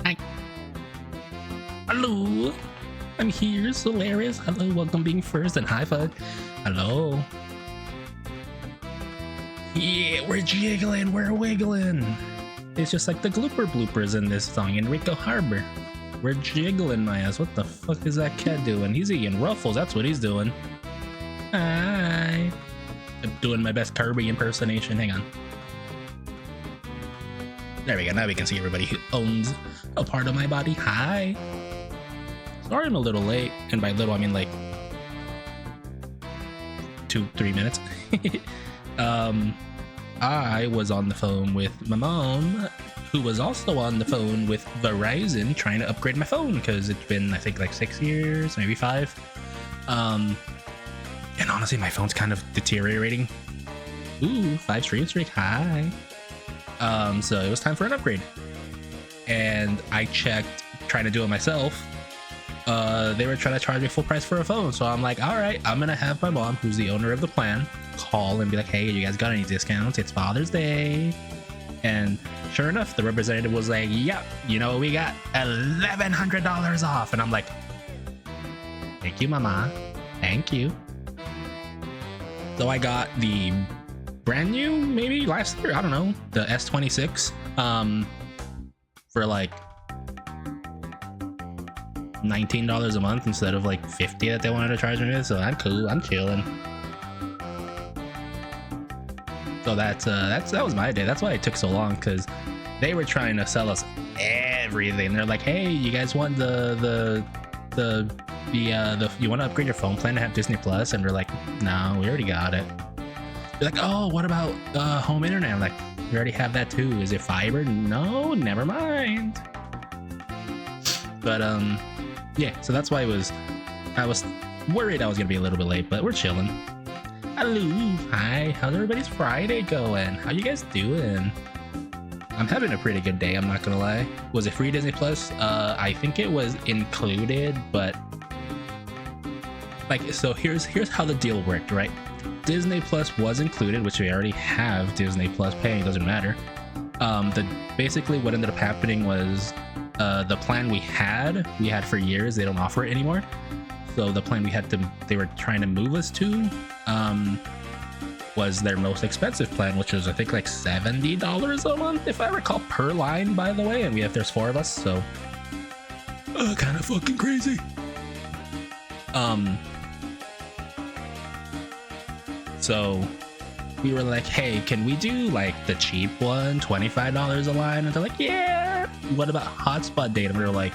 Hi. Hello. I'm here, Solaris. Hello, welcome being first, and high five. Hello. Yeah, we're jiggling, we're wiggling. It's just like the glooper bloopers in this song, Enrico Harbor. We're jiggling my ass. What the fuck is that cat doing? He's eating Ruffles, that's what he's doing. Hi. I'm doing my best Kirby impersonation. Hang on. There we go. Now we can see everybody who owns a part of my body. Hi. Sorry I'm a little late. And by little, I mean like 2-3 minutes. I was on the phone with my mom, who was also on the phone with Verizon trying to upgrade my phone because it's been, I think, like 6 years, maybe 5. And honestly, my phone's kind of deteriorating. Ooh, 5 stream streak. Hi. So it was time for an upgrade. And I checked, trying to do it myself. They were trying to charge me full price for a phone. So I'm like, all right, I'm going to have my mom, who's the owner of the plan, call and be like, hey, you guys got any discounts? It's Father's Day. And sure enough, the representative was like, yep, you know, we got $1,100 off. And I'm like, thank you, mama. Thank you. So I got the brand new, maybe last year, I don't know, the S26 for like $19 a month instead of like $50 that they wanted to charge me with. So I'm cool, I'm chilling. So that was my day. That's why it took so long, because they were trying to sell us everything. They're like, hey, you guys want the you want to upgrade your phone plan to have Disney Plus? And we're like, no, we already got it. They're like, oh, what about home internet? I'm like, we already have that too. Is it fiber? No, never mind. But yeah, so that's why I was worried I was gonna be a little bit late, but we're chilling. Hello, hi, how's everybody's Friday going? How you guys doing? I'm having a pretty good day, I'm not gonna lie. Was it free Disney Plus? I think it was included, but like, so here's how the deal worked, right? Disney Plus was included, which we already have Disney Plus paying, doesn't matter. Basically what ended up happening was the plan we had for years, they don't offer it anymore. So the plan they were trying to move us to was their most expensive plan, which was I think like $70 a month, if I recall, per line, by the way. And there's 4 of us, so kind of fucking crazy. So we were like, hey, can we do like the cheap one, $25 a line? And they're like, yeah. What about hotspot data? And we were like,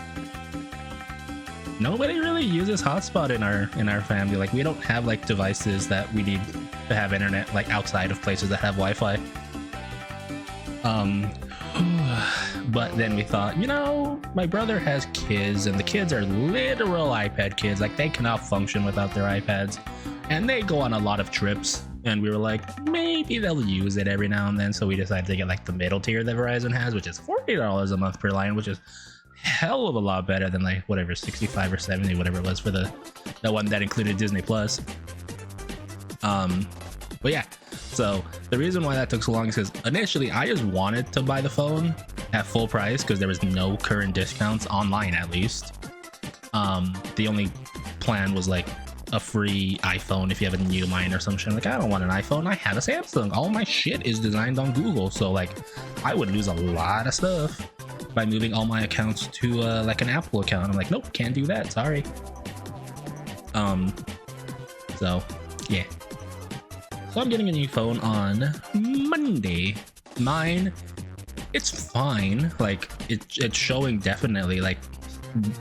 nobody really uses hotspot in our family. Like, we don't have like devices that we need to have internet like outside of places that have Wi-Fi. But then we thought, you know, my brother has kids, and the kids are literal iPad kids. Like, they cannot function without their iPads, and they go on a lot of trips. And we were like, maybe they'll use it every now and then. So we decided to get like the middle tier that Verizon has, which is $40 a month per line, which is hell of a lot better than like whatever, 65 or 70, whatever it was for the one that included Disney Plus. But yeah, so the reason why that took so long is because initially I just wanted to buy the phone at full price because there was no current discounts online, at least. The only plan was like a free iPhone if you have a new mine or some shit. Like, I don't want an iPhone, I have a Samsung. All my shit is designed on Google, so like I would lose a lot of stuff by moving all my accounts to like an Apple account. I'm like, nope, can't do that, sorry. So yeah, so I'm getting a new phone on Monday. Mine, it's fine. Like, it's showing definitely like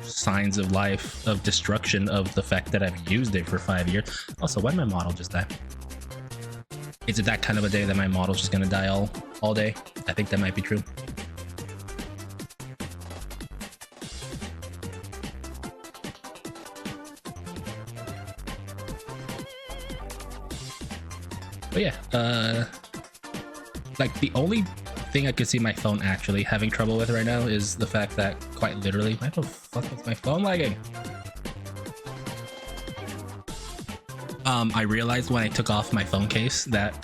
signs of life, of destruction, of the fact that I've used it for 5 years. Also, why did my model just die? Is it that kind of a day that my model's just gonna die all day? I think that might be true. But yeah, like the only thing I could see my phone actually having trouble with right now is the fact that, quite literally, why the fuck is my phone lagging? I realized when I took off my phone case that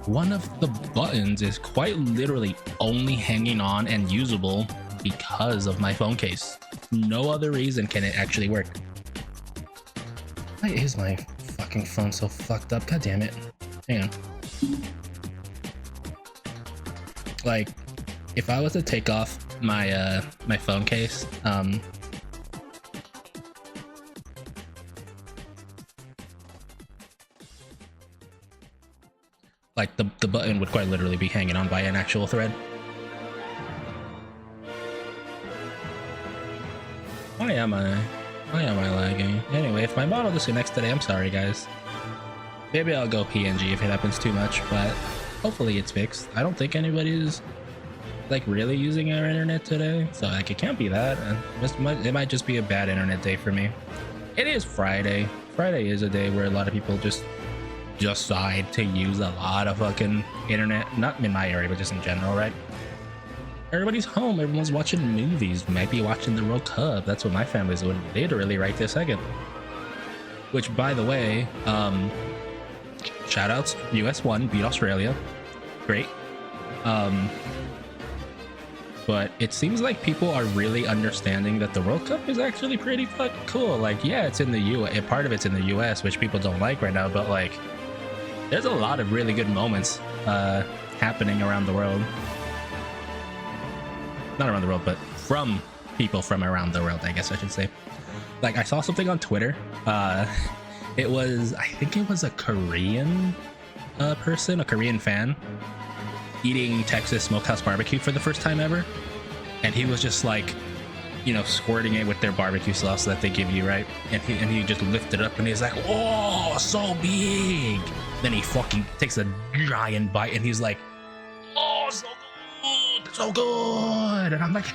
one of the buttons is quite literally only hanging on and usable because of my phone case. No other reason can it actually work. Why is my fucking phone so fucked up? God damn it. Hang on. Like, if I was to take off my my phone case, like the button would quite literally be hanging on by an actual thread. Why am I lagging? Anyway, if my model disconnects today, I'm sorry guys. Maybe I'll go PNG if it happens too much, but hopefully it's fixed. I don't think anybody's like really using our internet today, so like it can't be that. It might just be a bad internet day for me. It is Friday. Friday is a day where a lot of people just decide to use a lot of fucking internet. Not in my area, but just in general, right? Everybody's home. Everyone's watching movies. Might be watching the World Cup. That's what my family's doing literally right this second. Which, by the way, shout outs. US won, beat Australia. Great. But it seems like people are really understanding that the World Cup is actually pretty fucking cool. Like, yeah, it's in the US. Part of it's in the US, which people don't like right now. But like, there's a lot of really good moments happening around the world. Not around the world, but from people from around the world, I guess I should say. Like, I saw something on Twitter. It was, I think it was a Korean person, a Korean fan, eating Texas Smokehouse barbecue for the first time ever. And he was just like, you know, squirting it with their barbecue sauce that they give you, right? And he just lifted it up and he's like, oh, so big. Then he fucking takes a giant bite and he's like, oh, so good, so good. And I'm like,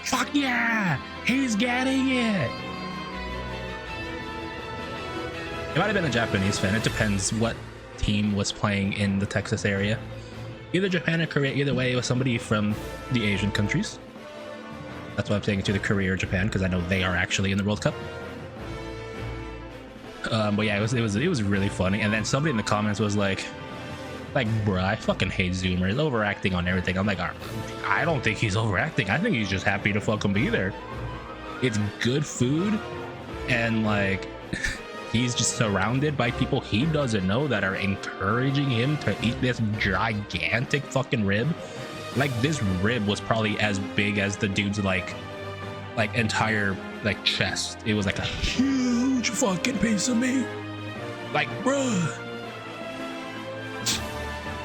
fuck yeah, he's getting it. It might have been a Japanese fan. It depends what team was playing in the Texas area. Either Japan or Korea. Either way, it was somebody from the Asian countries. That's why I'm saying to the Korea or Japan, because I know they are actually in the World Cup. But yeah, it was really funny. And then somebody in the comments was like, bruh, I fucking hate Zoomers, overacting on everything. I'm like, I don't think he's overacting. I think he's just happy to fucking be there. It's good food, and like, he's just surrounded by people he doesn't know that are encouraging him to eat this gigantic fucking rib. Like, this rib was probably as big as the dude's like entire like chest. It was like a huge fucking piece of meat, like, bruh.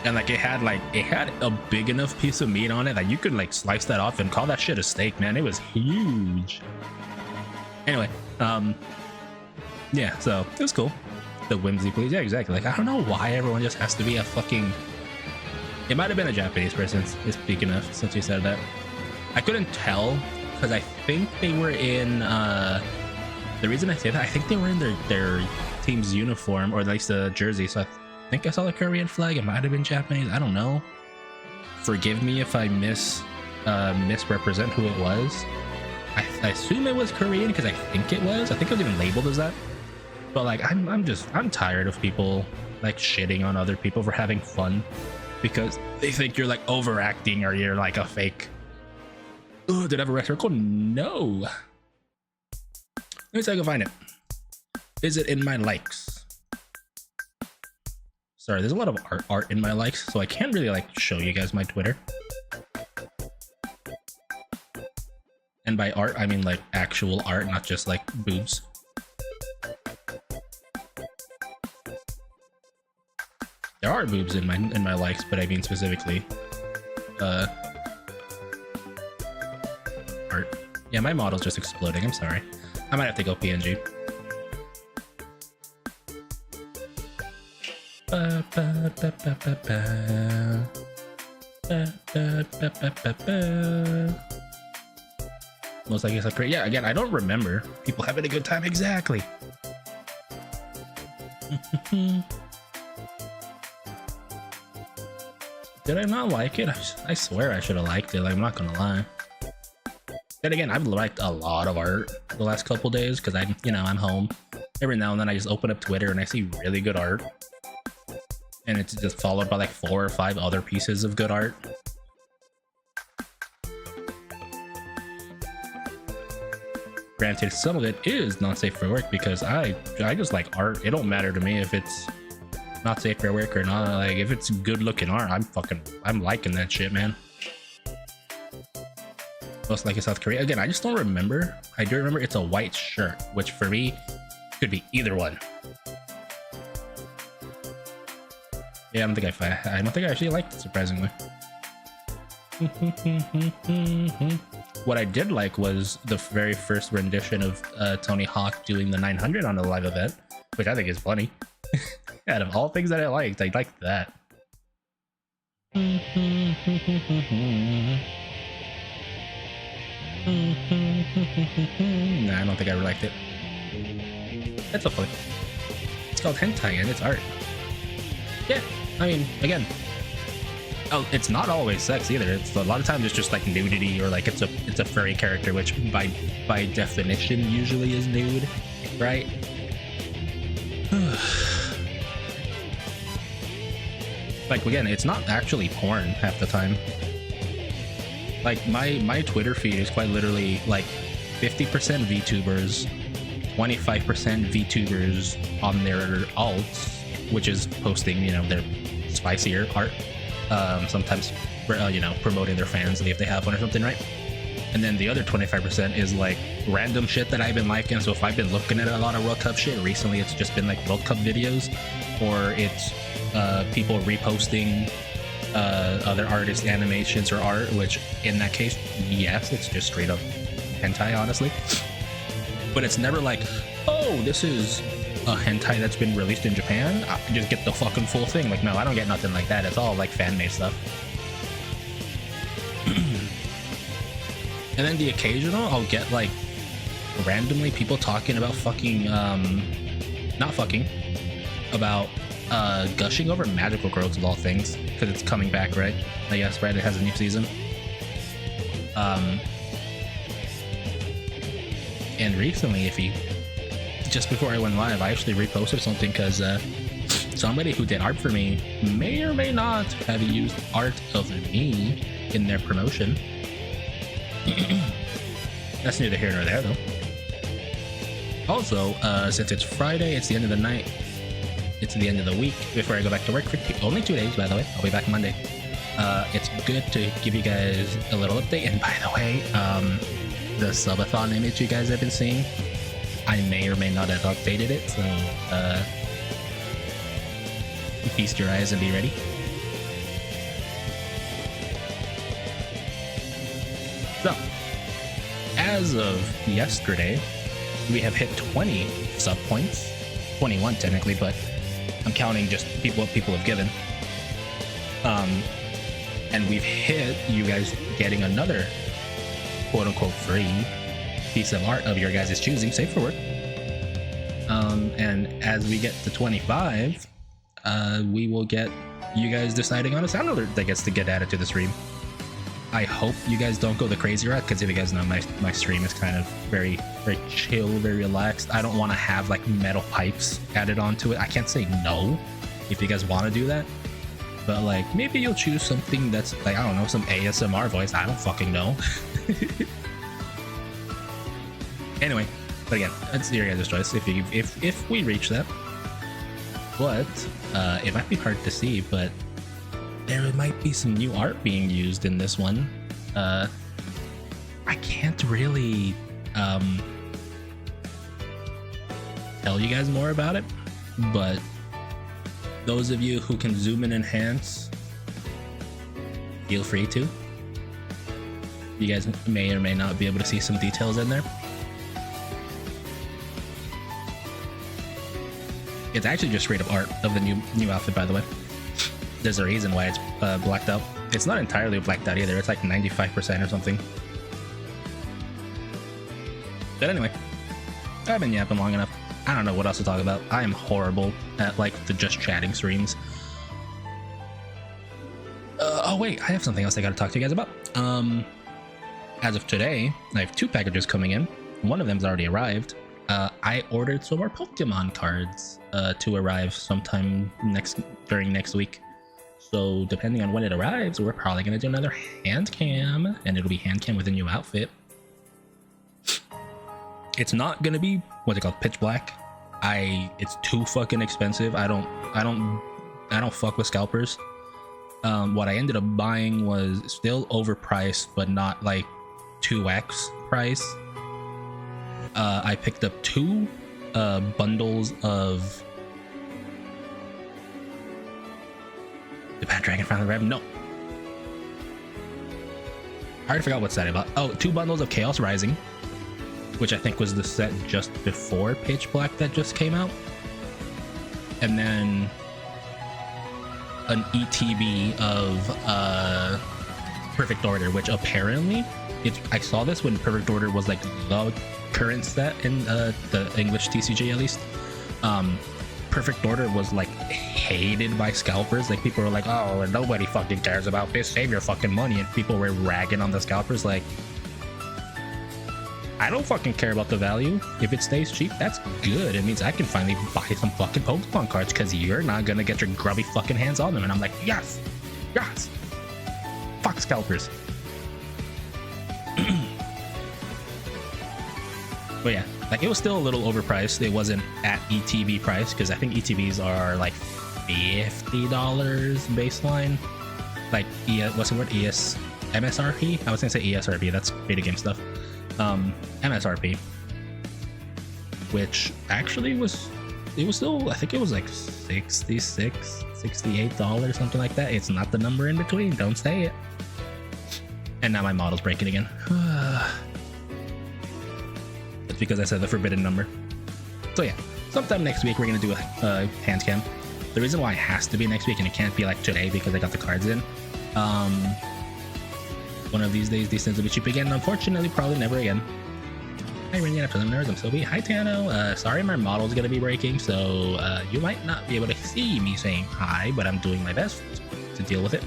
And like it had a big enough piece of meat on it that you could like slice that off and call that shit a steak, man. It was huge. Anyway, yeah, so it was cool. The whimsy, please. Yeah, exactly. Like, I don't know why everyone just has to be a fucking... It might have been a Japanese person, speaking of, since you said that. I couldn't tell, because I think they were in... the reason I say that, I think they were in their team's uniform, or at least the jersey, so I think I saw the Korean flag. It might have been Japanese. I don't know. Forgive me if I misrepresent who it was. I assume it was Korean, because I think it was. I think it was even labeled as that. But like, I'm tired of people like shitting on other people for having fun because they think you're like overacting or you're like a fake. Oh, did I have a record? No. Let me see if I can find it. Is it in my likes? Sorry, there's a lot of art in my likes, so I can't really like show you guys my Twitter. And by art, I mean like actual art, not just like boobs. There are boobs in my likes, but I mean specifically art. Yeah, my model's just exploding. I'm sorry. I might have to go PNG. Most likely it's yeah, again, I don't remember people having a good time exactly. Did I not like it? I swear I should have liked it. Like, I'm not gonna lie. Then again, I've liked a lot of art the last couple days because I'm home. Every now and then I just open up Twitter and I see really good art, and it's just followed by like 4 or 5 other pieces of good art. Granted, some of it is not safe for work because I just like art. It don't matter to me if it's not safe for work or not. Like if it's good looking art, I'm liking that shit, man. Most like in South Korea. Again, I just don't remember. I do remember it's a white shirt, which for me could be either one. Yeah, I don't think I actually liked it, surprisingly. What I did like was the very first rendition of Tony Hawk doing the 900 on a live event, which I think is funny. Out of all things that I liked that. Nah, I don't think I liked it. That's so funny. It's called hentai and it's art. Yeah, I mean, again, oh, it's not always sex either. It's a lot of times it's just like nudity, or like it's a furry character, which by definition usually is nude, right? Like again, it's not actually porn half the time. Like my Twitter feed is quite literally like 50% VTubers, 25% VTubers on their alts, which is posting, you know, their spicier art. Sometimes, you know, promoting their fans if they have one or something, right? And then the other 25% is like random shit that I've been liking. So if I've been looking at a lot of World Cup shit recently, it's just been like World Cup videos, or it's people reposting other artists' animations or art, which in that case, yes, it's just straight up hentai, honestly. But it's never like, oh, this is a hentai that's been released in Japan, I just get the fucking full thing. Like, no, I don't get nothing like that. It's all like fan-made stuff. And then the occasional, I'll get like randomly people talking about fucking not fucking, about gushing over Magical Girls of all things, because it's coming back, right? I guess, right? It has a new season. And recently, just before I went live, I actually reposted something because somebody who did art for me may or may not have used art of me in their promotion. That's neither here nor there, though. Also, since it's Friday, it's the end of the night, it's the end of the week before I go back to work for only 2 days, by the way. I'll be back Monday. It's good to give you guys a little update. And by the way, the subathon image you guys have been seeing, I may or may not have updated it, so feast your eyes and be ready. So, as of yesterday, we have hit 20 sub points, 21 technically, but I'm counting just what people have given. And we've hit you guys getting another quote-unquote free piece of art of your guys' choosing, safe for work. And as we get to 25, we will get you guys deciding on a sound alert that gets to get added to the stream. I hope you guys don't go the crazy route, because if you guys know, my stream is kind of very, very chill, very relaxed. I don't want to have like metal pipes added onto it. I can't say no if you guys want to do that, but like maybe you'll choose something that's like, I don't know, some ASMR voice. I don't fucking know. Anyway, but again, it's your guys' choice if we reach that. But it might be hard to see, but there might be some new art being used in this one. I can't really tell you guys more about it, but those of you who can zoom and enhance, feel free to. You guys may or may not be able to see some details in there. It's actually just straight up art of the new outfit, by the way. There's a reason why it's blacked out. It's not entirely blacked out either. It's like 95% or something. But anyway, I've been yapping long enough. I don't know what else to talk about. I am horrible at like the just chatting streams. Oh wait, I have something else I gotta talk to you guys about. As of today, I have 2 packages coming in. One of them's already arrived. I ordered some more Pokemon cards to arrive sometime during next week. So depending on when it arrives, we're probably gonna do another hand cam, and it'll be hand cam with a new outfit. It's not gonna be what's it called, pitch black. It's too fucking expensive. I don't fuck with scalpers. What I ended up buying was still overpriced, but not like 2x price. I picked up 2 bundles of the Bad Dragon Final Rev. No, I already forgot what set I bought. Oh, 2 bundles of Chaos Rising, which I think was the set just before Pitch Black that just came out, and then an ETB of Perfect Order, which apparently I saw this when Perfect Order was like the current set in the English TCG at least. Perfect Order was like hated by scalpers. Like people were like, oh, nobody fucking cares about this, save your fucking money, and people were ragging on the scalpers. Like, I don't fucking care about the value. If it stays cheap, that's good. It means I can finally buy some fucking Pokemon cards because you're not gonna get your grubby fucking hands on them. And I'm like, yes, yes, fuck scalpers. But yeah, like it was still a little overpriced. It wasn't at ETB price because I think ETBs are like $50 baseline. Like what's the word? MSRP? I was gonna say ESRP. That's video game stuff. MSRP, which actually was still, I think it was like $68, something like that. It's not the number in between. Don't say it. And now my model's breaking again. That's because I said the forbidden number. So yeah, sometime next week we're gonna do a hand cam. The reason why it has to be next week and it can't be like today because I got the cards in. One of these days these things will be cheap again. Unfortunately, probably never again. Hi Renata, preliminaries, I'm Sophie. Hi Tano. Sorry my model's gonna be breaking, so you might not be able to see me saying hi, but I'm doing my best to deal with it.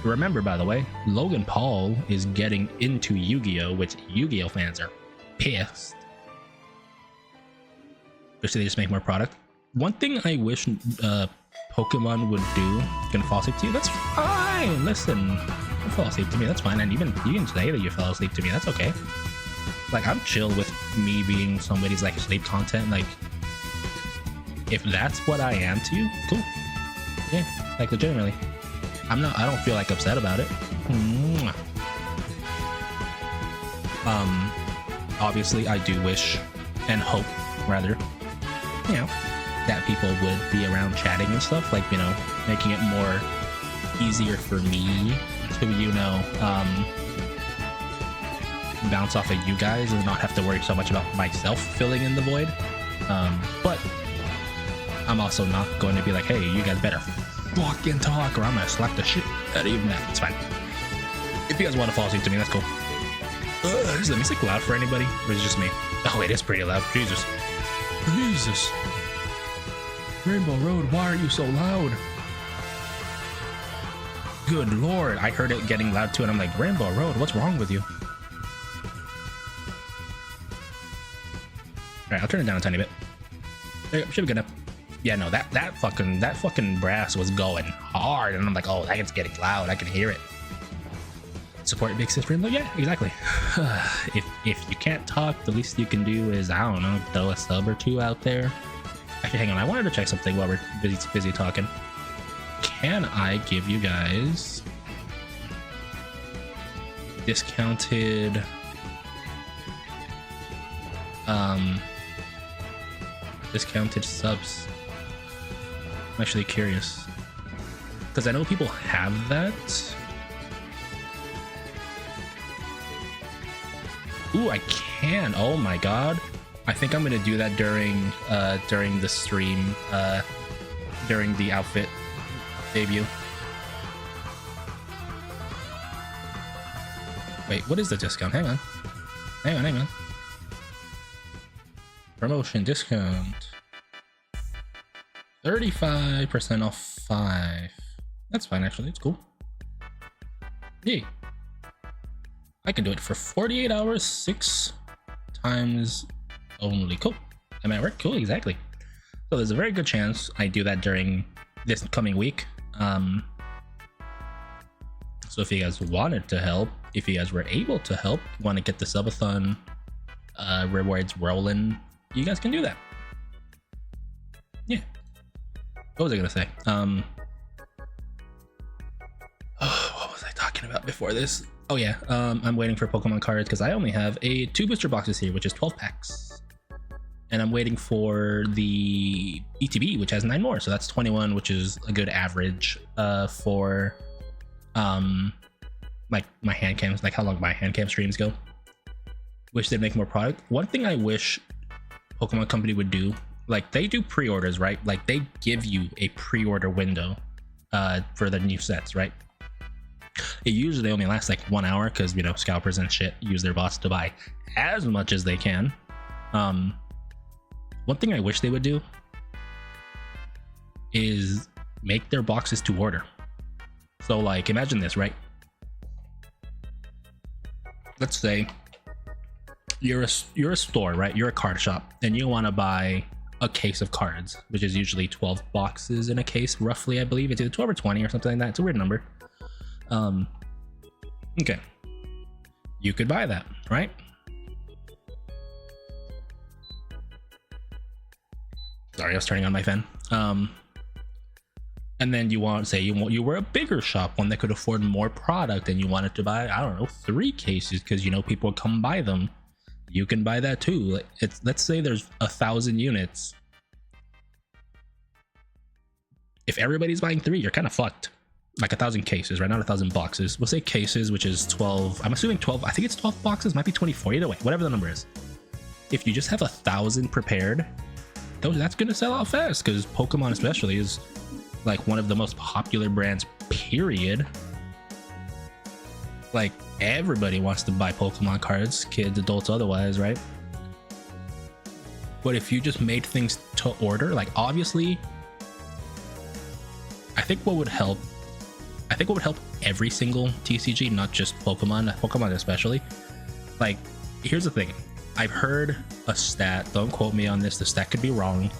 Remember, by the way, Logan Paul is getting into Yu-Gi-Oh, which Yu-Gi-Oh fans are pissed. Wish they just make more product. One thing I wish Pokemon would do, gonna fall asleep to you, that's fine. Listen, don't fall asleep to me, that's fine. And even you can say that you fell asleep to me, that's okay. Like, I'm chill with me being somebody's like sleep content. Like, if that's what I am to you, cool. Yeah, like legitimately. I don't feel like upset about it. Obviously I do wish and hope rather, you know, that people would be around chatting and stuff, like, you know, making it more easier for me to, you know, bounce off of you guys and not have to worry so much about myself filling in the void. But I'm also not going to be like, hey, you guys better fucking talk or I'm gonna slap the shit out of you. Nah, it's fine. If you guys want to fall asleep to me, that's cool. Is the music loud for anybody? Or is it just me? Oh, it is pretty loud. Jesus. Jesus. Rainbow Road, why are you so loud? Good lord, I heard it getting loud too, and I'm like, Rainbow Road, what's wrong with you? Alright, I'll turn it down a tiny bit. There you go, should be good enough. Yeah, no, that fucking brass was going hard, and I'm like, oh, that gets getting loud, I can hear it. Support Big Sis Rainbow? Yeah, exactly. if you can't talk, the least you can do is, I don't know, throw a sub or two out there. Actually, hang on, I wanted to check something while we're busy talking. Can I give you guys discounted discounted subs? I'm actually curious because I know people have that. Ooh, I can. Oh my god, I think I'm gonna do that during the stream, during the outfit debut. Wait, what is the discount? Hang on. Promotion discount. 35% off 5. That's fine, actually. It's cool. Yay. I can do it for 48 hours, 6 times only. Cool. Am I right? Cool, exactly. So there's a very good chance I do that during this coming week. So if you guys wanted to help, if you guys were able to help, want to get the subathon rewards rolling, you guys can do that. Yeah. What was I gonna say? What was I talking about before this? Oh yeah, I'm waiting for Pokemon cards because I only have 2 booster boxes here, which is 12 packs. And I'm waiting for the ETB, which has 9 more, so that's 21, which is a good average for like my hand cams, like how long my hand cam streams go. Wish they'd make more product. One thing I wish Pokemon Company would do, like they do pre-orders, right? Like they give you a pre-order window for the new sets, right? It usually only lasts like 1 hour because, you know, scalpers and shit use their bots to buy as much as they can. One thing I wish they would do is make their boxes to order. So like, imagine this, right? Let's say you're a store, right? You're a card shop and you want to buy a case of cards, which is usually 12 boxes in a case, roughly. I believe it's either 12 or 20 or something like that. It's a weird number. Okay, you could buy that, right? Sorry, I was turning on my fan. And then you want, say you were a bigger shop, one that could afford more product, and you wanted to buy, I don't know, 3 cases because you know people would come buy them. You can buy that too. Let's say there's 1,000 units. If everybody's buying 3, you're kind of fucked. Like 1,000 cases, right? Not 1,000 boxes. We'll say cases, which is 12. I'm assuming 12. I think it's 12 boxes. Might be 24. Either way, whatever the number is. If you just have 1,000 prepared, that's gonna sell out fast because Pokemon, especially, is like one of the most popular brands. Period. Like everybody wants to buy Pokemon cards, kids, adults, otherwise, right? But if you just made things to order, like obviously, I think what would help every single TCG, not just Pokemon especially. Like, here's the thing. I've heard a stat, don't quote me on this, the stat could be wrong.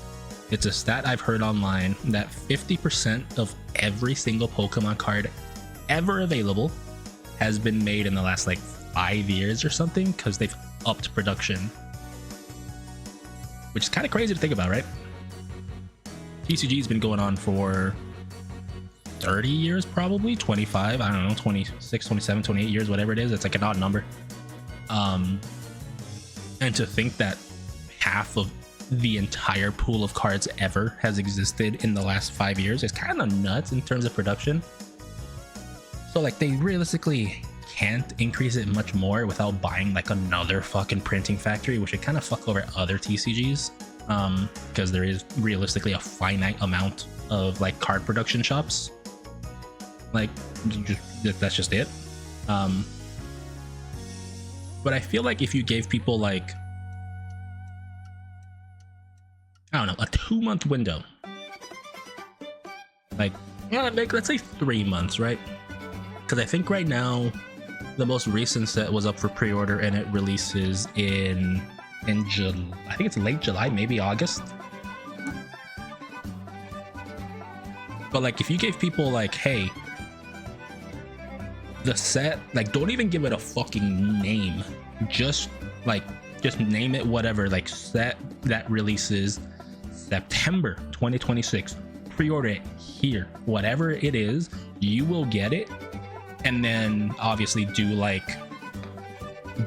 It's a stat I've heard online that 50% of every single Pokemon card ever available has been made in the last like 5 years or something because they've upped production. Which is kind of crazy to think about, right? TCG's been going on for 30 years, probably 25, I don't know, 26, 27, 28 years, whatever it is. It's like an odd number. And to think that half of the entire pool of cards ever has existed in the last 5 years is kind of nuts in terms of production. So like they realistically can't increase it much more without buying like another fucking printing factory, which would kind of fuck over other TCGs, because there is realistically a finite amount of like card production shops. Like that's just it. But I feel like if you gave people like, I don't know, a 2-month window, like, yeah, let's say 3 months, right? Because I think right now the most recent set was up for pre-order and it releases in July. I think it's late July, maybe August. But like, if you gave people like, hey, the set, like, don't even give it a fucking name, just name it whatever, like set that releases September 2026, pre-order it here, whatever it is, you will get it. And then obviously do like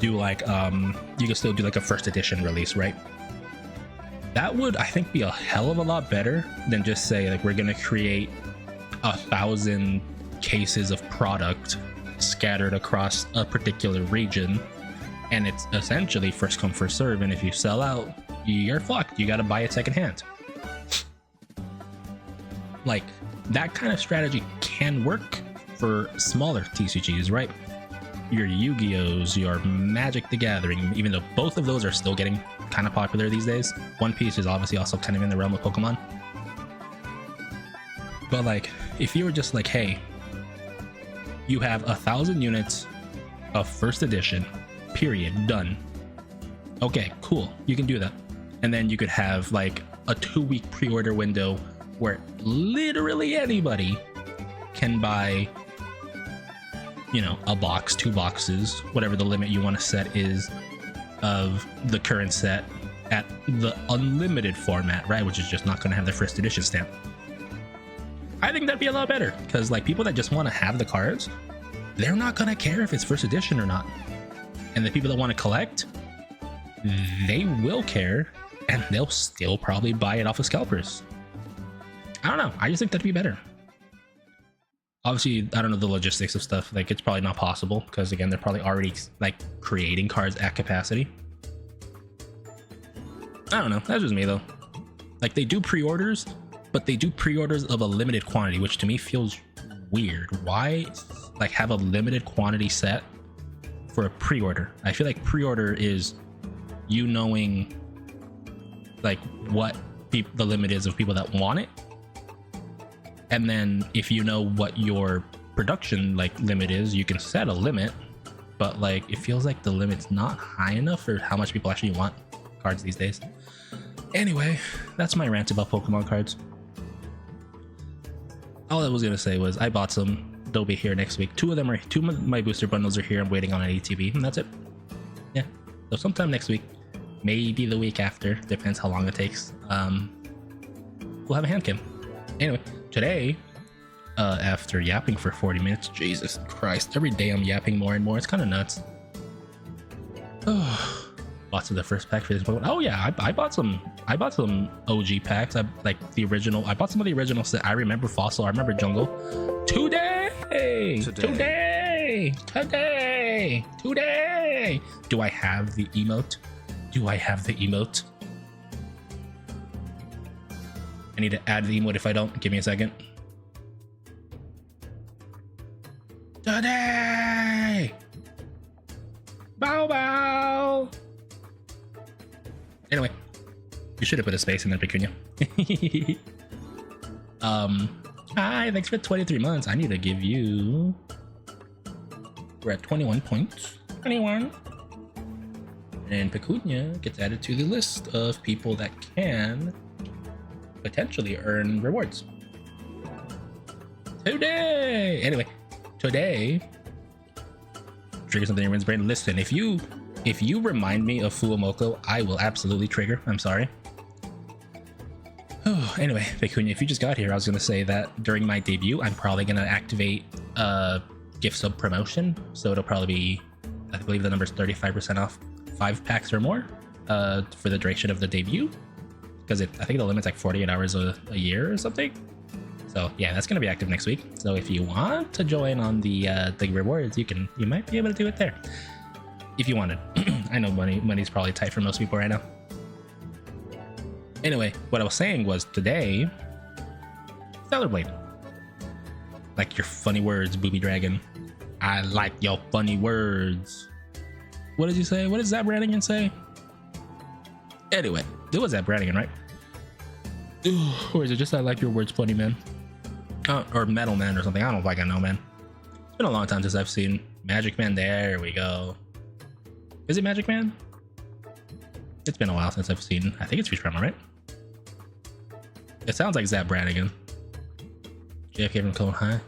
you can still do like a first edition release, right? That would, I think, be a hell of a lot better than just say like we're gonna create 1,000 cases of product scattered across a particular region, and it's essentially first come first serve, and if you sell out, you're fucked. You got to buy it secondhand. Like that kind of strategy can work for smaller TCGs, right? Your Yu-Gi-Ohs, your Magic the Gathering, even though both of those are still getting kind of popular these days. One Piece is obviously also kind of in the realm of Pokemon. But like, if you were just like, hey, you have 1,000 units of first edition, period, done. Okay, cool, you can do that. And then you could have like a 2-week pre-order window where literally anybody can buy, you know, a box, 2 boxes, whatever the limit you want to set is, of the current set at the unlimited format, right? Which is just not going to have the first edition stamp. I think that'd be a lot better, because like people that just want to have the cards, they're not going to care if it's first edition or not. And the people that want to collect, they will care, and they'll still probably buy it off of scalpers. I don't know. I just think that'd be better. Obviously, I don't know the logistics of stuff. Like, it's probably not possible because, again, they're probably already like creating cards at capacity. I don't know. That's just me though. Like, they do pre-orders, but they do pre-orders of a limited quantity, which to me feels weird. Why like have a limited quantity set for a pre-order? I feel like pre-order is you knowing like what the limit is of people that want it, and then if you know what your production like limit is, you can set a limit. But like it feels like the limit's not high enough for how much people actually want cards these days. Anyway, that's my rant about Pokemon cards. All I was gonna say was I bought some. They'll be here next week. Two of my booster bundles are here. I'm waiting on an ATB, and that's it. Yeah, so sometime next week, maybe the week after, depends how long it takes. We'll have a hand cam. Anyway, today, after yapping for 40 minutes, Jesus Christ, every day I'm yapping more and more. It's kind of nuts. Bought some of the first pack for this Pokemon. Oh yeah, I bought some OG packs. I bought some of the original set. I remember Fossil. I remember Jungle. Today. Do I have the emote? I need to add the emote. If I don't, give me a second. Today. Bow bow. Anyway, you should have put a space in there, Pecunia. Hi, thanks for 23 months. I need to give you... We're at 21 points. 21. And Pecunia gets added to the list of people that can potentially earn rewards. Today! Anyway, today... Trigger something in everyone's brain. Listen, if you remind me of Fuamoko, I will absolutely trigger. I'm sorry. Oh, anyway, Pecunia, if you just got here, I was going to say that during my debut, I'm probably going to activate gift sub promotion. So it'll probably be, I believe the number's 35% off 5 packs or more for the duration of the debut. Because I think the limit's like 48 hours a year or something. So yeah, that's going to be active next week. So if you want to join on the rewards, you might be able to do it there. If you wanted. I know money's probably tight for most people right now. Anyway, what I was saying was today, Stellar Blade. Like your funny words, Booby Dragon. I like your funny words. What did you say? What did Zap Brannigan say? Anyway, it was Zap Brannigan, right? Or is it just I like your words, funny man? Or Metal Man or something. I don't fucking know, man. It's been a long time since I've seen Magic Man. There we go. Is it Magic Man? It's been a while since I've seen. I think it's Reach Primer, right? It sounds like Zap Brannigan. JFK from Clone High.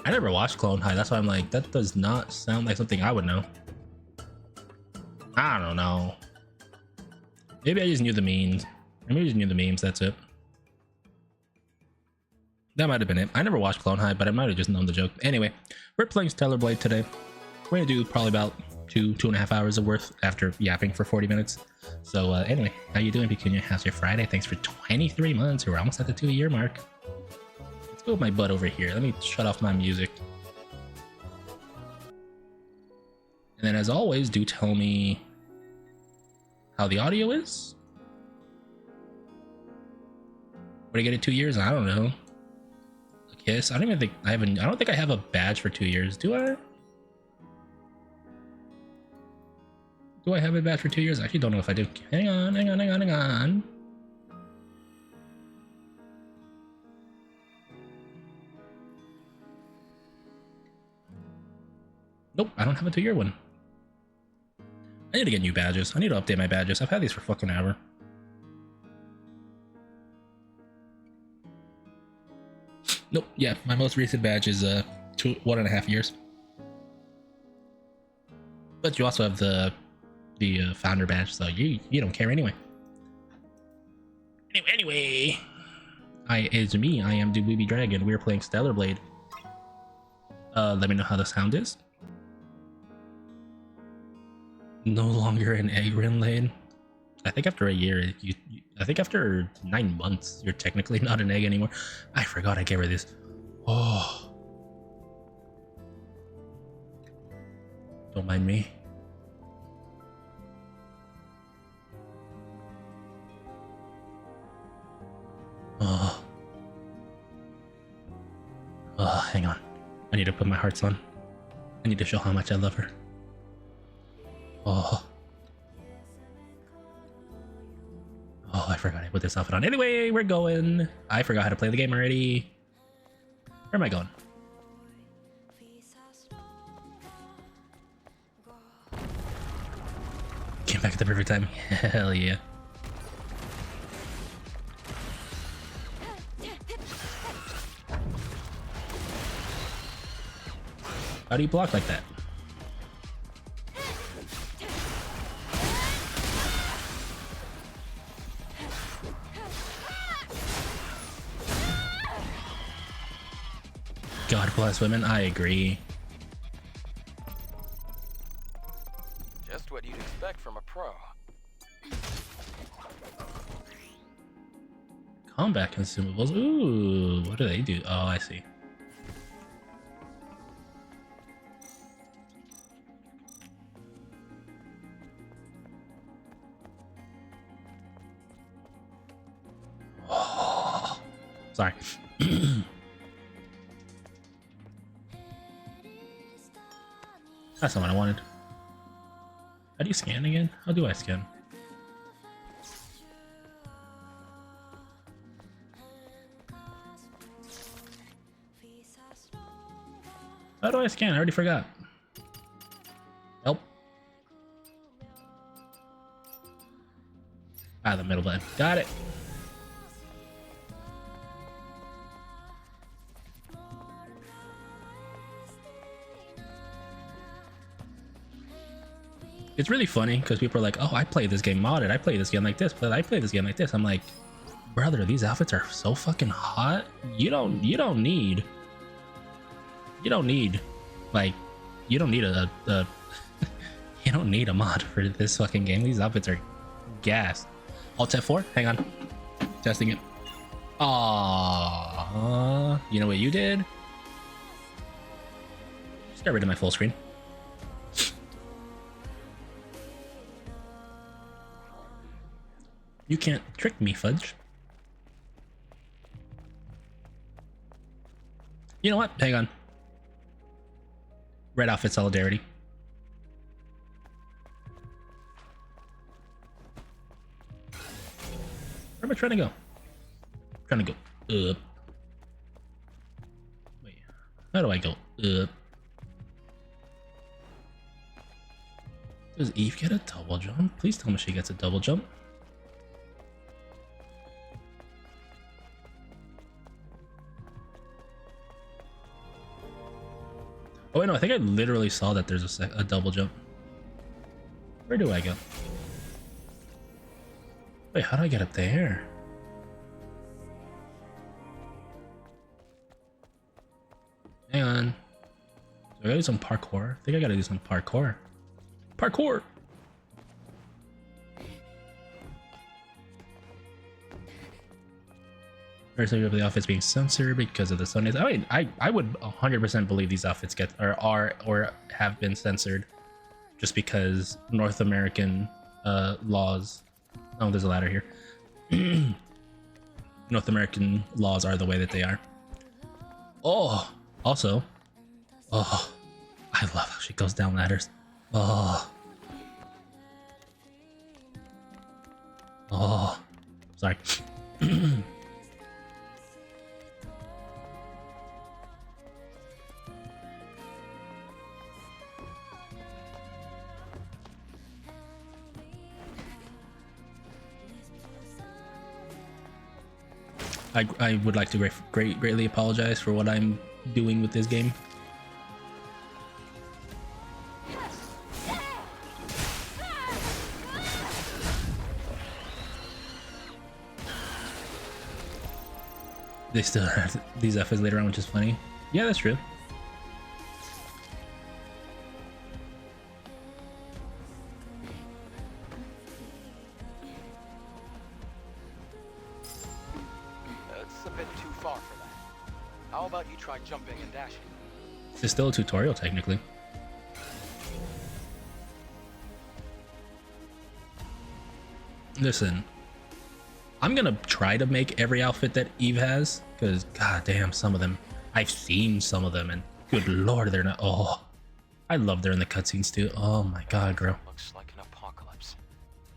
I never watched Clone High. That's why I'm like, that does not sound like something I would know. I don't know. Maybe I just knew the memes. Maybe I just knew the memes. That's it. That might have been it. I never watched Clone High, but I might have just known the joke. Anyway, we're playing Stellar Blade today. We're gonna do probably about 2.5 hours of worth after yapping for 40 minutes. So anyway, how you doing, Pecunia? How's your Friday? Thanks for 23 months. We're almost at the 2-year mark. Let's move my butt over here. Let me shut off my music. And then as always, do tell me how the audio is. What do I get at 2 years? I don't know. A kiss? I don't even think I don't think I have a badge for 2 years. Do I? Do I have a badge for 2 years? I actually don't know if I do. Hang on. Nope, I don't have a 2-year one. I need to get new badges. I need to update my badges. I've had these for fucking ever. Nope, yeah, my most recent badge is 1.5 years. But you also have the the founder badge, so you don't care anyway. Anyway, it's me. I am the Booby Dragon. We're playing Stellar Blade. Let me know how the sound is. No longer an egg rin lane. I think after a year, I think after 9 months, you're technically not an egg anymore. I forgot I gave her this. Oh, don't mind me. Hang on. I need to put my hearts on. I need to show how much I love her. Oh, I forgot I put this outfit on. Anyway, we're going. I forgot how to play the game already. Where am I going? Came back at the perfect time. Hell yeah. How do you block like that? God bless women, I agree. Just what you'd expect from a pro. Combat consumables. Ooh, what do they do? Oh, I see. Oh, sorry. That's not what I wanted. How do you scan again? How do I scan? How do I scan? I already forgot. Help. Ah, the middle button. Got it. It's really funny because people are like, oh, I play this game modded. I play this game like this, but I play this game like this. I'm like, brother, these outfits are so fucking hot. You don't need like, you don't need a you don't need a mod for this fucking game. These outfits are gas. Alt F4, hang on. Testing it. Aww. You know what you did? Just got rid of my full screen. You can't trick me, Fudge. You know what? Hang on. Red outfit solidarity. Where am I trying to go? I'm trying to go up. Wait, how do I go up? Does Eve get a double jump? Please tell me she gets a double jump. Oh wait, no, I think I literally saw that there's a double jump. Where do I go? Wait, how do I get up there? Hang on. So I gotta do some parkour. I think I gotta do some parkour. Parkour! Personally, the outfits being censored because of the Sundays. I mean, I would 100% believe these outfits are or have been censored just because North American laws. Oh, there's a ladder here. North American laws are the way that they are. Oh, also, oh, I love how she goes down ladders. Oh, sorry. I would like to greatly apologize for what I'm doing with this game. They still have these outfits later on, which is funny. Yeah, that's true. It's a bit too far for that. How about you try jumping and dashing? It's still a tutorial, technically. Listen, I'm gonna try to make every outfit that Eve has, because goddamn, some of them I've seen some of them, and good lord, they're not. Oh, I love they're in the cutscenes too. Oh my god, girl. Looks like an apocalypse.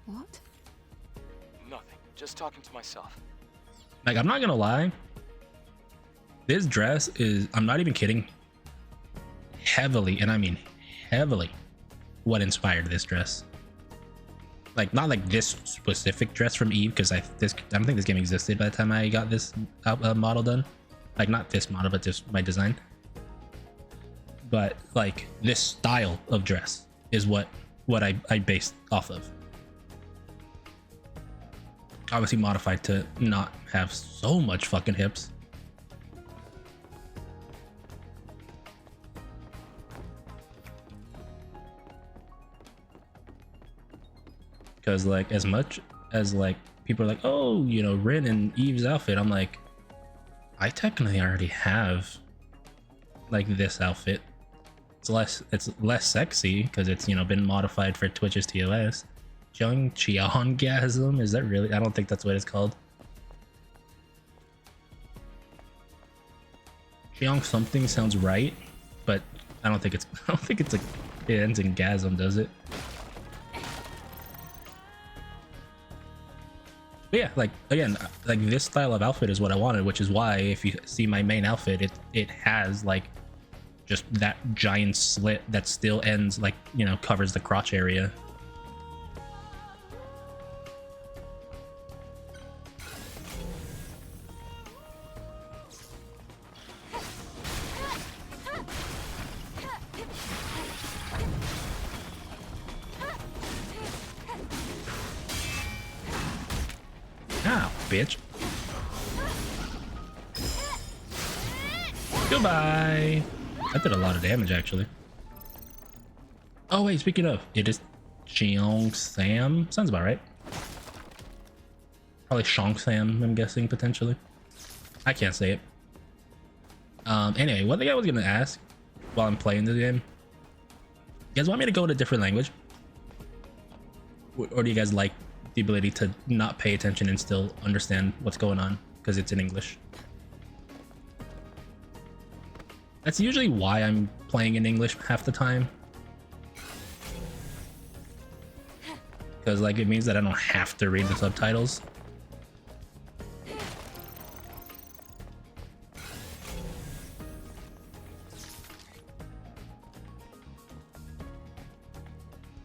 What? Nothing. Just talking to myself. Like, I'm not gonna lie, this dress is, I'm not even kidding, heavily, and I mean heavily, what inspired this dress. Like, not like this specific dress from Eve, because I don't think this game existed by the time I got this model done. Like, not this model, but just my design. But like, this style of dress is what I based off of. Obviously modified to not have so much fucking hips. Because like, as much as like people are like, oh, you know, Rin and Eve's outfit, I'm like, I technically already have like this outfit. It's less sexy because it's, you know, been modified for Twitch's TOS. Cheongasm, is that really? I don't think that's what it's called. Cheong something sounds right, but I don't think it's like it ends in gasm, does it? But yeah, like, again, like this style of outfit is what I wanted, which is why if you see my main outfit, it has like just that giant slit that still ends, like, you know, covers the crotch area. Ow, bitch. Goodbye. That did a lot of damage, actually. Oh wait, speaking of, it is Cheong Sam. Sounds about right. Probably Shong Sam, I'm guessing, potentially. I can't say it. Anyway, what the guy was gonna ask while I'm playing this game. You guys want me to go to a different language? Or do you guys like the ability to not pay attention and still understand what's going on because it's in English? That's usually why I'm playing in English half the time. Because like, it means that I don't have to read the subtitles.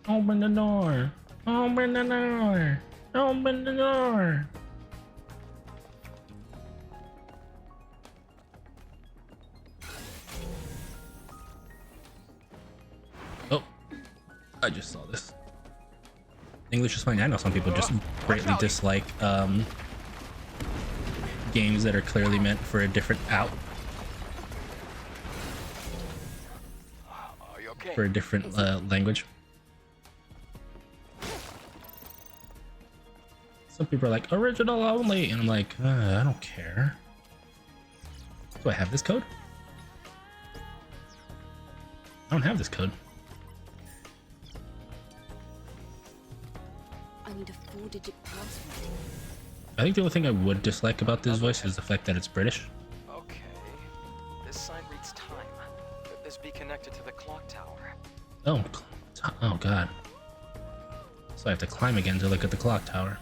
Open the door. Open the door. Open the door. Oh, I just saw this. English is fine. I know some people just greatly dislike games that are clearly meant for a different Are you okay? for a different language. Some people are like, original only, and I'm like, I don't care. Do I have this code? I don't have this code. I need a 4-digit password. I think the only thing I would dislike about this voice is the fact that it's British. Okay. This sign reads time. Could this be connected to the clock tower? Oh, oh god. So I have to climb again to look at the clock tower.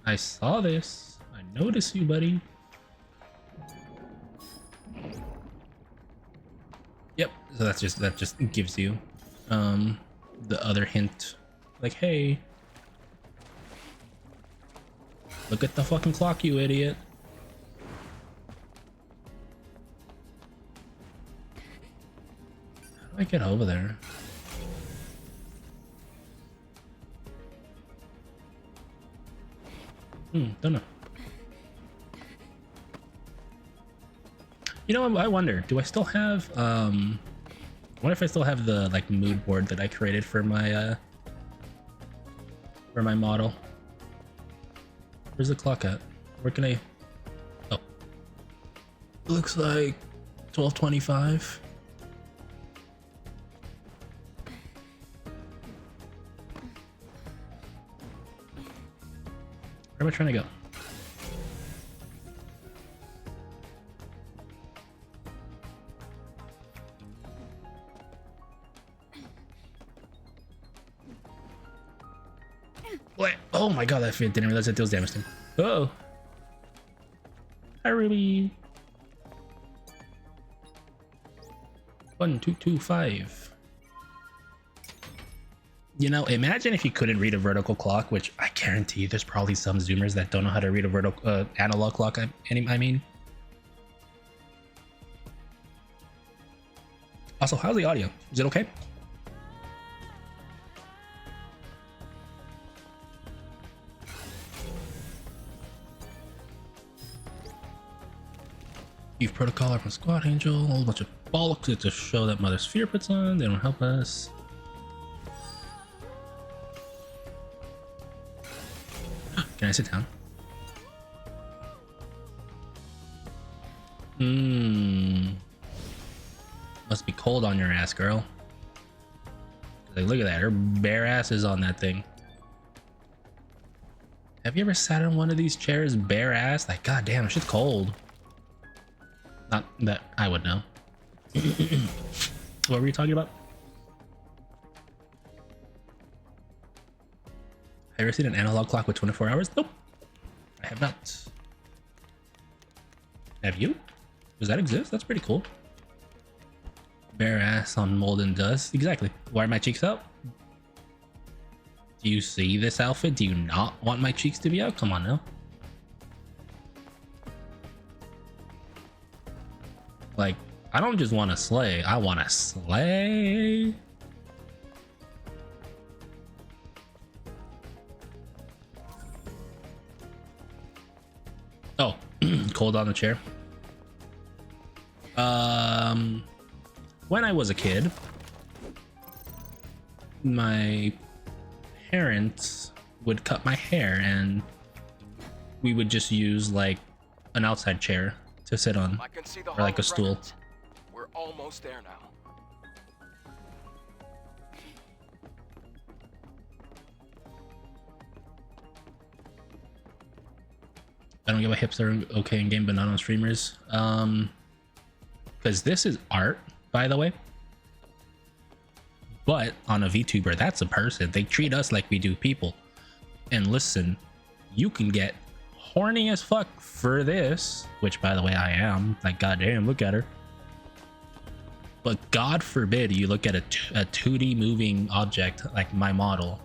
I saw this. I noticed you, buddy. Yep. So that just gives you the other hint, like, hey, look at the fucking clock, you idiot. How do I get over there? Don't know. You know, I wonder, do I still have what if I still have the like mood board that I created for my model? Where's the clock at? Where can I? Oh, looks like 12:25. Where am I trying to go? What? Oh my god, that fit didn't realize that deals damage to him. Oh. Hi, Ruby. 1225. You know, imagine if you couldn't read a vertical clock, which I guarantee there's probably some Zoomers that don't know how to read a vertical analog clock. I mean. Also, how's the audio? Is it okay? You've protocol from Squad Angel, a whole bunch of bollocks to show that Mother Sphere puts on. They don't help us. Can I sit down? Must be cold on your ass, girl. Like, look at that. Her bare ass is on that thing. Have you ever sat on one of these chairs bare ass? Like, god damn, shit's cold. Not that I would know. What were you talking about? Have you ever seen an analog clock with 24 hours? Nope. I have not. Have you? Does that exist? That's pretty cool. Bare ass on mold and dust. Exactly. Why are my cheeks out? Do you see this outfit? Do you not want my cheeks to be out? Come on now. Like, I don't just want to slay. I want to slay. Oh, cold on the chair. When I was a kid, my parents would cut my hair and we would just use like an outside chair to sit on, I can see the or like a stool. holograms. We're almost there now. I don't get why hips are okay in game but not on streamers. Because this is art, by the way. But on a VTuber, that's a person. They treat us like we do people. And listen, you can get horny as fuck for this, which by the way I am. Like, goddamn, look at her. But God forbid you look at a 2D moving object like my model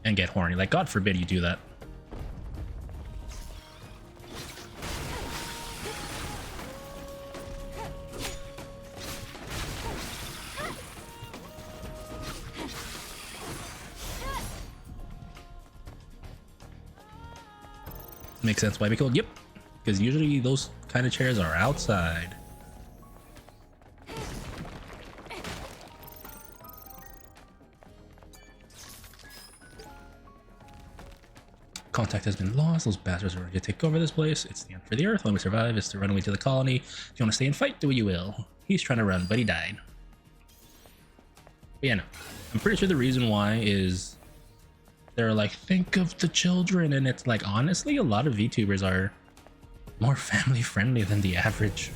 and get horny. Like, God forbid you do that. Makes sense why we cold. Yep, because usually those kind of chairs are outside. Contact has been lost. Those bastards are ready to take over this place. It's the end for the Earth. When we survive, it's to run away to the colony. If you want to stay and fight, do what you will. He's trying to run, but he died. But yeah, no. I'm pretty sure the reason why is they're like, think of the children, and it's like, honestly, a lot of VTubers are more family friendly than the average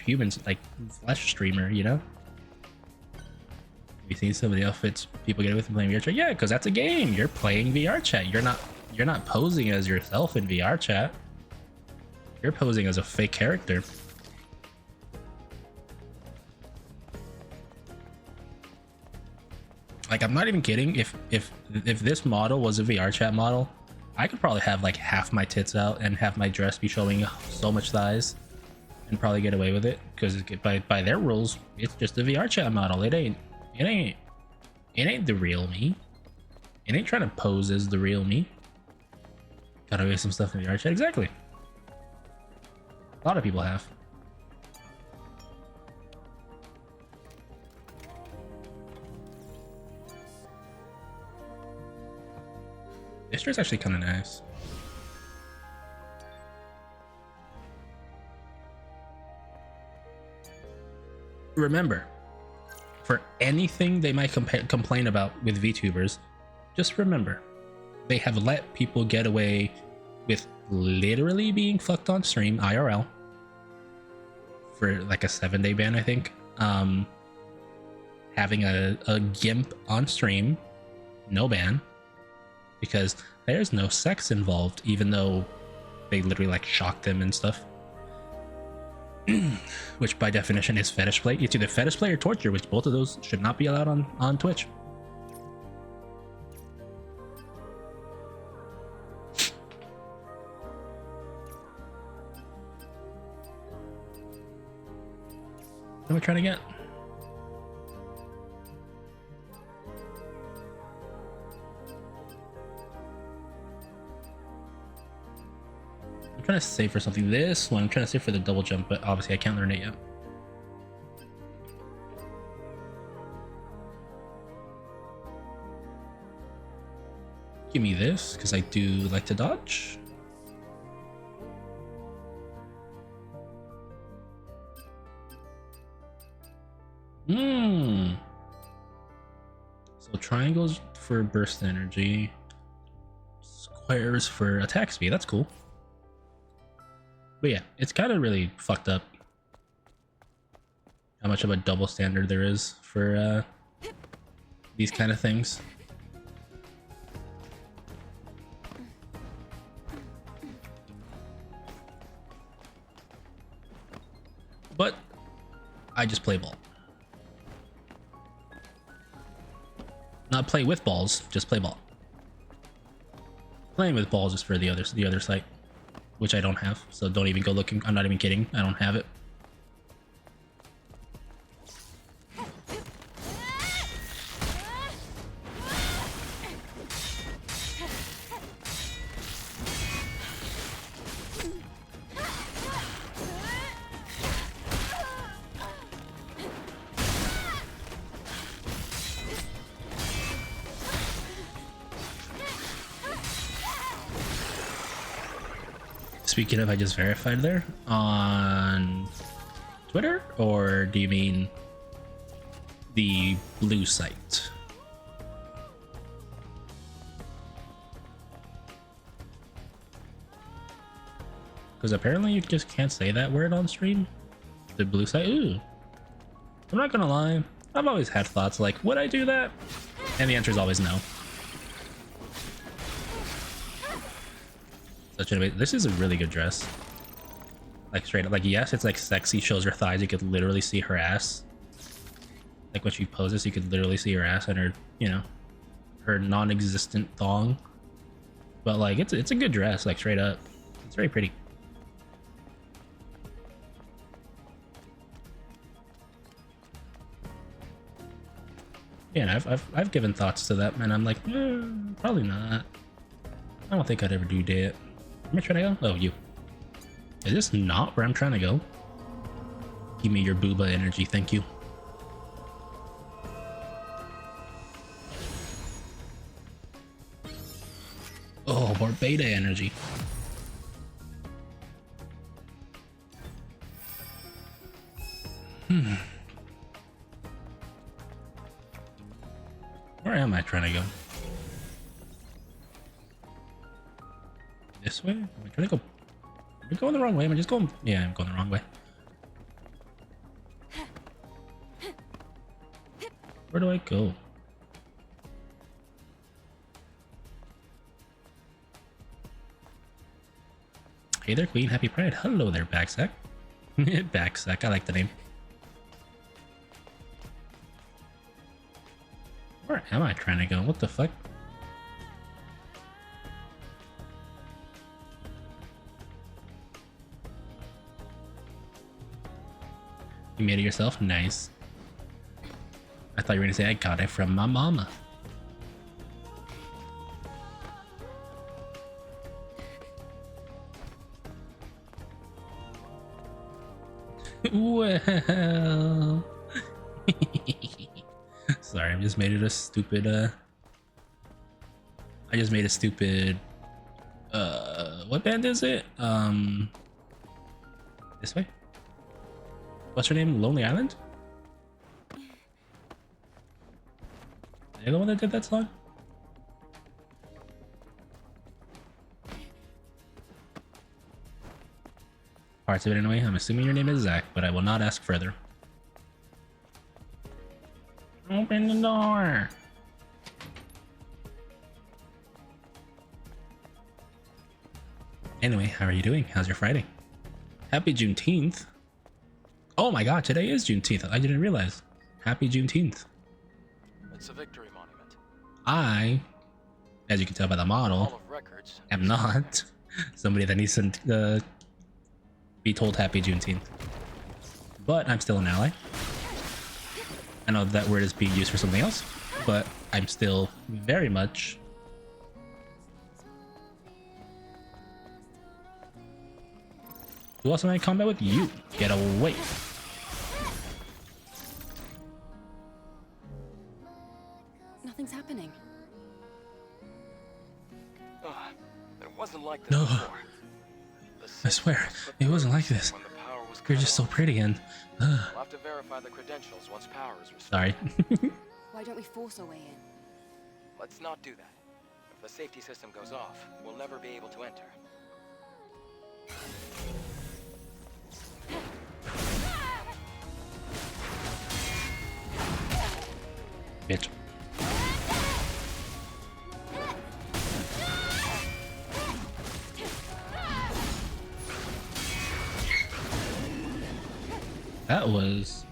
humans, like flesh streamer, you know? Have you seen some of the outfits people get with playing VR chat? Yeah, because that's a game. You're playing VR chat. You're not posing as yourself in VR chat. You're posing as a fake character. Like, I'm not even kidding. If this model was a VR chat model, I could probably have like half my tits out and have my dress be showing so much thighs and probably get away with it, because by their rules, it's just a VR chat model. It ain't the real me. It ain't trying to pose as the real me. Gotta waste some stuff in the art chat. Exactly. A lot of people have. This shirt's actually kind of nice. Remember, for anything they might complain about with VTubers, just remember, they have let people get away with literally being fucked on stream IRL for like a 7-day ban, I think. Having a GIMP on stream, no ban, because there's no sex involved, even though they literally like shocked them and stuff. Which by definition is fetish play. It's either fetish play or torture, which both of those should not be allowed on Twitch. What am I trying to get? I'm trying to save for something. This one, I'm trying to save for the double jump, but obviously I can't learn it yet. Give me this, because I do like to dodge. So triangles for burst energy, squares for attack speed. That's cool. But yeah, it's kind of really fucked up how much of a double standard there is for these kind of things. But I just play ball. Not play with balls, just play ball. Playing with balls is for the other site, which I don't have, so don't even go looking. I'm not even kidding. I don't have it. Speaking of, I just verified there on Twitter, or do you mean the blue site? Because apparently you just can't say that word on stream. The blue site. Ooh. I'm not gonna lie, I've always had thoughts like, would I do that? And the answer is always no. This is a really good dress. Like straight up, like yes, it's like sexy, shows her thighs. You could literally see her ass. Like when she poses, you could literally see her ass and her, you know, her non-existent thong. But like, it's a good dress, like straight up. It's very pretty. Yeah, and I've given thoughts to that, and I'm like, probably not. I don't think I'd ever do that. Where am I trying to go? Oh, you. Is this not where I'm trying to go? Give me your booba energy, thank you. Oh, more beta energy. Where am I trying to go? This way? Am I trying to go? Am I going the wrong way? Am I just going? Yeah, I'm going the wrong way. Where do I go? Hey there, Queen. Happy Pride. Hello there, Backsack. Backsack. I like the name. Where am I trying to go? What the fuck? You made it yourself? Nice. I thought you were gonna say I got it from my mama. Well. Sorry, I just made it a stupid I just made a stupid what band is it? This way? What's her name? Lonely Island? Are you the one that did that song? Parts of it anyway. I'm assuming your name is Zach, but I will not ask further. Open the door. Anyway, how are you doing? How's your Friday? Happy Juneteenth. Oh my god, today is Juneteenth. I didn't realize. Happy Juneteenth. It's a victory monument. I, as you can tell by the model, Hall of Records. am not somebody that needs to be told Happy Juneteenth. But I'm still an ally. I know that word is being used for something else, but I'm still very much. Who else am I in combat with? You! Get away! Nothing's happening. It wasn't like this No. before. I swear, it wasn't like this. When the power was You're cut just so off. pretty and... We'll have to verify the credentials once power is restored. Sorry. Why don't we force our way in? Let's not do that. If the safety system goes off, we'll never be able to enter. Bitch. That was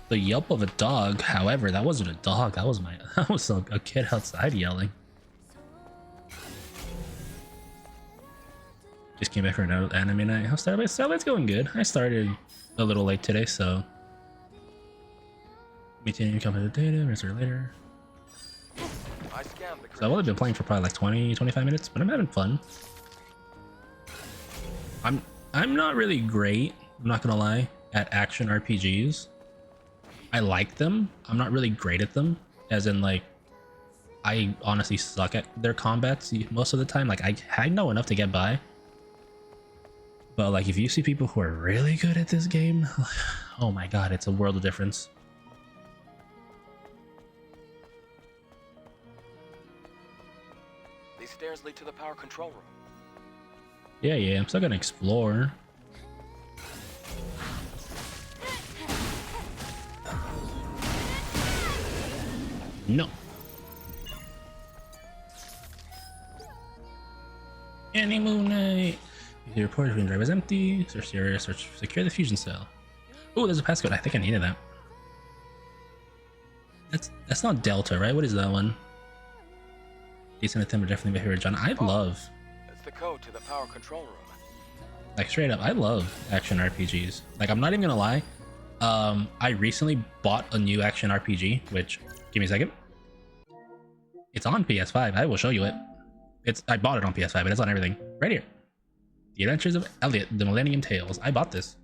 the yelp of a dog. However, that wasn't a dog. That was a kid outside yelling. Just came back for another anime night. How's Starlight's? Starlight's going good. I started a little late today, so maintaining coming to data, restart later. I scanned the So I've only been playing for probably like 20-25 minutes, but I'm having fun. I'm not really great, I'm not gonna lie, at action RPGs. I like them. I'm not really great at them, as in like I honestly suck at their combats most of the time. Like I know enough to get by. But like if you see people who are really good at this game, oh my god, it's a world of difference. These stairs lead to the power control room. Yeah, I'm still gonna explore. No. Any Moon Knight. The report between drive is empty. Search the area, secure the fusion cell. Oh, there's a passcode. I think I needed that. That's not Delta, right? What is that one? Decent attempt, but definitely my favorite John. I love, It's the code to the power control room. like straight up, I love action RPGs. Like I'm not even gonna lie. I recently bought a new action RPG, which, give me a second. It's on PS5. I will show you it. I bought it on PS5, but it's on everything. Right here. The Adventures of Elliot, The Millennium Tales. I bought this.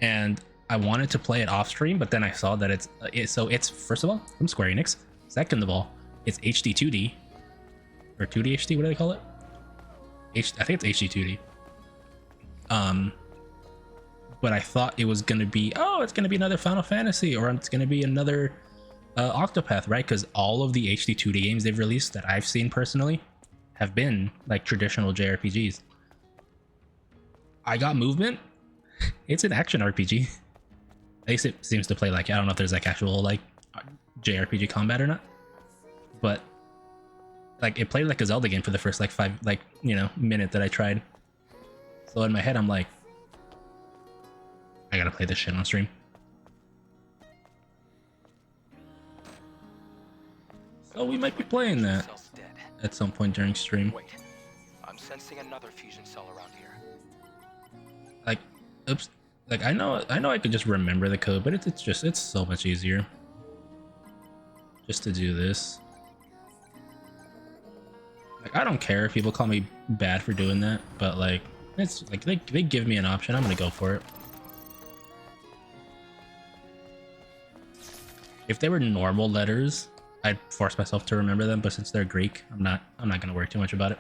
And I wanted to play it off stream, but then I saw that it's first of all, from Square Enix. Second of all, it's HD 2D. Or 2D HD, what do they call it? I think it's HD 2D. But I thought it was gonna be, it's gonna be another Final Fantasy, or it's gonna be another Octopath, right? Because all of the HD 2D games they've released that I've seen personally have been like traditional JRPGs. I got Movement. It's an action RPG. At least it seems to play like, I don't know if there's like actual like JRPG combat or not, but like it played like a Zelda game for the first like minute that I tried. So in my head I'm like, I gotta play this shit on stream. So we might be playing that Cell's dead. at some point during stream. Wait, I'm sensing another fusion cell around here. Like, oops. Like I know I could just remember the code, but it's so much easier just to do this. Like I don't care if people call me bad for doing that, but like it's like they give me an option, I'm gonna go for it. If they were normal letters, I'd force myself to remember them, but since they're Greek, I'm not gonna worry too much about it.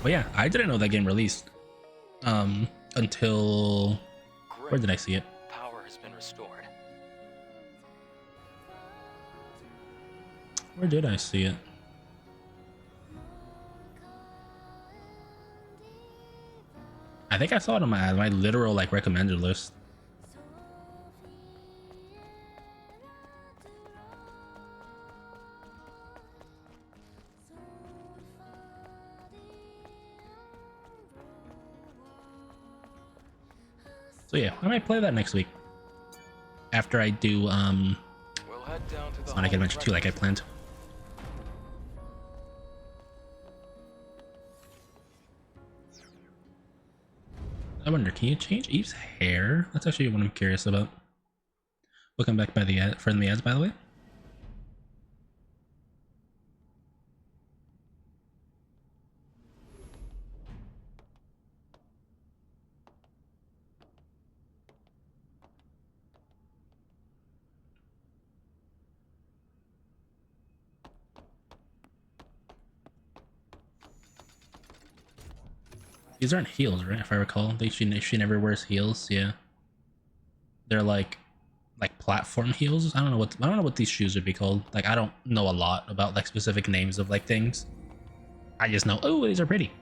But yeah, I didn't know that game released until Great. where did I see it? Power has been restored. Where did I see it? I think I saw it on my literal like recommended list. So yeah, I might play that next week. After I do We'll head down to the Sonic Adventure 2 like I planned. I wonder, can you change Eve's hair? That's actually what I'm curious about. Welcome back by the friendly ads, by the way. These aren't heels, right? If I recall, she never wears heels. Yeah, they're like platform heels. I don't know what these shoes would be called. Like I don't know a lot about like specific names of like things. I just know, oh, these are pretty.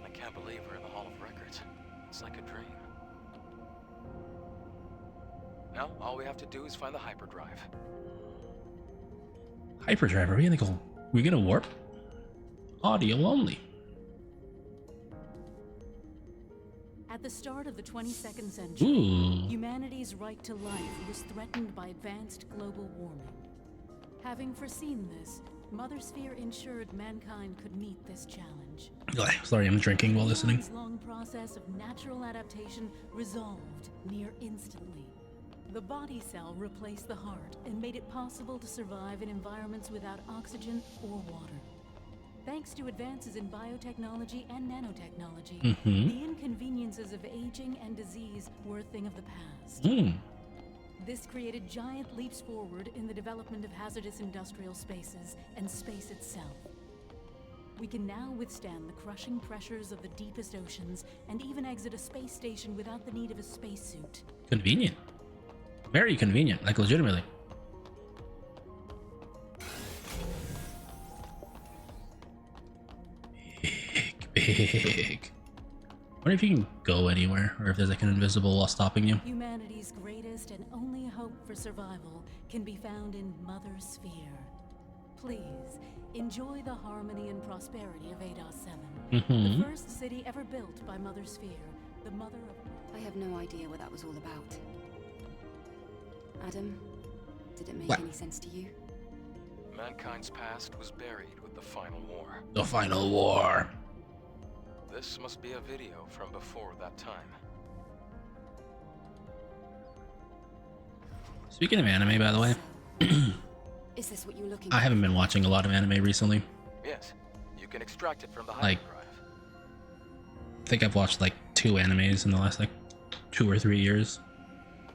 I can't believe we're in the Hall of Records. It's like a dream. Now all we have to do is find the hyperdrive. Hyperdrive? Are we gonna warp? Audio only. At the start of the 22nd century, Ooh. humanity's right to life was threatened by advanced global warming. Having foreseen this, Mother Sphere ensured mankind could meet this challenge. Sorry, I'm drinking while listening. This long process of natural adaptation resolved near instantly. The body cell replaced the heart and made it possible to survive in environments without oxygen or water. Thanks to advances in biotechnology and nanotechnology, the inconveniences of aging and disease were a thing of the past. This created giant leaps forward in the development of hazardous industrial spaces and space itself. We can now withstand the crushing pressures of the deepest oceans and even exit a space station without the need of a spacesuit. Convenient. Very convenient, like legitimately. Big. I wonder if you can go anywhere, or if there's like an invisible wall stopping you. Humanity's greatest and only hope for survival can be found in Mother Sphere. Please, enjoy the harmony and prosperity of ADOS 7. The first city ever built by Mother Sphere, the mother of... I have no idea what that was all about. Adam, did it make What? any sense to you? Mankind's past was buried with the final war. The final war. This must be a video from before that time. Speaking of anime, by the way, Is this what you're looking I haven't been watching a lot of anime recently. Yes, you can extract it from the Like- hyperdrive. I think I've watched like 2 animes in the last like 2 or 3 years.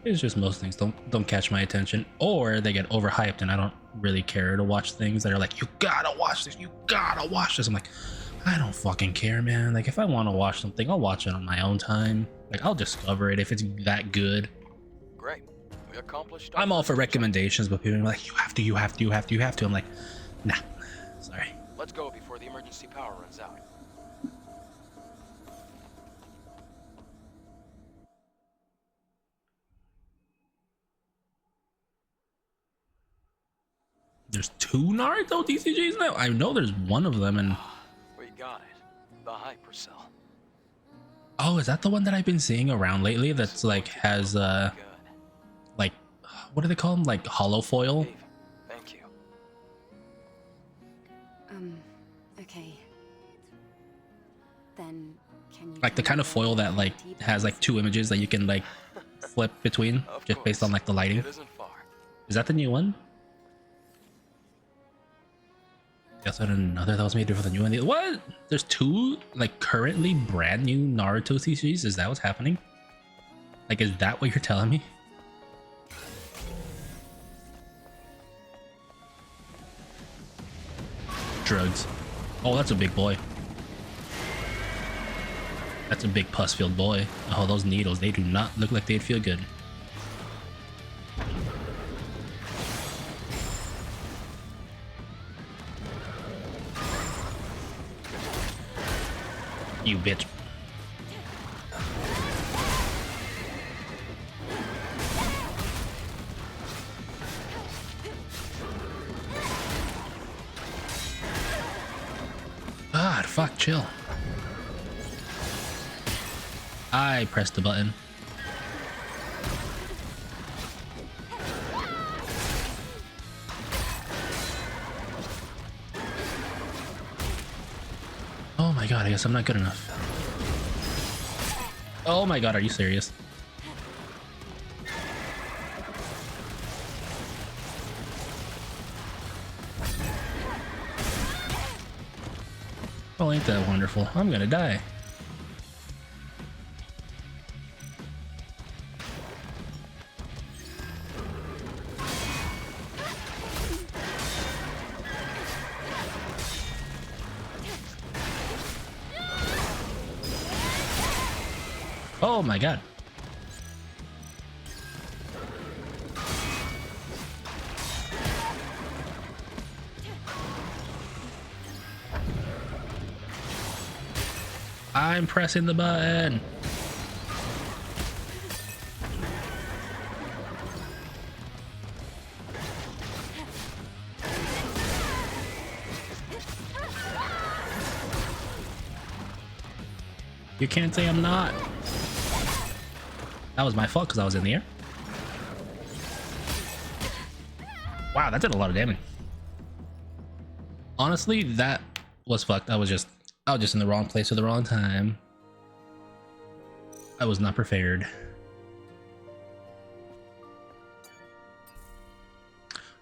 It's just most things don't catch my attention, or they get overhyped and I don't really care to watch things that are like, you gotta watch this, you gotta watch this. I'm like, I don't fucking care, man. Like if I want to watch something, I'll watch it on my own time. Like I'll discover it if it's that good. Great. We accomplished. I'm all for recommendations, but people are like, you have to. I'm like, nah, sorry. Let's go before the emergency power runs out. There's 2 Naruto TCGs now? I know there's one of them, and We got it. The hypercell. oh, is that the one that I've been seeing around lately that's like has Good. like, what do they call them, like hollow foil? Dave, thank you. Okay. Then, can you Like the tell kind me of foil where that like the has like 2 images that you can like flip between Of just based on course. like the lighting. It isn't far. Is that the new one? Guess I didn't know that was made for the new one. What? There's two like currently brand new Naruto TCGs? Is that what's happening? Like, is that what you're telling me? Drugs. Oh, that's a big boy. That's a big pus-filled boy. Oh, those needles, they do not look like they'd feel good. You bitch. God, fuck, chill. I pressed the button. Oh my god, I guess I'm not good enough. Oh my god, are you serious? Oh, ain't that wonderful? I'm gonna die. Oh my god. I'm pressing the button. You can't say I'm not. That was my fault because I was in the air. Wow, that did a lot of damage. Honestly, that was fucked. I was just in the wrong place at the wrong time. I was not prepared.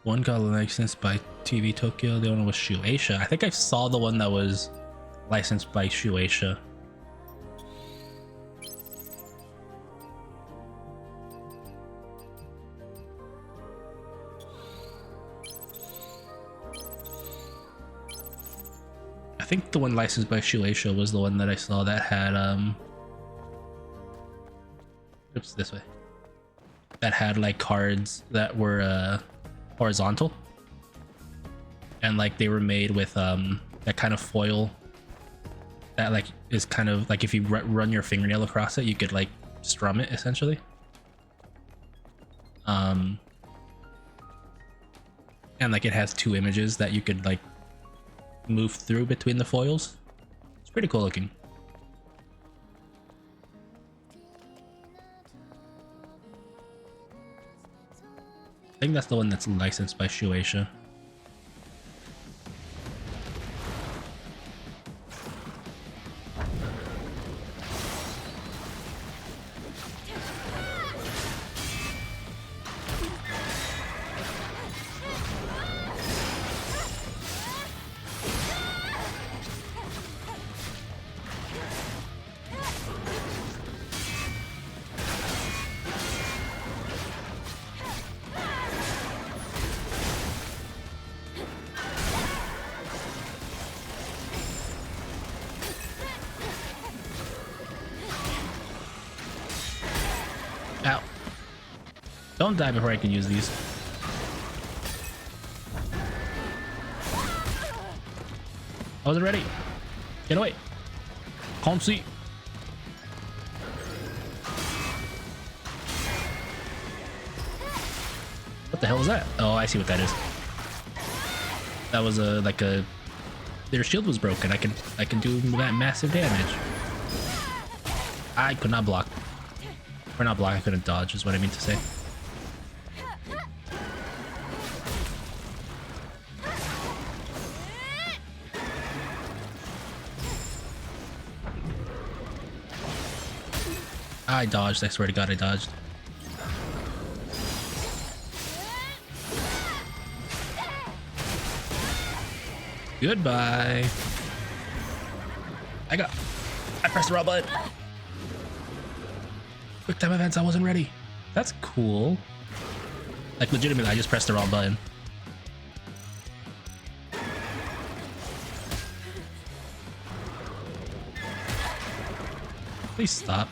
One got licensed by TV Tokyo, the other one was Shueisha. I think I saw the one that was licensed by Shueisha. I think the one licensed by Shueisha was the one that I saw that had oops, this way. That had like cards that were horizontal. And like they were made with that kind of foil that like is kind of like if you run your fingernail across it, you could like strum it essentially. And like it has two images that you could like move through between the foils. It's pretty cool looking. I think that's the one that's licensed by Shueisha. Ow. Don't die before I can use these. I wasn't ready. Get away. Can't see. What the hell is that? Oh, I see what that is. That was their shield was broken. I can do that massive damage. I could not block. Or not block, I couldn't dodge is what I mean to say. I dodged, I swear to god I dodged. Goodbye. I pressed the wrong button. Quick time events, I wasn't ready. That's cool. Like legitimately, I just pressed the wrong button. Please stop.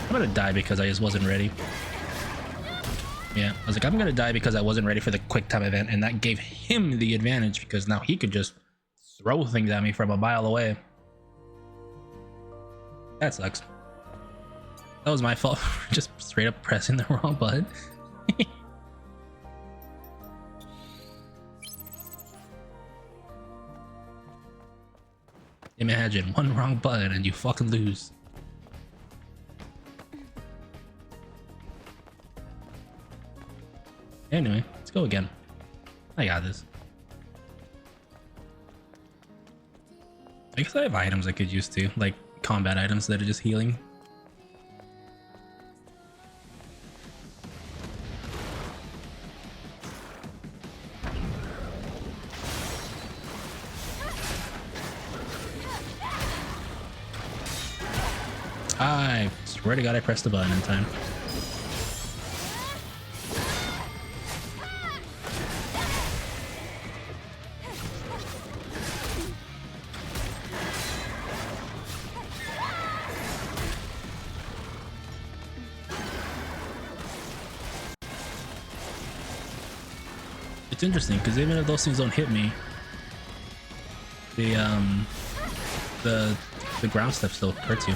I'm gonna die because I just wasn't ready. Yeah, I was like, I'm gonna die because I wasn't ready for the quick time event, and that gave him the advantage because now he could just throw things at me from a mile away. That sucks. That was my fault for just straight up pressing the wrong button. Imagine one wrong button and you fucking lose. Anyway, let's go again. I got this. I guess I have items I could use too, like combat items that are just healing. I swear to God I pressed the button in time. It's interesting because even if those things don't hit me, the ground stuff still hurts you.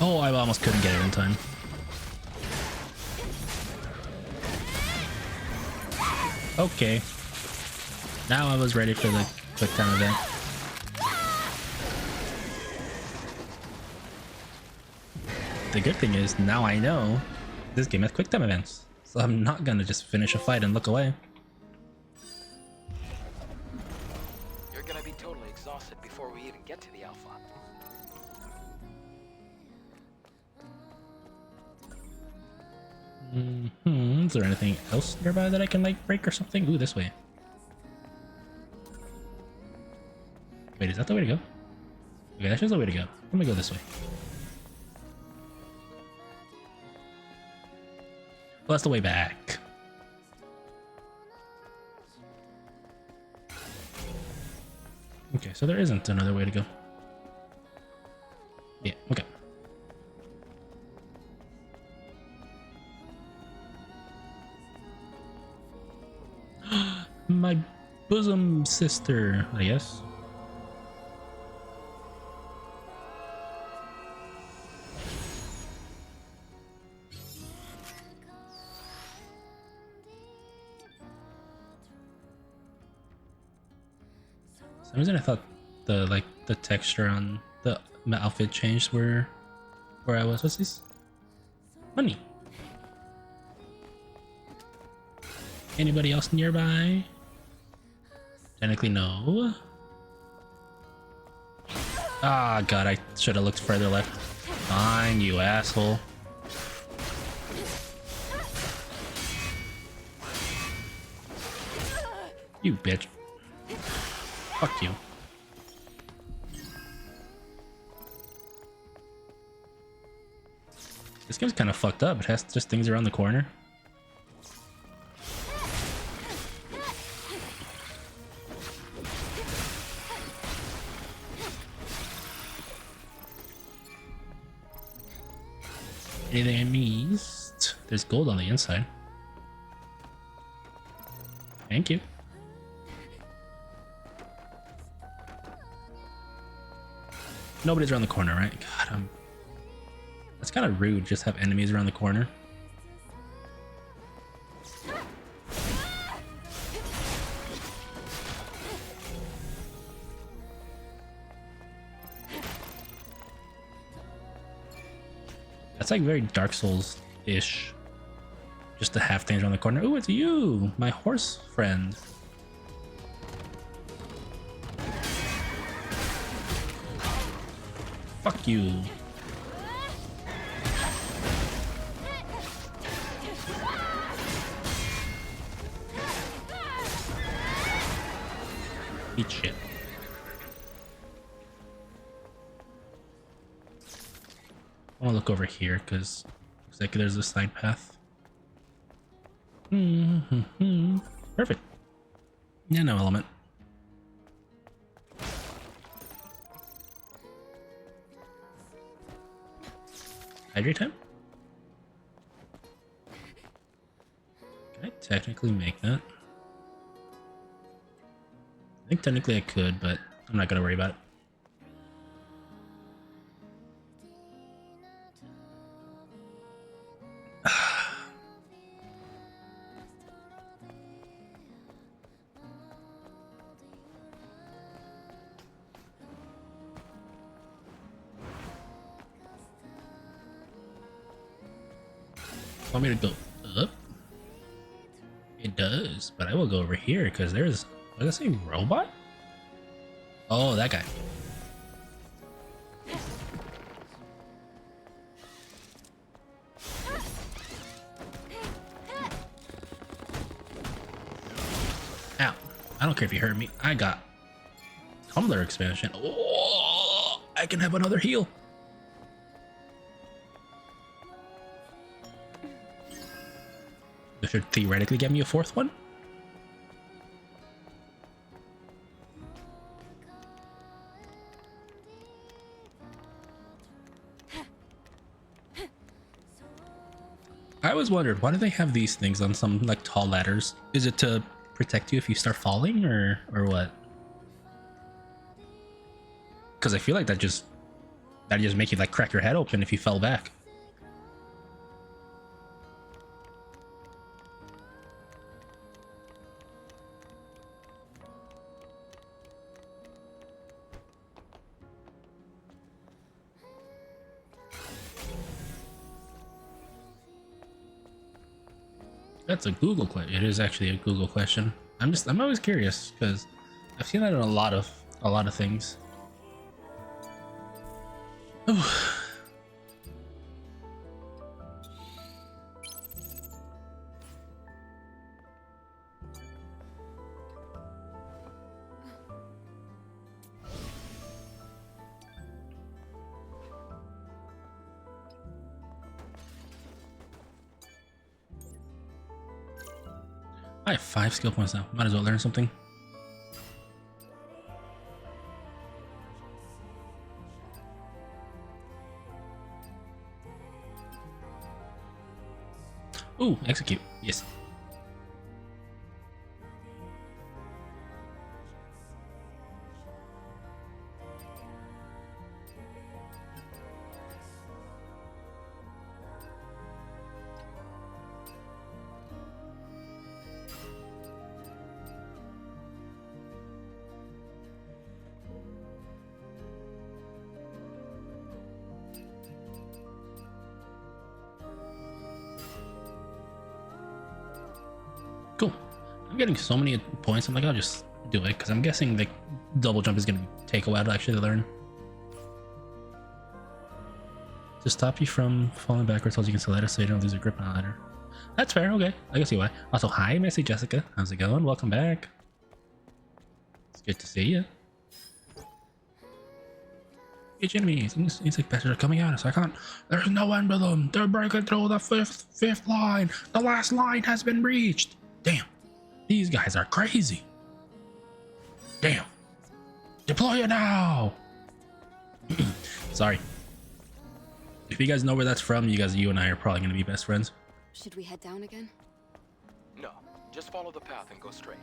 Oh, I almost couldn't get it in time. Okay. Now I was ready for the quick time event. The good thing is now I know this game has quick time events, so I'm not gonna just finish a fight and look away. You're gonna be totally exhausted before we even get to the Alpha. Is there anything else nearby that I can like break or something? Ooh, this way. Wait, is that the way to go? Okay, that's just the way to go. I'm gonna go this way. Well, that's the way back. Okay, so there isn't another way to go. Yeah, okay. My bosom sister, I guess. For some reason I thought the texture on the outfit changed where I was. What's this? Money. Anybody else nearby? Technically no. Ah, God, I should have looked further left. Fine, you asshole. You bitch. Fuck you. This game's kind of fucked up. It has just things around the corner. Anything I missed? There's gold on the inside. Thank you. Nobody's around the corner, right? God, that's kind of rude, just have enemies around the corner. That's like very Dark Souls-ish. Just to have things around the corner. Ooh, it's you, my horse friend. Fuck you. Eat shit. I want to look over here because looks like there's a side path. Perfect. Yeah, no element. Hydrate time? Can I technically make that? I think technically I could, but I'm not gonna worry about it. Want me to go up? It does, but I will go over here because there's, what did I say, robot? Oh, that guy. Ow. I don't care if you hurt me. I got tumbler expansion. Oh, I can have another heal. This should theoretically get me a fourth one. I always wondered, why do they have these things on some like tall ladders? Is it to protect you if you start falling, or what? Because I feel like that just make you like crack your head open if you fell back. That's a Google question. It is actually a Google question. I'm always curious because I've seen that in a lot of things. I have 5 skill points now. Might as well learn something. Ooh, execute. Yes. Cool. I'm getting so many points. I'm like, I'll just do it because I'm guessing the double jump is going to take a while to actually learn. To stop you from falling backwards, so you can slide it so you don't lose your grip on the ladder. That's fair. Okay, I can see why. Also, hi, Missy Jessica. How's it going? Welcome back. It's good to see you. Each enemy, insect bastards are coming at us. I can't. There's no end to them. They're breaking through the fifth line. The last line has been reached. Damn, these guys are crazy. Damn. Deploy it now. Sorry. If you guys know where that's from, you and I are probably gonna be best friends. Should we head down again? No, just follow the path and go straight.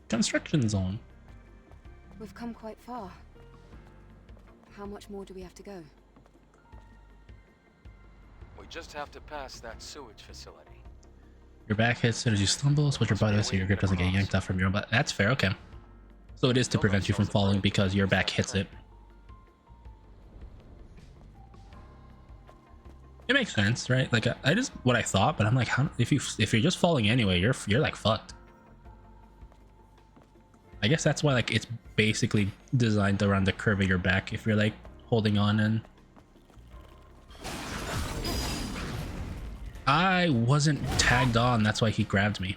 Construction zone. We've come quite far. How much more do we have to go? We just have to pass that sewage facility. Your back hits as soon as you stumble, switch your body so your grip doesn't get yanked off from your own body. That's fair, okay. So it is to prevent you from falling because your back hits it. It makes sense, right? Like I just what I thought, but I'm like, how if you're just falling anyway, you're like fucked. I guess that's why like it's basically designed around the curve of your back if you're like holding on and I wasn't tagged on, that's why he grabbed me.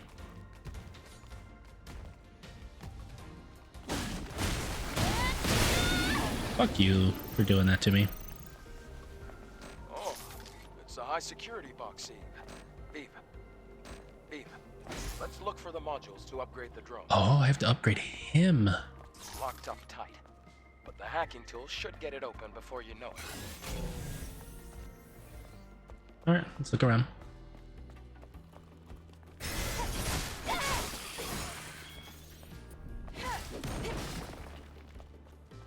Fuck you for doing that to me. Oh, it's a high security box, Eve. Eve, let's look for the modules to upgrade the drone. Oh, I have to upgrade him. Locked up tight, but the hacking tool should get it open before you know it. Alright, let's look around.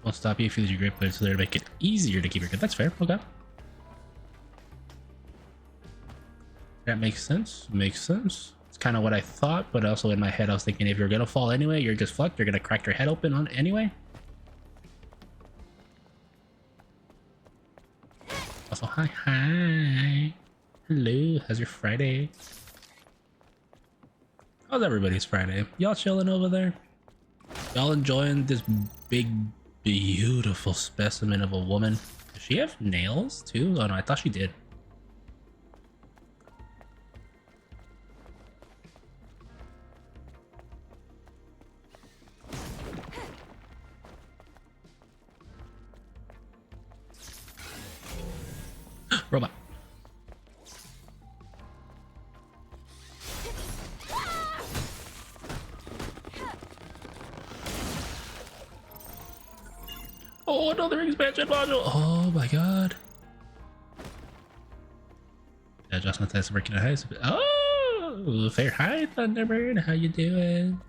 Won't stop you if you lose your grip, but it's there to make it easier to keep your grip. That's fair. Okay. That makes sense. Makes sense. It's kind of what I thought, but also in my head I was thinking if you're gonna fall anyway, you're just fucked. You're gonna crack your head open on anyway. Also, hi. Hello, how's your Friday? How's everybody's Friday? Y'all chilling over there? Y'all enjoying this big, beautiful specimen of a woman? Does she have nails too? Oh no, I thought she did. Robot. Oh, another expansion module. Oh my god. Adjustment test working at high speed. Oh, fair. Hi, Thunderbird. How you doing?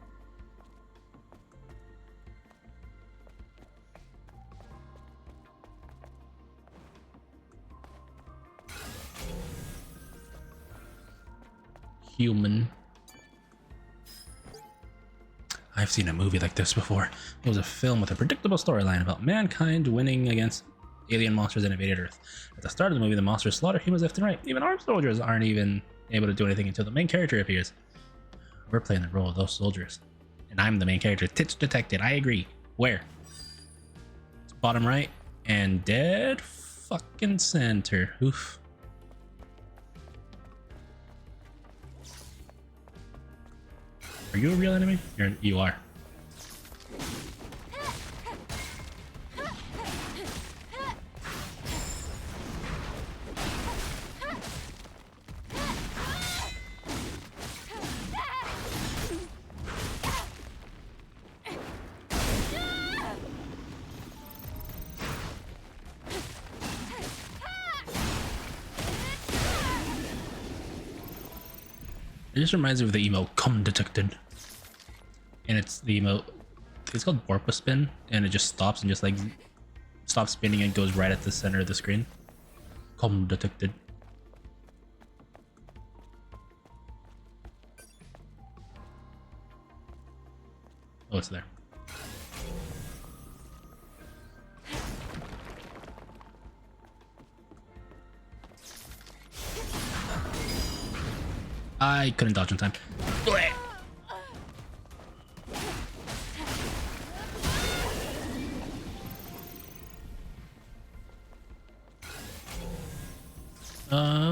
Human. I've seen a movie like this before. It was a film with a predictable storyline about mankind winning against alien monsters that invaded Earth. At the start of the movie, the monsters slaughter humans left and right. Even armed soldiers aren't even able to do anything until the main character appears. We're playing the role of those soldiers. And I'm the main character. Tits detected. I agree. Where? It's bottom right. And dead fucking center. Oof. Are you a real enemy? You are. It just reminds me of the emote "Come Detected," and it's the emote. It's called Warp Spin, and it just stops and just like stops spinning and goes right at the center of the screen. Come Detected. Oh, it's there. I couldn't dodge in time.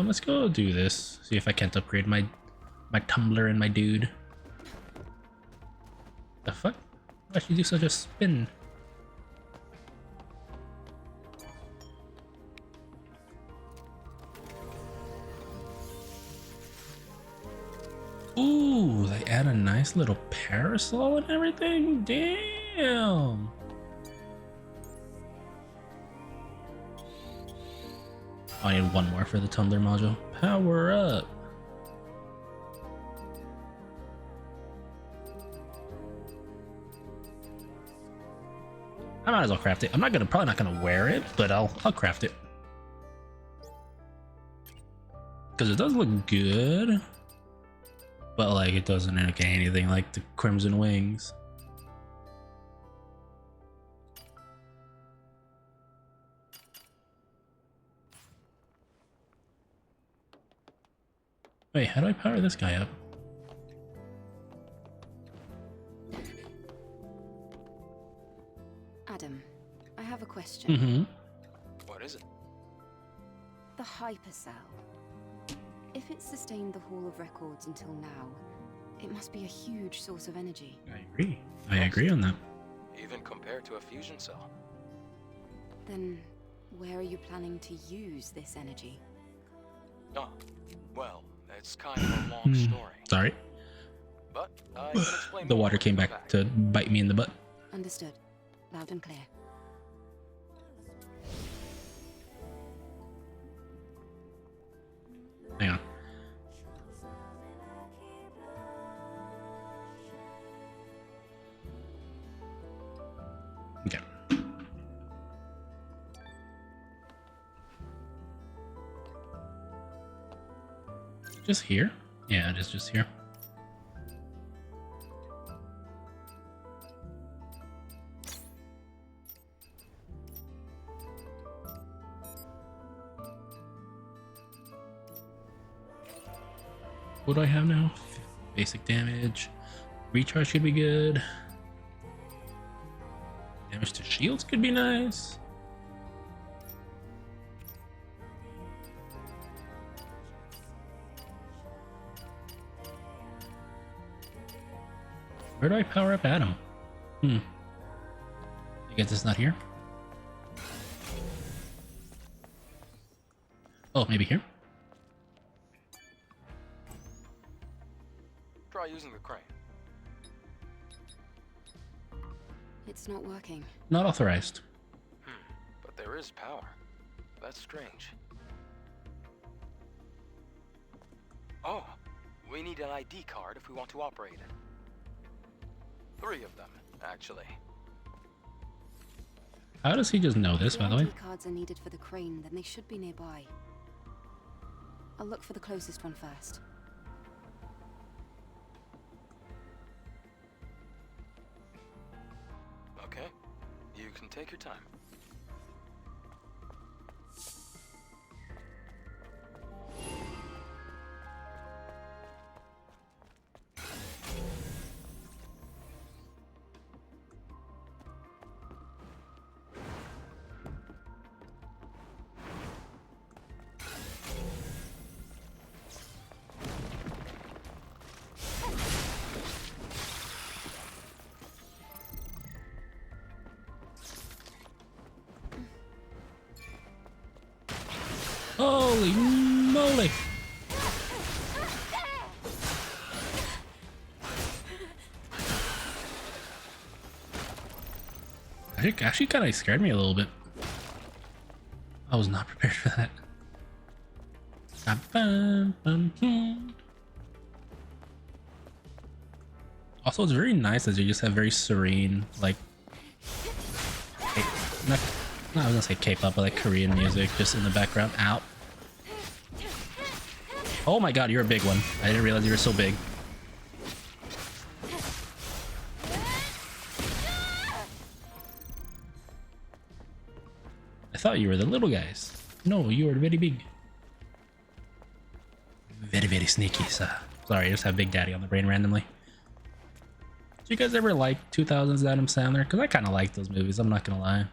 Let's go do this. See if I can't upgrade my tumbler and my dude. The fuck? Why'd she do such a spin? Ooh, they add a nice little parasol and everything? Damn! Oh, I need one more for the tumbler module. Power up! I might as well craft it. I'm probably not gonna wear it, but I'll craft it. Because it does look good. but like it doesn't indicate anything like the Crimson Wings. Wait, how do I power this guy up? Adam, I have a question. Mm-hmm. What is it? The hypercell. If it sustained the Hall of Records until now, it must be a huge source of energy. I agree. I agree on that. Even compared to a fusion cell. Then, where are you planning to use this energy? Oh, well, it's kind of a long story. Sorry. But I can explain The more water when came we go back to bite me in the butt. Understood. Loud and clear. Hang on. Okay. Just here? Yeah, it is just here. What do I have now? Basic damage. Recharge should be good. Damage to shields could be nice. Where do I power up Adam? I guess it's not here. Oh, maybe here? Try using the crane. It's not working. Not authorized. But there is power. That's strange. Oh, we need an ID card if we want to operate it. 3 of them, actually. How does he just know this, If by the way? ID cards are needed for the crane, then they should be nearby. I'll look for the closest one first. Okay, you can take your time. Holy moly! Actually kind of scared me a little bit. I was not prepared for that. Also, it's very nice that you just have very serene, like, not, I was gonna say K-pop, but like Korean music just in the background. Ow. Oh my god, you're a big one. I didn't realize you were so big. I thought you were the little guys. No, you are very big. Very, very sneaky, sir. Sorry, I just have Big Daddy on the brain randomly. Do you guys ever like 2000s Adam Sandler? Because I kind of like those movies, I'm not gonna lie.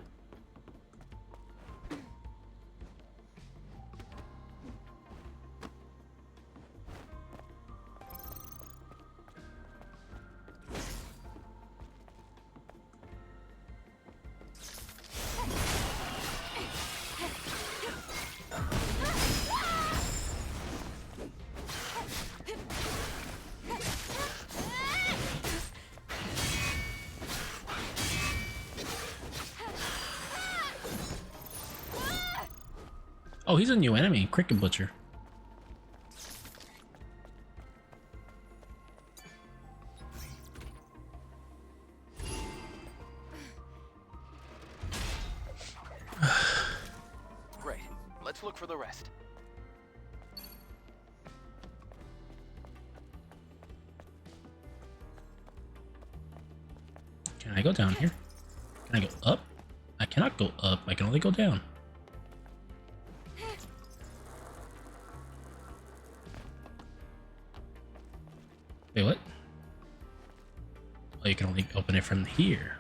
Oh, he's a new enemy, Cricket Butcher. Great. Let's look for the rest. Can I go down here? Can I go up? I cannot go up. I can only go down. Wait, what? Oh, you can only open it from here.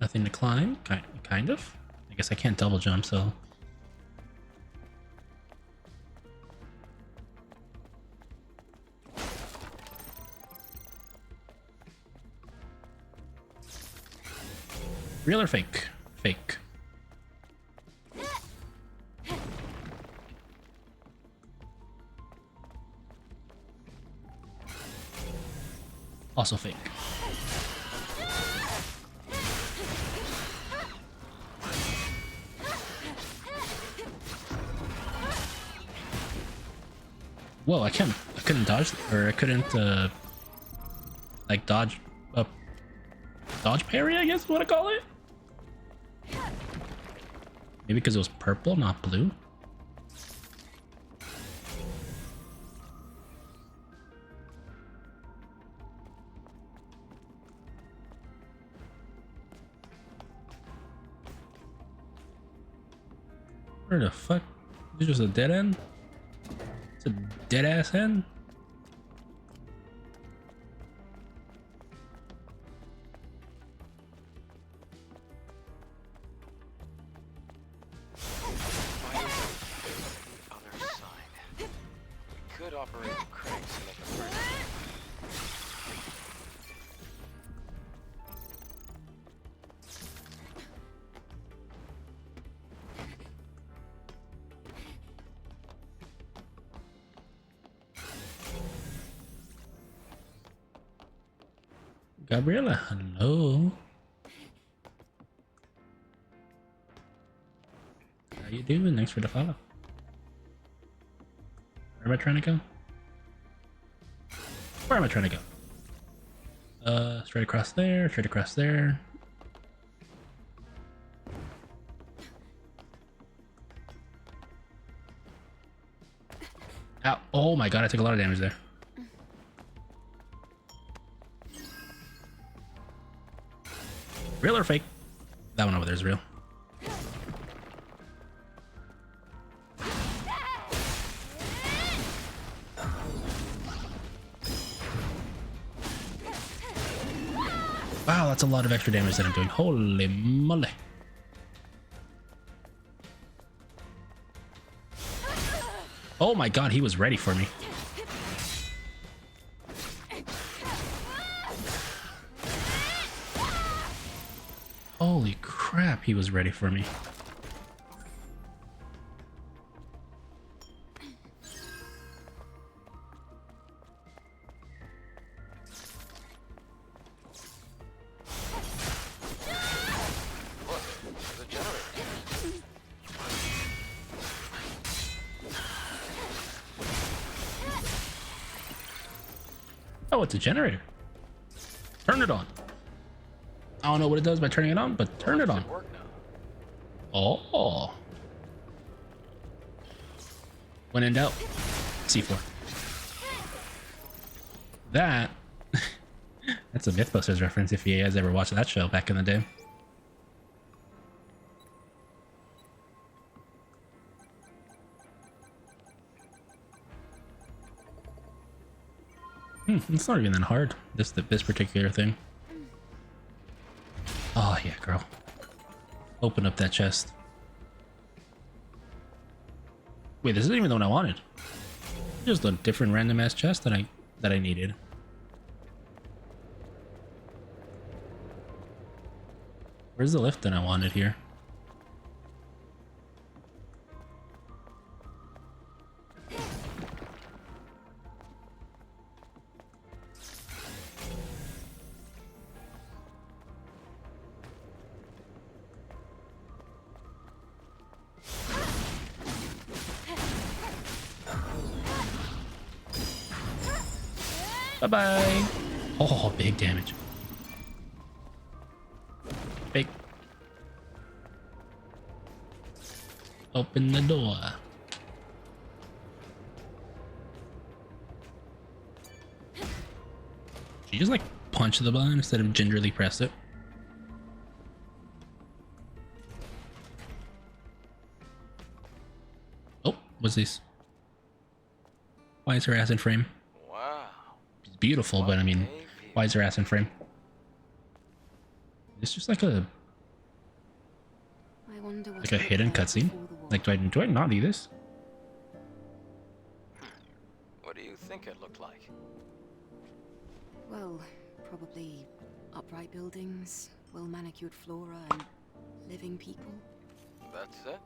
Nothing to climb? Kind of? I guess I can't double jump, so... Real or fake? Fake. Also fake. Whoa, I couldn't dodge, or I couldn't, like dodge parry, I guess is what I call it? Maybe because it was purple, not blue? Where the fuck? This was a dead end? It's a dead ass end? Gabriella, hello. How you doing? Thanks for the follow. Where am I trying to go? Where am I trying to go? Straight across there, straight across there. Ow. Oh my god, I took a lot of damage there. Real or fake? That one over there is real. Wow, that's a lot of extra damage that I'm doing. Holy moly. Oh my god, he was ready for me. Holy crap, he was ready for me. Oh, it's a generator. Turn it on. I don't know what it does by turning it on, but turn it on. Oh. When in doubt, C4. That... That's a Mythbusters reference if you guys ever watched that show back in the day. It's not even that hard, this particular thing. Oh yeah, girl. Open up that chest. Wait, this isn't even the one I wanted. Just a different random ass chest that I needed. Where's the lift that I wanted here? Bye-bye. Oh, big damage. Fake. Open the door. She just like punched the button instead of gingerly pressed it. Oh, what's this? Why is her ass in frame? Wow. It's beautiful, but I mean, why is her ass in frame? It's just like a I wonder what hidden cutscene. Like, do I not need this? What do you think it looked like? Well, probably upright buildings, well-manicured flora, and living people. That's it?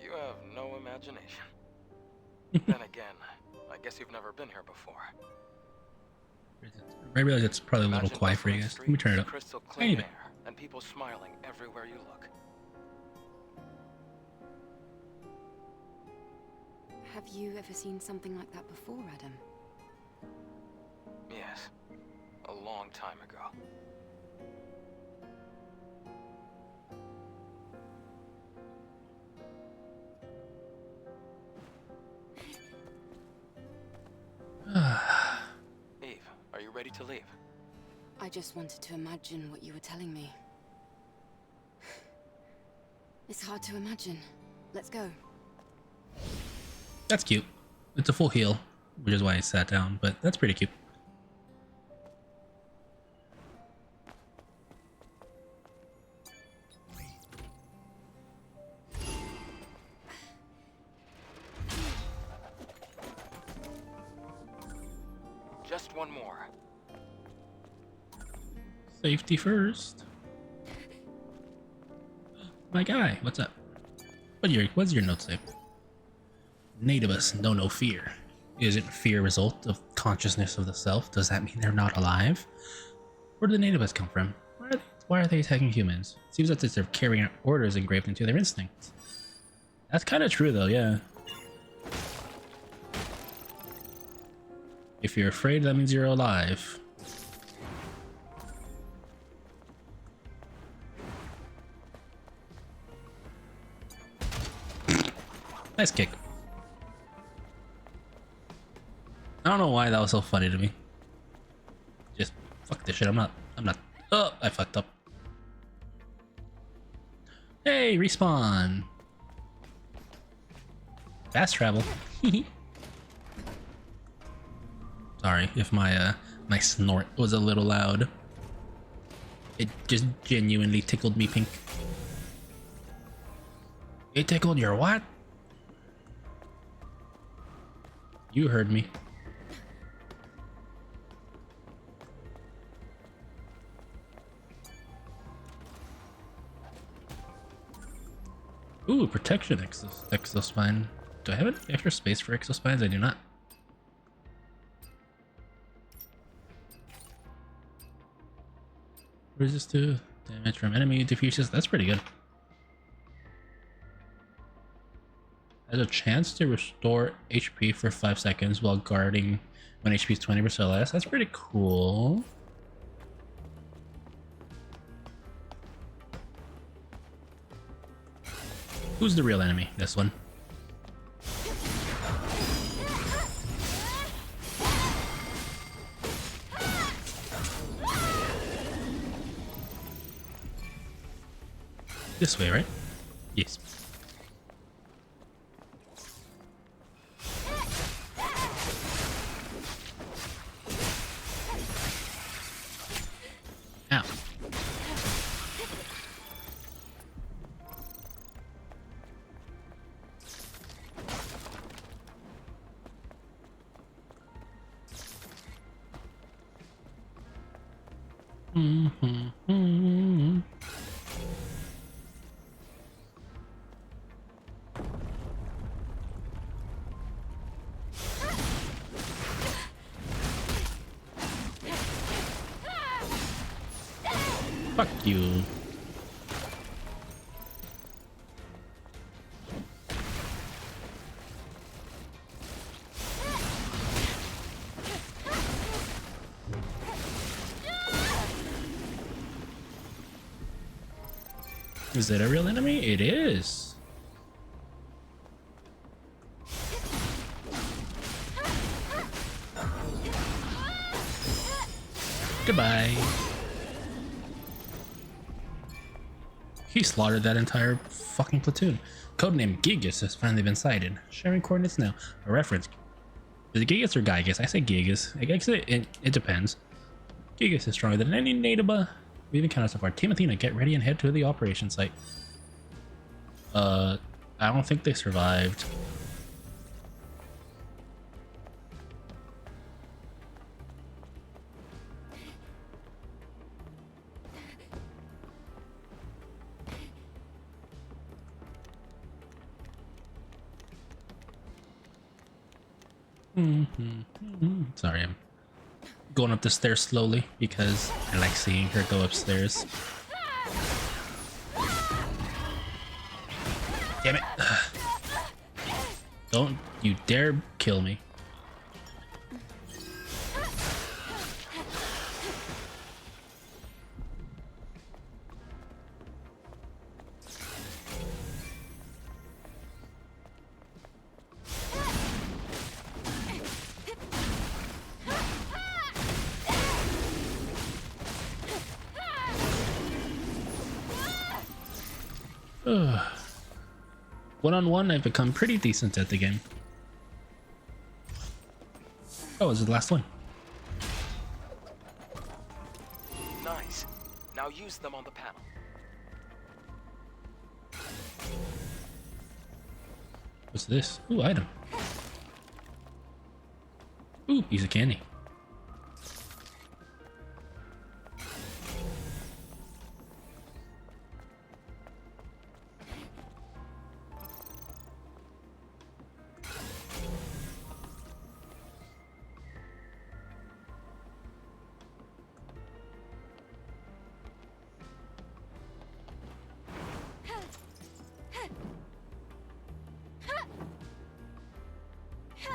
You have no imagination. Then again, I guess you've never been here before. I realize it's probably a little Imagine quiet for you bustling guys. Let me turn it up. streets, crystal Hey, clean but- air, and people smiling everywhere you look. Have you ever seen something like that before, Adam? Yes, a long time ago. Eve, are you ready to leave? I just wanted to imagine what you were telling me. It's hard to imagine. Let's go. That's cute. It's a full heal, which is why I sat down, but that's pretty cute. Just one more. Safety first. My guy, what's up? What's your note say? Nativists know no fear. Isn't fear a result of consciousness of the self? Does that mean they're not alive? Where do the nativists come from? Why are they attacking humans? Seems as if they're carrying out orders engraved into their instincts. That's kind of true though, yeah. If you're afraid, that means you're alive. Nice kick. I don't know why that was so funny to me. Just fuck this shit. I'm not. Oh, I fucked up. Hey, respawn. Fast travel. Sorry if my my snort was a little loud. It just genuinely tickled me pink. It tickled your what? You heard me. Ooh, protection exospine. Do I have any extra space for exospines? I do not. Resist to damage from enemy diffuses. That's pretty good. Has a chance to restore HP for 5 seconds while guarding when HP is 20% less. That's pretty cool. Who's the real enemy? This one. This way, right? Yes. Ow. Fuck you. Is it a real enemy? It is. Goodbye. He slaughtered that entire fucking platoon. Codename Gigas has finally been sighted. Sharing coordinates now. A reference. Is it Gigas or Gygas? I say Gigas. I guess it depends. Gigas is stronger than any native we've encountered so far. Team Athena, get ready and head to the operation site. I don't think they survived. Sorry, I'm going up the stairs slowly because I like seeing her go upstairs. Damn it. Don't you dare kill me. One-on-one, I've become pretty decent at the game. Oh, this is the last one. Nice. Now use them on the panel. What's this? Ooh, item. Ooh, piece of candy.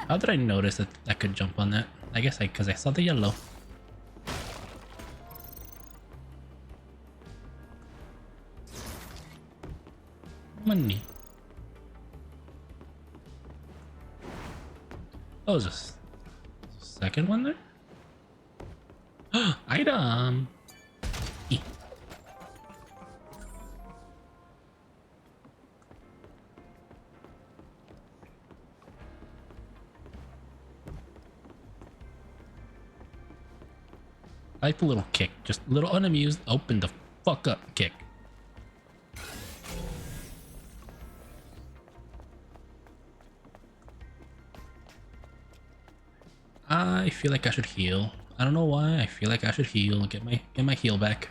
How did I notice that I could jump on that? I guess because I saw the yellow. Money. Oh, there's a second one there? Item! Eh. I like the little kick, just a little unamused, open the fuck up kick. I feel like I should heal. I don't know why. I feel like I should heal and get my heal back.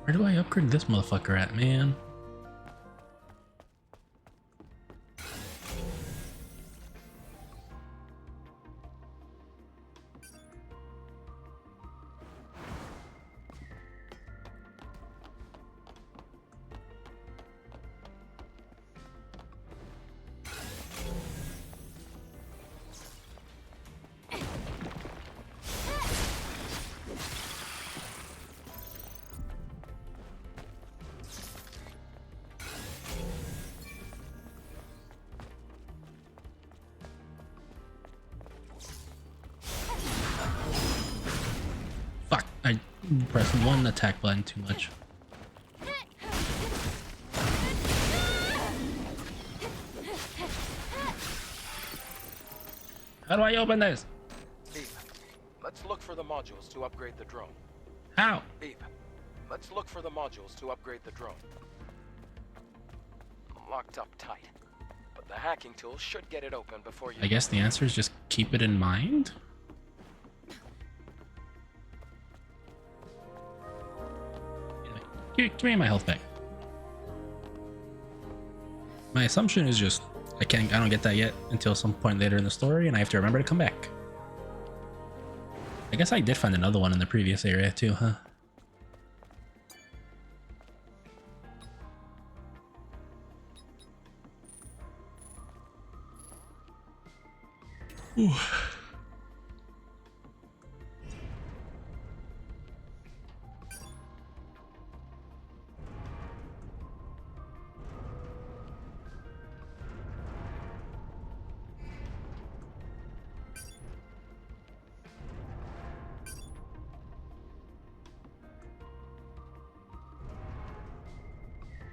Where do I upgrade this motherfucker at, man? Fuck, I pressed one attack button too much. How do I open this? Eve, let's look for the modules to upgrade the drone. How? Eve, let's look for the modules to upgrade the drone. Locked up tight, but the hacking tool should get it open before you... I guess the answer is just keep it in mind. Give me my health back. My assumption is just I don't get that yet until some point later in the story, and I have to remember to come back. I guess I did find another one in the previous area too, huh? Ooh.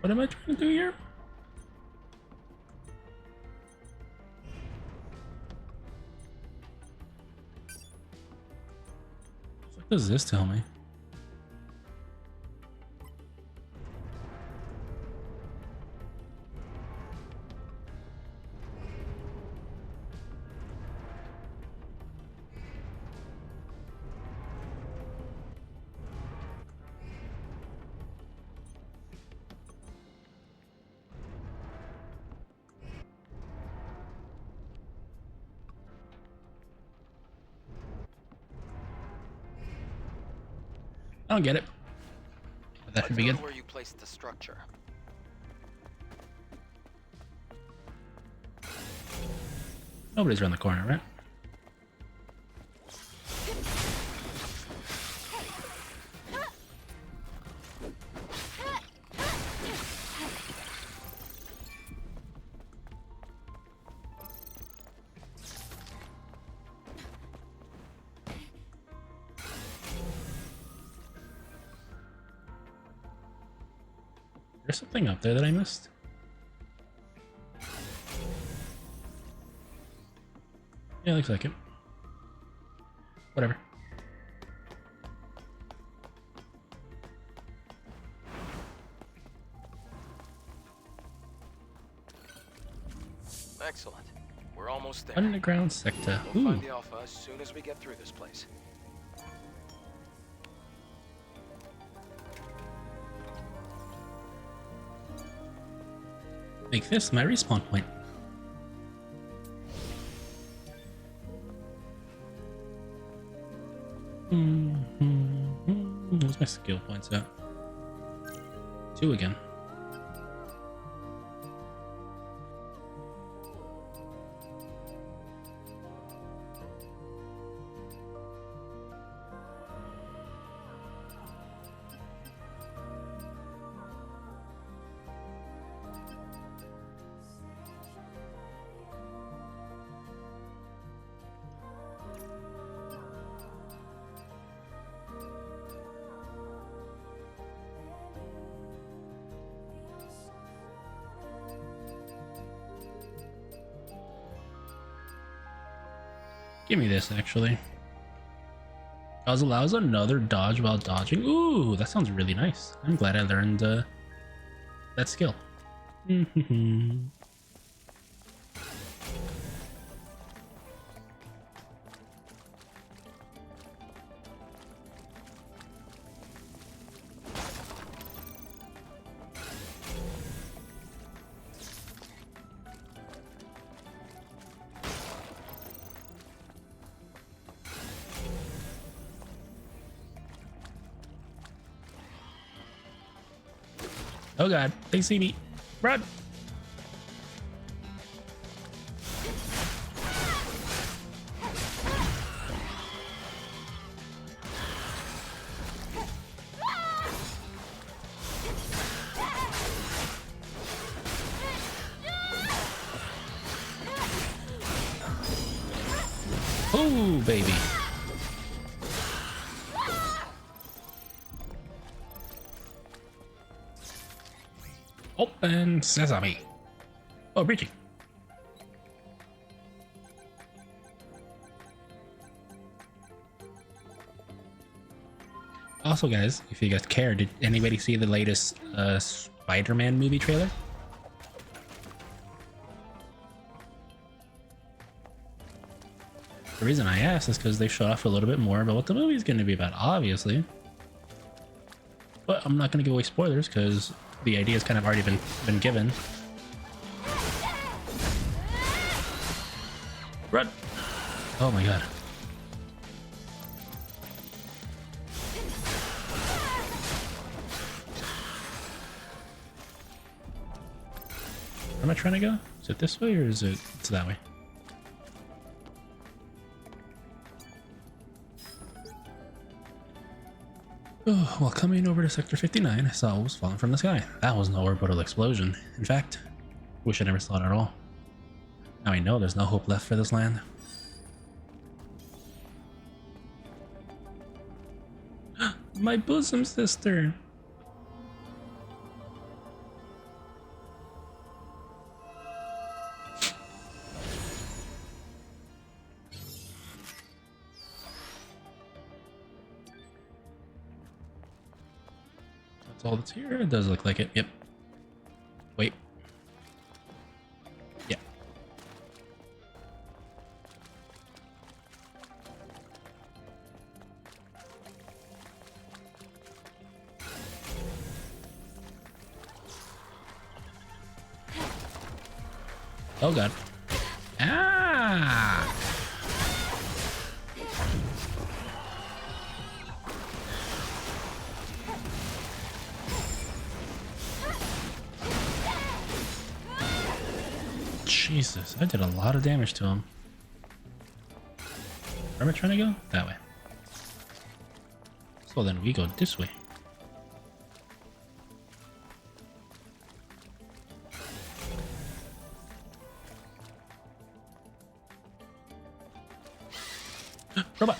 What am I trying to do here? What does this tell me? I don't get it. But that should be good. Where you placed the structure. Nobody's around the corner, right? There's something up there that I missed. Yeah, looks like it. Whatever. Excellent. We're almost there. Underground sector. We'll Ooh. find the Alpha as soon as we get through this place. Make this my respawn point. Where's my skill points at? 2 again. Give me this, actually. Allows another dodge while dodging. Ooh, that sounds really nice. I'm glad I learned that skill. Oh god, they see me. Run! Oh, baby. Open sesame. Oh, breaching. Also, guys, if you guys care, did anybody see the latest Spider-Man movie trailer? The reason I asked is because they showed off a little bit more about what the movie is going to be about, obviously. But I'm not going to give away spoilers because the idea has kind of already been given. Run! Oh my god. Where am I trying to go? Is it this way or is it it's that way? Oh, while coming over to Sector 59, I saw what was falling from the sky. That was no orbital explosion. In fact, wish I never saw it at all. Now I know there's no hope left for this land. My bosom sister! That's all that's here? It does look like it. Yep. Wait. Yeah. Oh god. Ah! Jesus, I did a lot of damage to him. Where am I trying to go? That way. So then we go this way. Robot!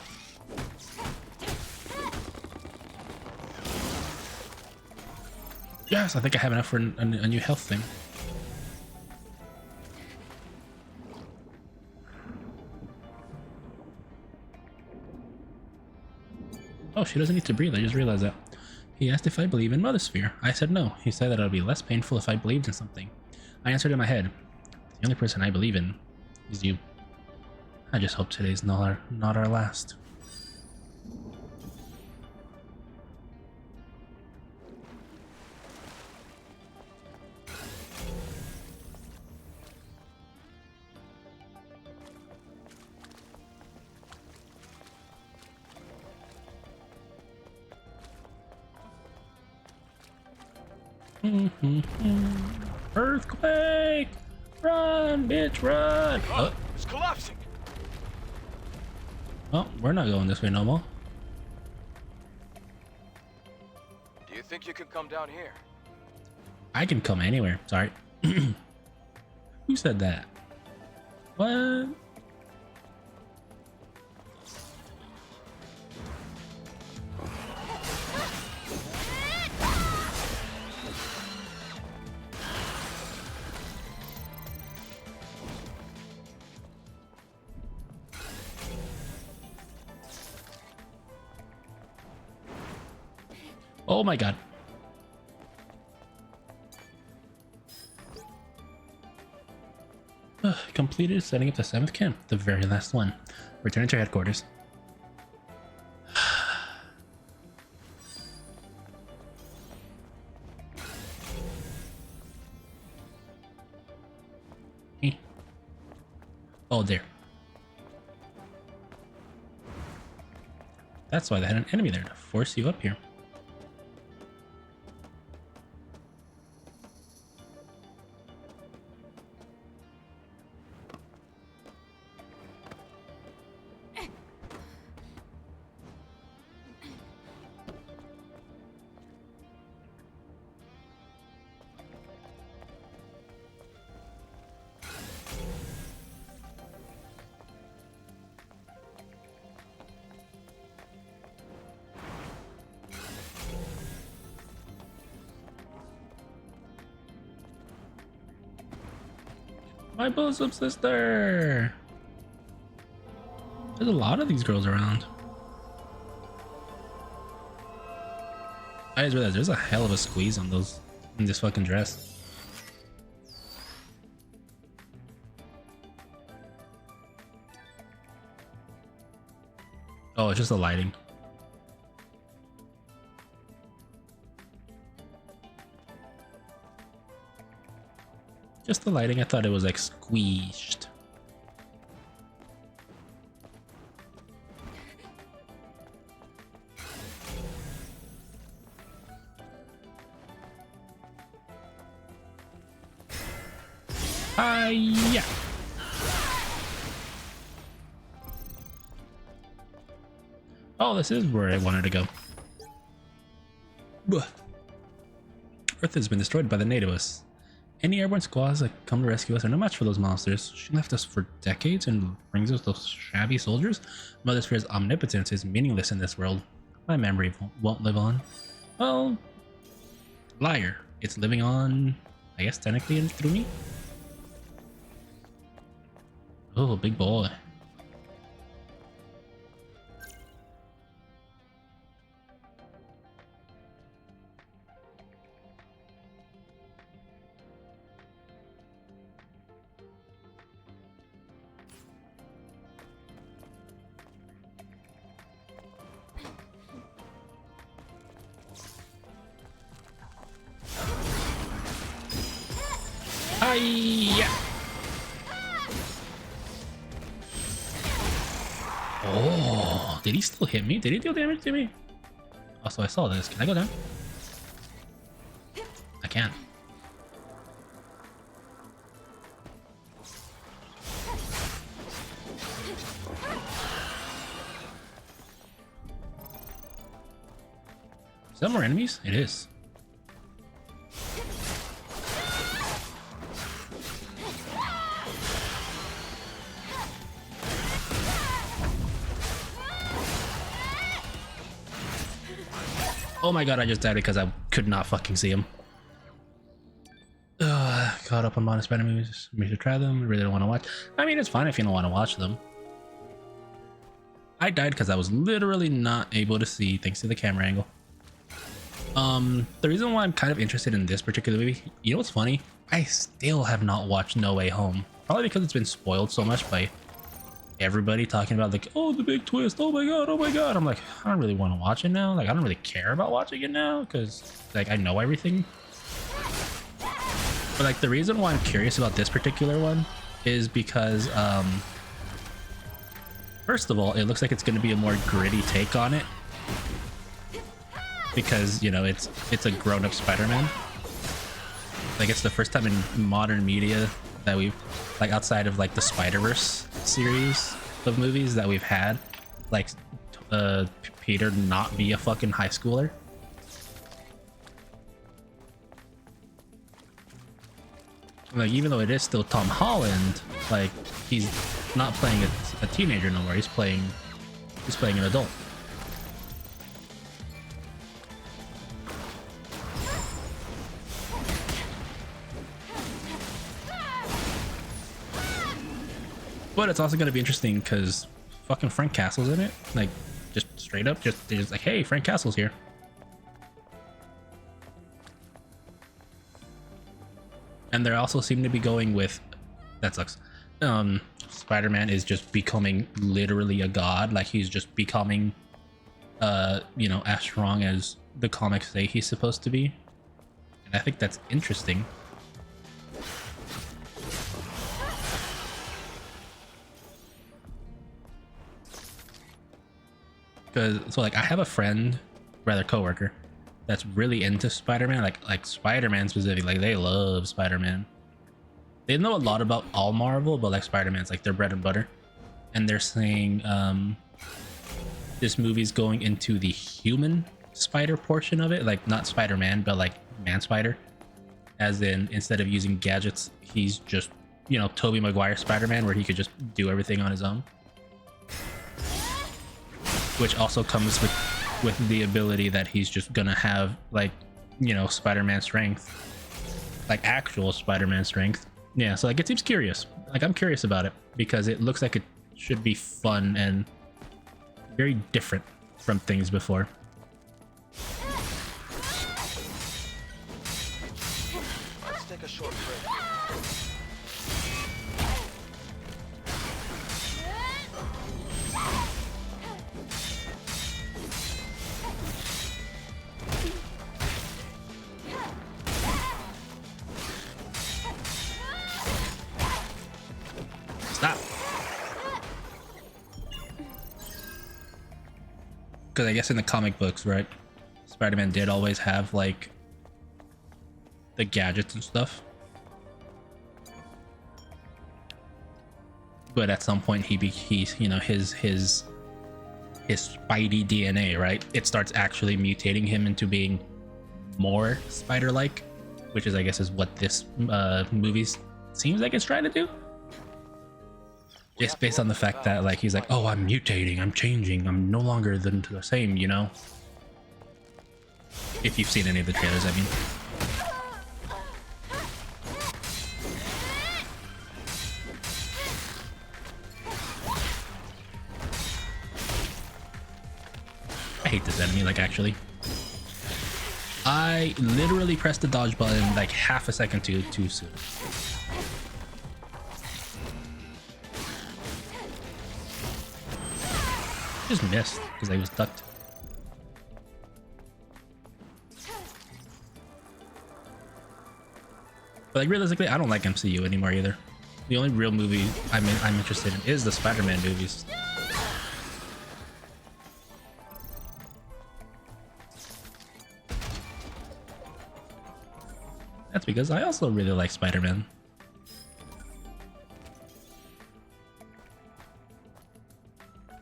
Yes, I think I have enough for a new health thing. Oh, she doesn't need to breathe, I just realized that. He asked if I believe in Mother Sphere. I said no. He said that it would be less painful if I believed in something. I answered in my head. The only person I believe in is you. I just hope today's not our last. Earthquake! Run, bitch, run! Oh, it's collapsing. Well, we're not going this way no more. Do you think you can come down here? I can come anywhere. Sorry. Who said that? What? Oh my god. Completed setting up the 7th camp, the very last one. Return to headquarters. Oh, there. That's why they had an enemy there, to force you up here. My bosom sister! There's a lot of these girls around. I just realized there's a hell of a squeeze on those in this fucking dress. Oh, it's just the lighting. Just the lighting, I thought it was like squeezed. Yeah. Oh, this is where I wanted to go. Buh. Earth has been destroyed by the nativists. Any airborne squads that come to rescue us are no match for those monsters. She left us for decades and brings us those shabby soldiers. Mother Sphere's omnipotence is meaningless in this world. My memory won't live on. Well, liar. It's living on, I guess, technically through me. Oh, big boy. Hiya! Oh, did he still hit me? Did he deal damage to me? Also, I saw this. Can I go down? I can. Is that more enemies? It is. Oh my god, I just died because I could not fucking see him. Caught up on modern Spider movies. We should try them. I really don't want to watch. I mean, it's fine if you don't want to watch them. I died because I was literally not able to see thanks to the camera angle. The reason why I'm kind of interested in this particular movie, you know what's funny? I still have not watched No Way Home. Probably because it's been spoiled so much by everybody talking about like, oh, the big twist, oh my god, oh my god. I'm like, I don't really want to watch it now. Like, I don't really care about watching it now because like I know everything. But like the reason why I'm curious about this particular one is because first of all, it looks like it's going to be a more gritty take on it because, you know, it's a grown-up Spider-Man. Like, it's the first time in modern media that we've, like, outside of like the Spider-Verse series of movies that we've had, like, Peter not be a fucking high schooler. Like, even though it is still Tom Holland, like, he's not playing a teenager no more. He's playing an adult. But it's also going to be interesting because fucking Frank Castle's in it. Like, just straight up, they're just like, hey, Frank Castle's here. And they also seem to be going with, that sucks. Spider-Man is just becoming literally a god. Like, he's just becoming, you know, as strong as the comics say he's supposed to be. And I think that's interesting. Because, so like, I have a friend, rather coworker, that's really into Spider-Man, like Spider-Man specifically. Like, they love Spider-Man. They know a lot about all Marvel, but like Spider-Man's like their bread and butter. And they're saying this movie's going into the human spider portion of it, like not Spider-Man, but like Man-Spider. As in, instead of using gadgets, he's just, you know, Tobey Maguire Spider-Man, where he could just do everything on his own. Which also comes with the ability that he's just gonna have, like, you know, Spider-Man strength, like actual Spider-Man strength. Yeah, so like, it seems curious. Like, I'm curious about it because it looks like it should be fun and very different from things before. Let's take a short break. Stop. Because I guess in the comic books, right, Spider-Man did always have like the gadgets and stuff. but at some point he's you know his Spidey DNA, right? It starts actually mutating him into being more spider-like, which is I guess is what this movie seems like it's trying to do. Just based on the fact that like he's like, oh, I'm mutating, I'm changing, I'm no longer the same, you know. If you've seen any of the trailers, I mean. I hate this enemy, like actually. I literally pressed the dodge button like half a second too soon. Just missed because I was ducked. But like realistically, I don't like MCU anymore either. The only real movie I'm interested in is the Spider-Man movies. That's because I also really like Spider-Man.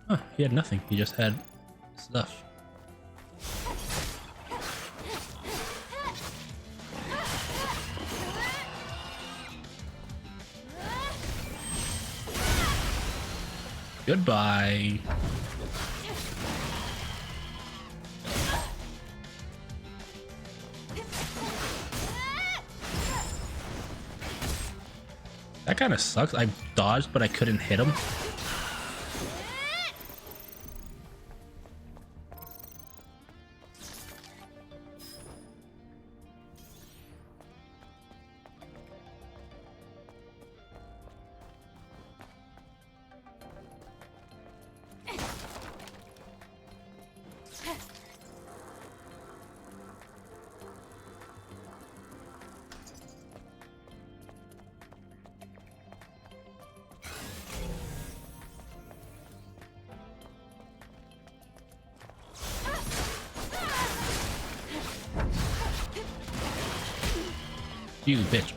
Huh, he had nothing. He just had stuff. Goodbye. That kind of sucks. I dodged, but I couldn't hit him. You bitch.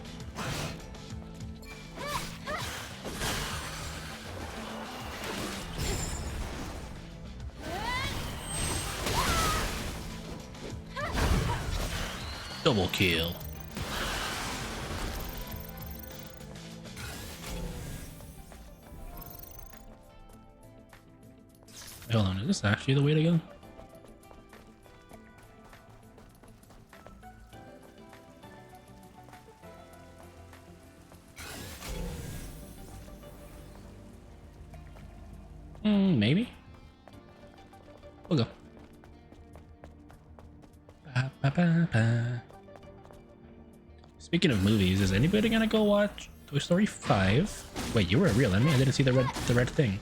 Double kill. Hold on, is this actually the way to go? Maybe. We'll go. Ba, ba, ba, ba. Speaking of movies, is anybody gonna go watch Toy Story 5? Wait, you were a real enemy? I didn't see the red thing.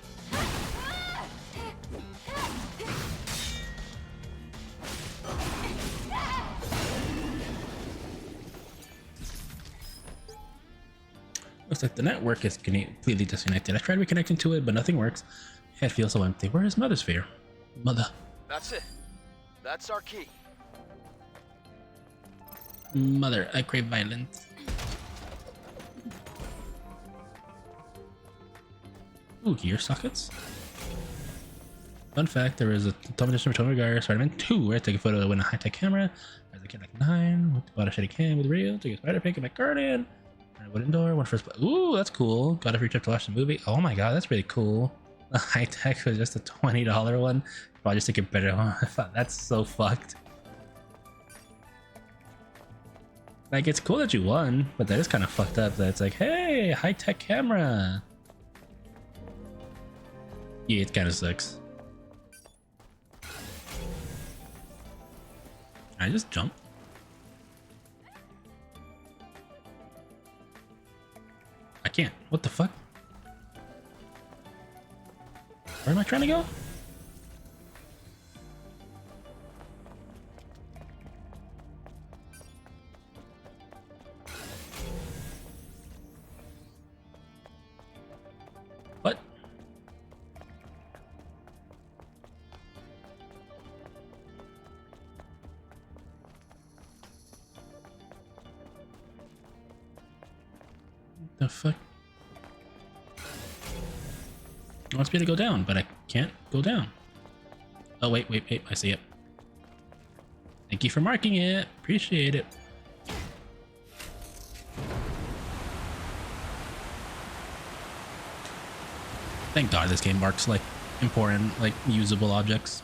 Looks like the network is completely disconnected. I tried reconnecting to it, but nothing works. It feels so empty. Where is Mother's sphere? Mother. That's it. That's our key. Mother, I crave violence. Ooh, gear sockets. Fun fact, there is a competition for Tony Guy Spider-Man 2 where I take a photo with a high-tech camera. As a kid like 9, bought a shitty cam with Rio, took a spider pic in my garden. A wooden door, one first. Ooh, that's cool. Got a free trip to watch the movie. Oh my god, that's really cool. The high tech was just a $20 one. Probably just to get better. That's so fucked. Like, it's cool that you won, but that is kind of fucked up. That it's like, hey, high tech camera. Yeah, it kind of sucks. Can I just jump? I can't. What the fuck? Where am I trying to go? What? The fuck? It wants me to go down, but I can't go down. Oh, wait, wait, wait. I see it. Thank you for marking it. Appreciate it. Thank God this game marks, like, important, like, usable objects.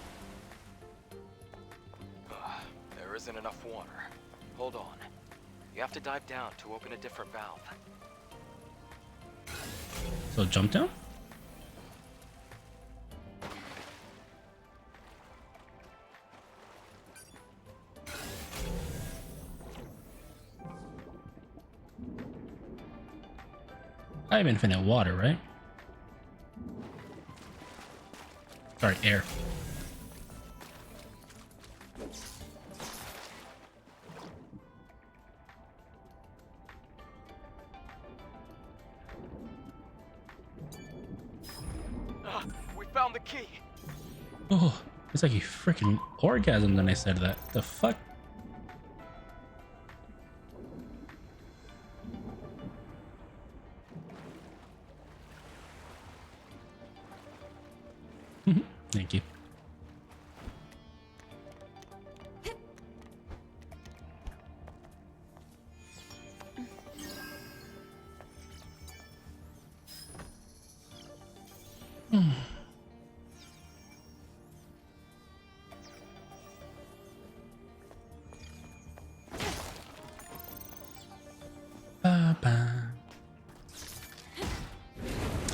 There isn't enough water. Hold on. You have to dive down to open a different valve. So jump down? I have infinite water, right? Sorry, air. We found the key. Oh, it's like a freaking orgasm when I said that. The fuck? Thank you.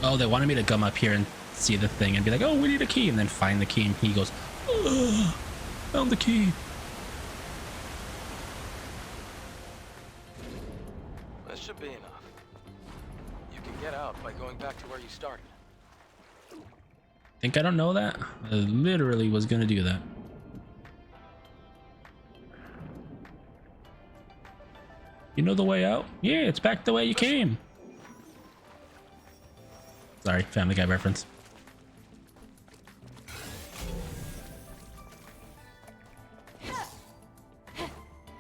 Oh, they wanted me to come up here and see the thing and be like, oh, we need a key, and then find the key, and he goes, oh, found the key. That should be enough. You can get out by going back to where you started. Think I don't know that? I literally was gonna do that. You know the way out? Yeah, it's back the way you came. Sorry, Family Guy reference.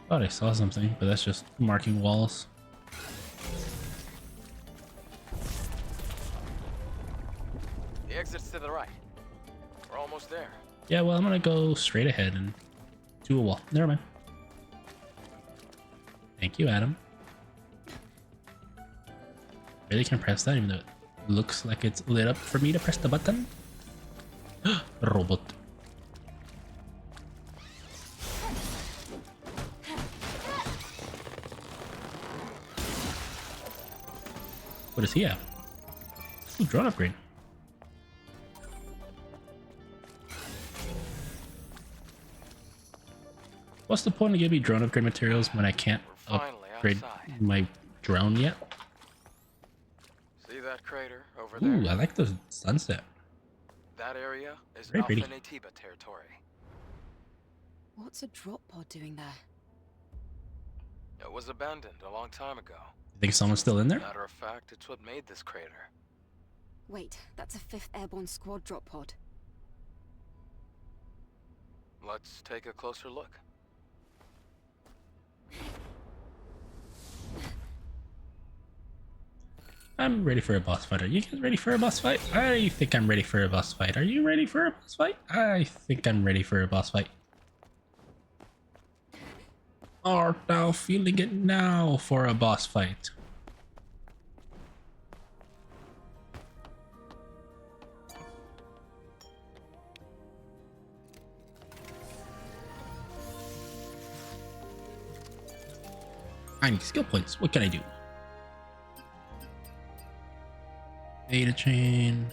Thought I saw something, but that's just marking walls. The exit's to the right. We're almost there. Yeah, well, I'm gonna go straight ahead and to a wall. Never mind. Thank you, Adam. Really can press that even though it looks like it's lit up for me to press the button. Robot. What does he have? Ooh, drone upgrade. What's the point of giving me drone upgrade materials when I can't upgrade my drone yet? See that crater over Ooh, there? I like the sunset. That area is Very Alpha pretty. Natiba territory. What's a drop pod doing there? It was abandoned a long time ago. You think someone's still in there? Matter of fact, it's what made this crater. Wait, that's a 5th Airborne Squad drop pod. Let's take a closer look. I'm ready for a boss fight. Are you guys ready for a boss fight? I think I'm ready for a boss fight. Are you ready for a boss fight? I think I'm ready for a boss fight. Art thou feeling it now for a boss fight? I need skill points. What can I do? Data chain.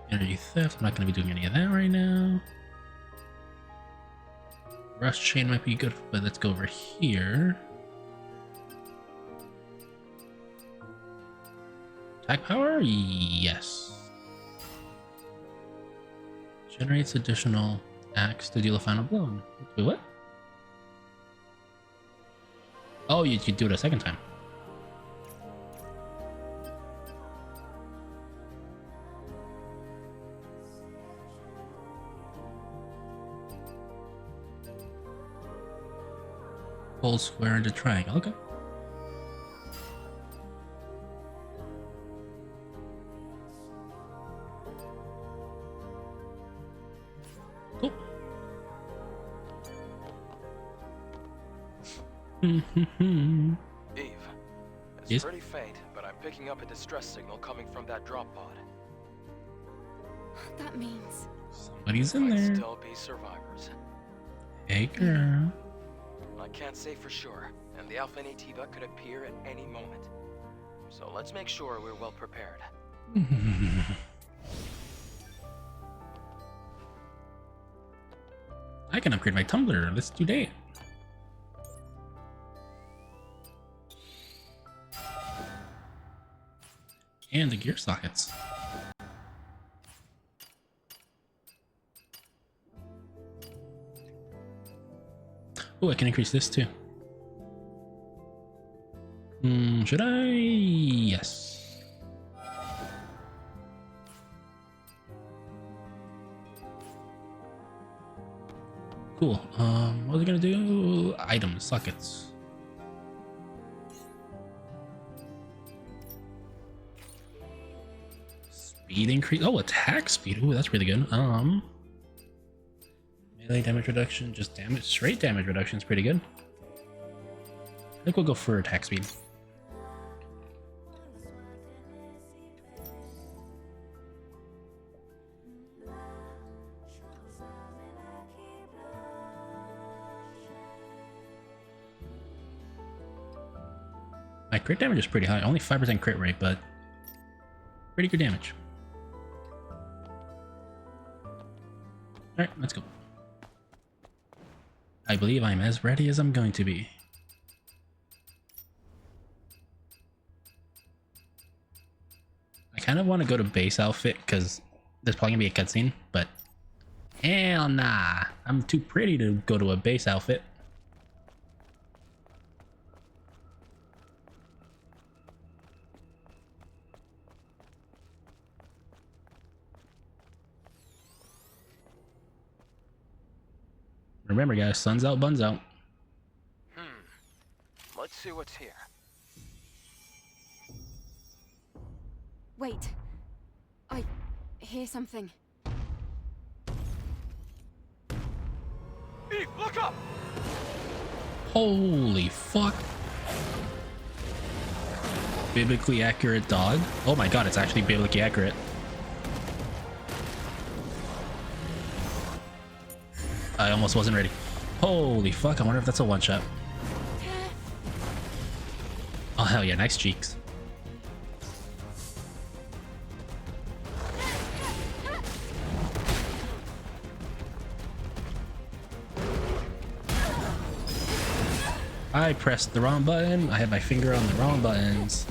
Energy theft. I'm not going to be doing any of that right now. Rust chain might be good, but let's go over here. Attack power? Yes. Generates additional axe to deal a final blow. Wait, what? Oh, you could do it a second time. Hold square into triangle. Okay. Eve, it's Yes? pretty faint, but I'm picking up a distress signal coming from that drop pod. That means... Somebody's in Might there. still be survivors. Hey, girl. I can't say for sure, and the Alpha Nativa could appear at any moment. So let's make sure we're well prepared. I can upgrade my tumbler. Let's do that. And the gear sockets. Oh, I can increase this too. Should I? Yes. Cool. What was I gonna do? Items, sockets. Speed increase. Oh, attack speed. Oh, that's really good. Melee damage reduction, just damage, straight damage reduction is pretty good. I think we'll go for attack speed. My crit damage is pretty high, only 5% crit rate, but pretty good damage. Alright, let's go. I believe I'm as ready as I'm going to be. I kind of want to go to base outfit because there's probably gonna be a cutscene, but hell nah. I'm too pretty to go to a base outfit. Remember guys, sun's out, buns out. Let's see what's here. Wait. I hear something. Eve, look up! Holy fuck. Biblically accurate dog. Oh my god, it's actually biblically accurate. I almost wasn't ready. Holy fuck, I wonder if that's a one-shot. Oh hell yeah, nice cheeks. I pressed the wrong button. I had my finger on the wrong buttons.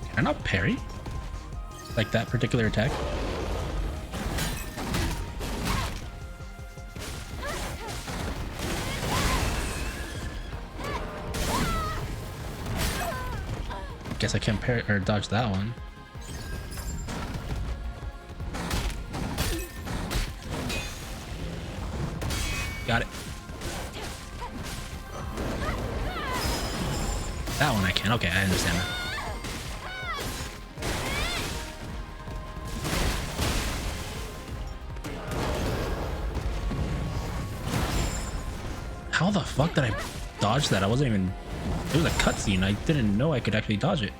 Can I not parry? Like that particular attack? Guess I can't parry or dodge that one. Got it. That one I can. Okay, I understand that. How the fuck did I dodge that? I wasn't even... It was a cutscene. I didn't know I could actually dodge it.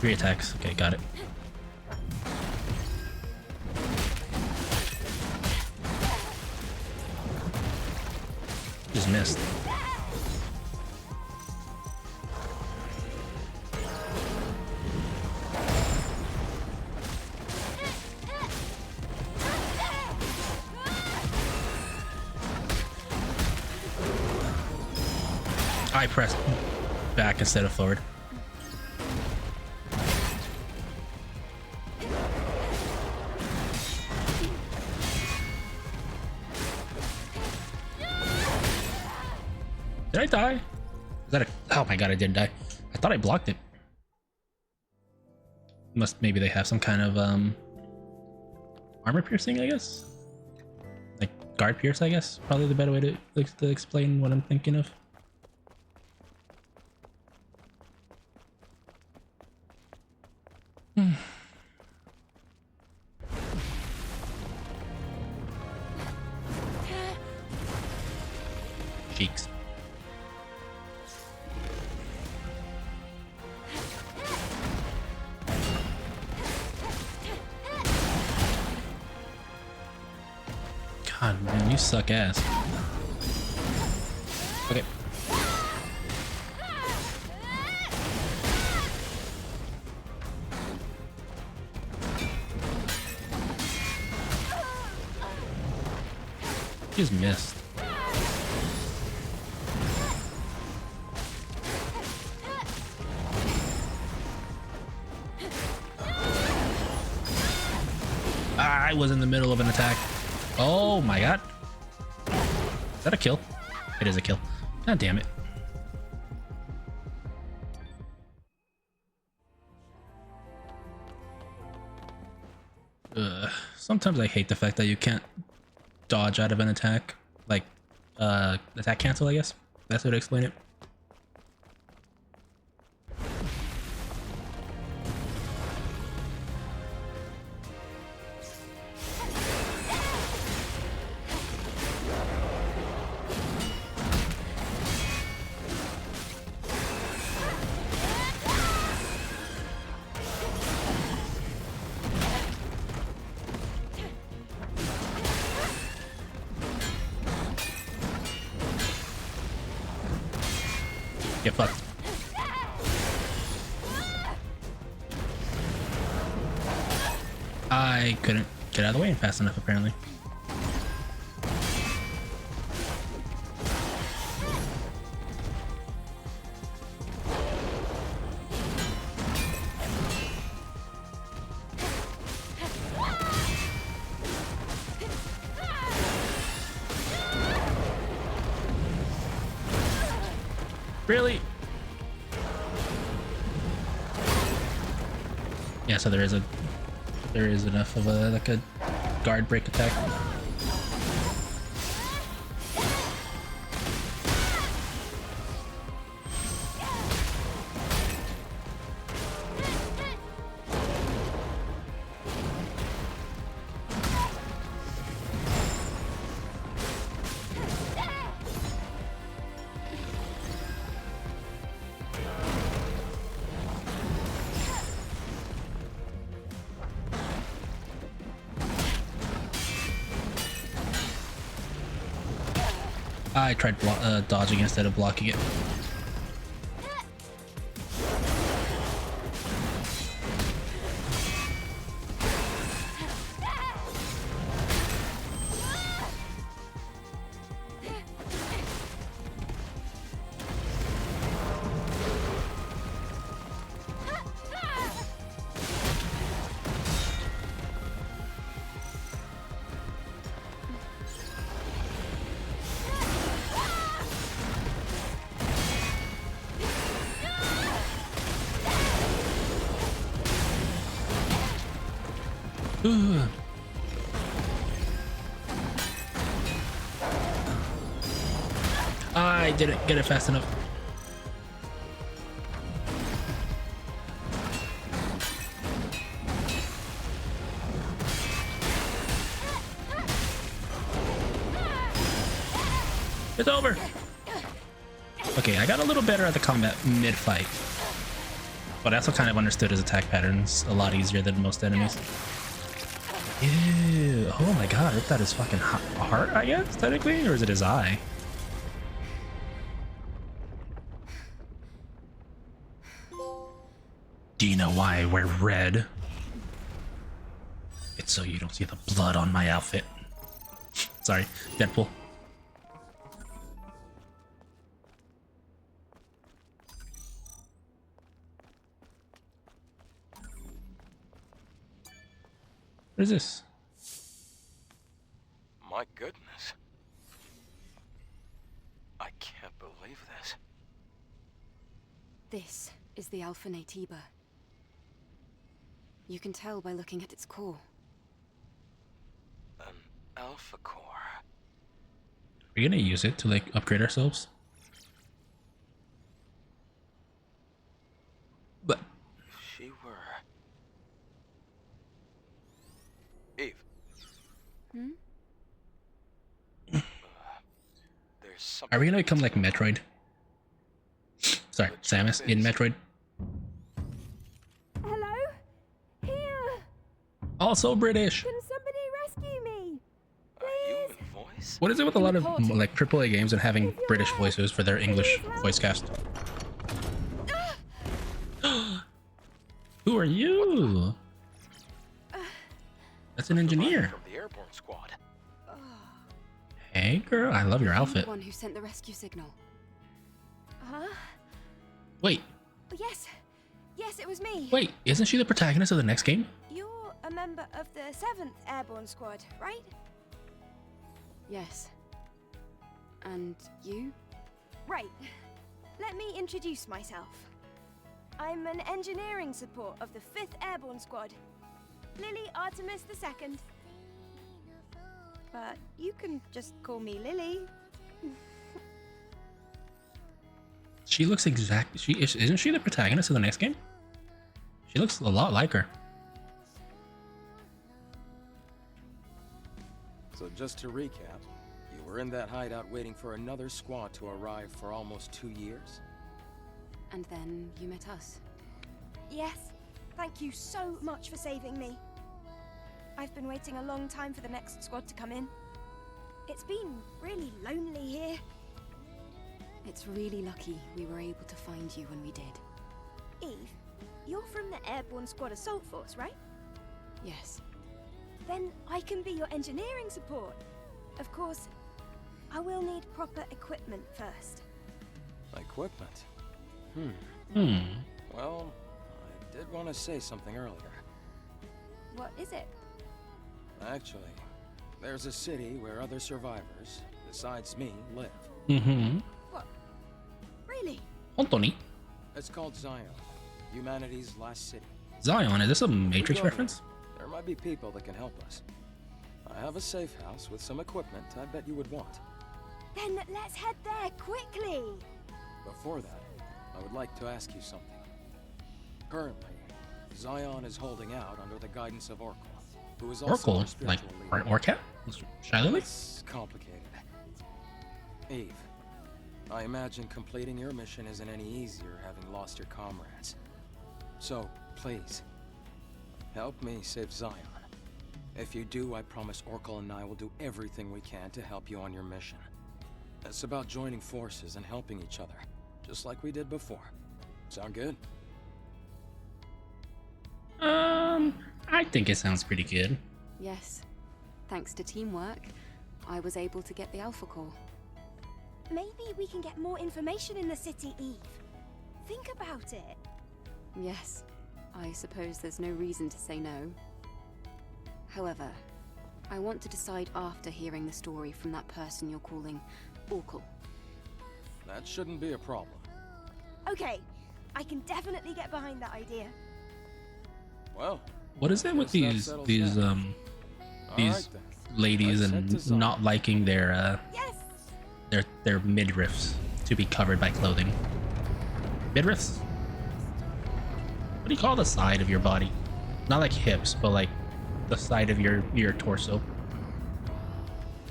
Three attacks. Okay, got it. Just missed. I pressed back instead of forward. Did I die? Is that a... Oh my god, I didn't die. I thought I blocked it. Maybe they have some kind of armor piercing, I guess? Like guard pierce, I guess. Probably the better way to explain what I'm thinking of. Cheeks. God, man, you suck ass. Okay. Just missed. I was in the middle of an attack. Oh my god. Is that a kill? It is a kill. God damn it. Sometimes I hate the fact that you can't dodge out of an attack. Like, attack cancel, I guess. That's how to explain it. Get fucked. I couldn't get out of the way fast enough, apparently. Really? Yeah, so there is enough of a like a guard break attack. I tried dodging instead of blocking it. I didn't get it fast enough. It's over. Okay, I got a little better at the combat mid-fight, but I also kind of understood his attack patterns a lot easier than most enemies. Ew. Oh my god, I ripped out his fucking heart, I guess, technically? Or is it his eye? Do you know why I wear red? It's so you don't see the blood on my outfit. Sorry, Deadpool. What is this? My goodness. I can't believe this. This is the Alpha Natiba. You can tell by looking at its core. An alpha core. We're gonna use it to like upgrade ourselves. But If she were... Eve, Hmm? there's something... are we gonna become like Metroid? Sorry, Samus in Metroid. Hello? Here! Also British. Can somebody rescue me? A human voice? What is it with a lot of like AAA games and having British voices for their English voice cast? Who are you? That's an engineer. From the airborne squad. Hey girl, I love your I'm outfit. the one who sent the rescue signal. Huh? Wait, Yes. Yes, it was me. wait, isn't she the protagonist of the next game? You're a member of the 7th Airborne Squad, right? Yes. And you? Right. Let me introduce myself. I'm an engineering support of the 5th Airborne Squad. Lily Artemis II. But you can just call me Lily. She looks isn't she the protagonist of the next game? She looks a lot like her. So just to recap, you were in that hideout waiting for another squad to arrive for almost 2 years? And then you met us. Yes. Thank you so much for saving me. I've been waiting a long time for the next squad to come in. It's been really lonely here. It's really lucky we were able to find you when we did. Eve, you're from the Airborne Squad Assault Force, right? Yes. Then I can be your engineering support. Of course, I will need proper equipment first. Equipment? Well, I did want to say something earlier. What is it? Actually, there's a city where other survivors, besides me, live. Mm-hmm. What? Really? Anthony. It's called Zion, humanity's last city. Zion, is this a Matrix We go reference? There might be people that can help us. I have a safe house with some equipment I bet you would want. Then let's head there quickly. Before that, I would like to ask you something. Currently, Zion is holding out under the guidance of Oracle, who is also Oracle, our spiritual like leader. Orcat? Shylily? It's complicated. Eve, I imagine completing your mission isn't any easier having lost your comrades. So, please, help me save Zion. If you do, I promise Oracle and I will do everything we can to help you on your mission. It's about joining forces and helping each other, just like we did before. Sound good? I think it sounds pretty good. Yes. Thanks to teamwork, I was able to get the Alpha Core. Maybe we can get more information in the city, Eve. Think about it. Yes. I suppose there's no reason to say no. However, I want to decide after hearing the story from that person you're calling Oracle. That shouldn't be a problem. Okay, I can definitely get behind that idea. Well, What is it with guess that these settles these that. these Alright then. ladies Let's head and to Zion. not liking Yes! their midriffs to be covered by clothing? Midriffs? What do you call the side of your body? Not like hips, but like the side of your torso.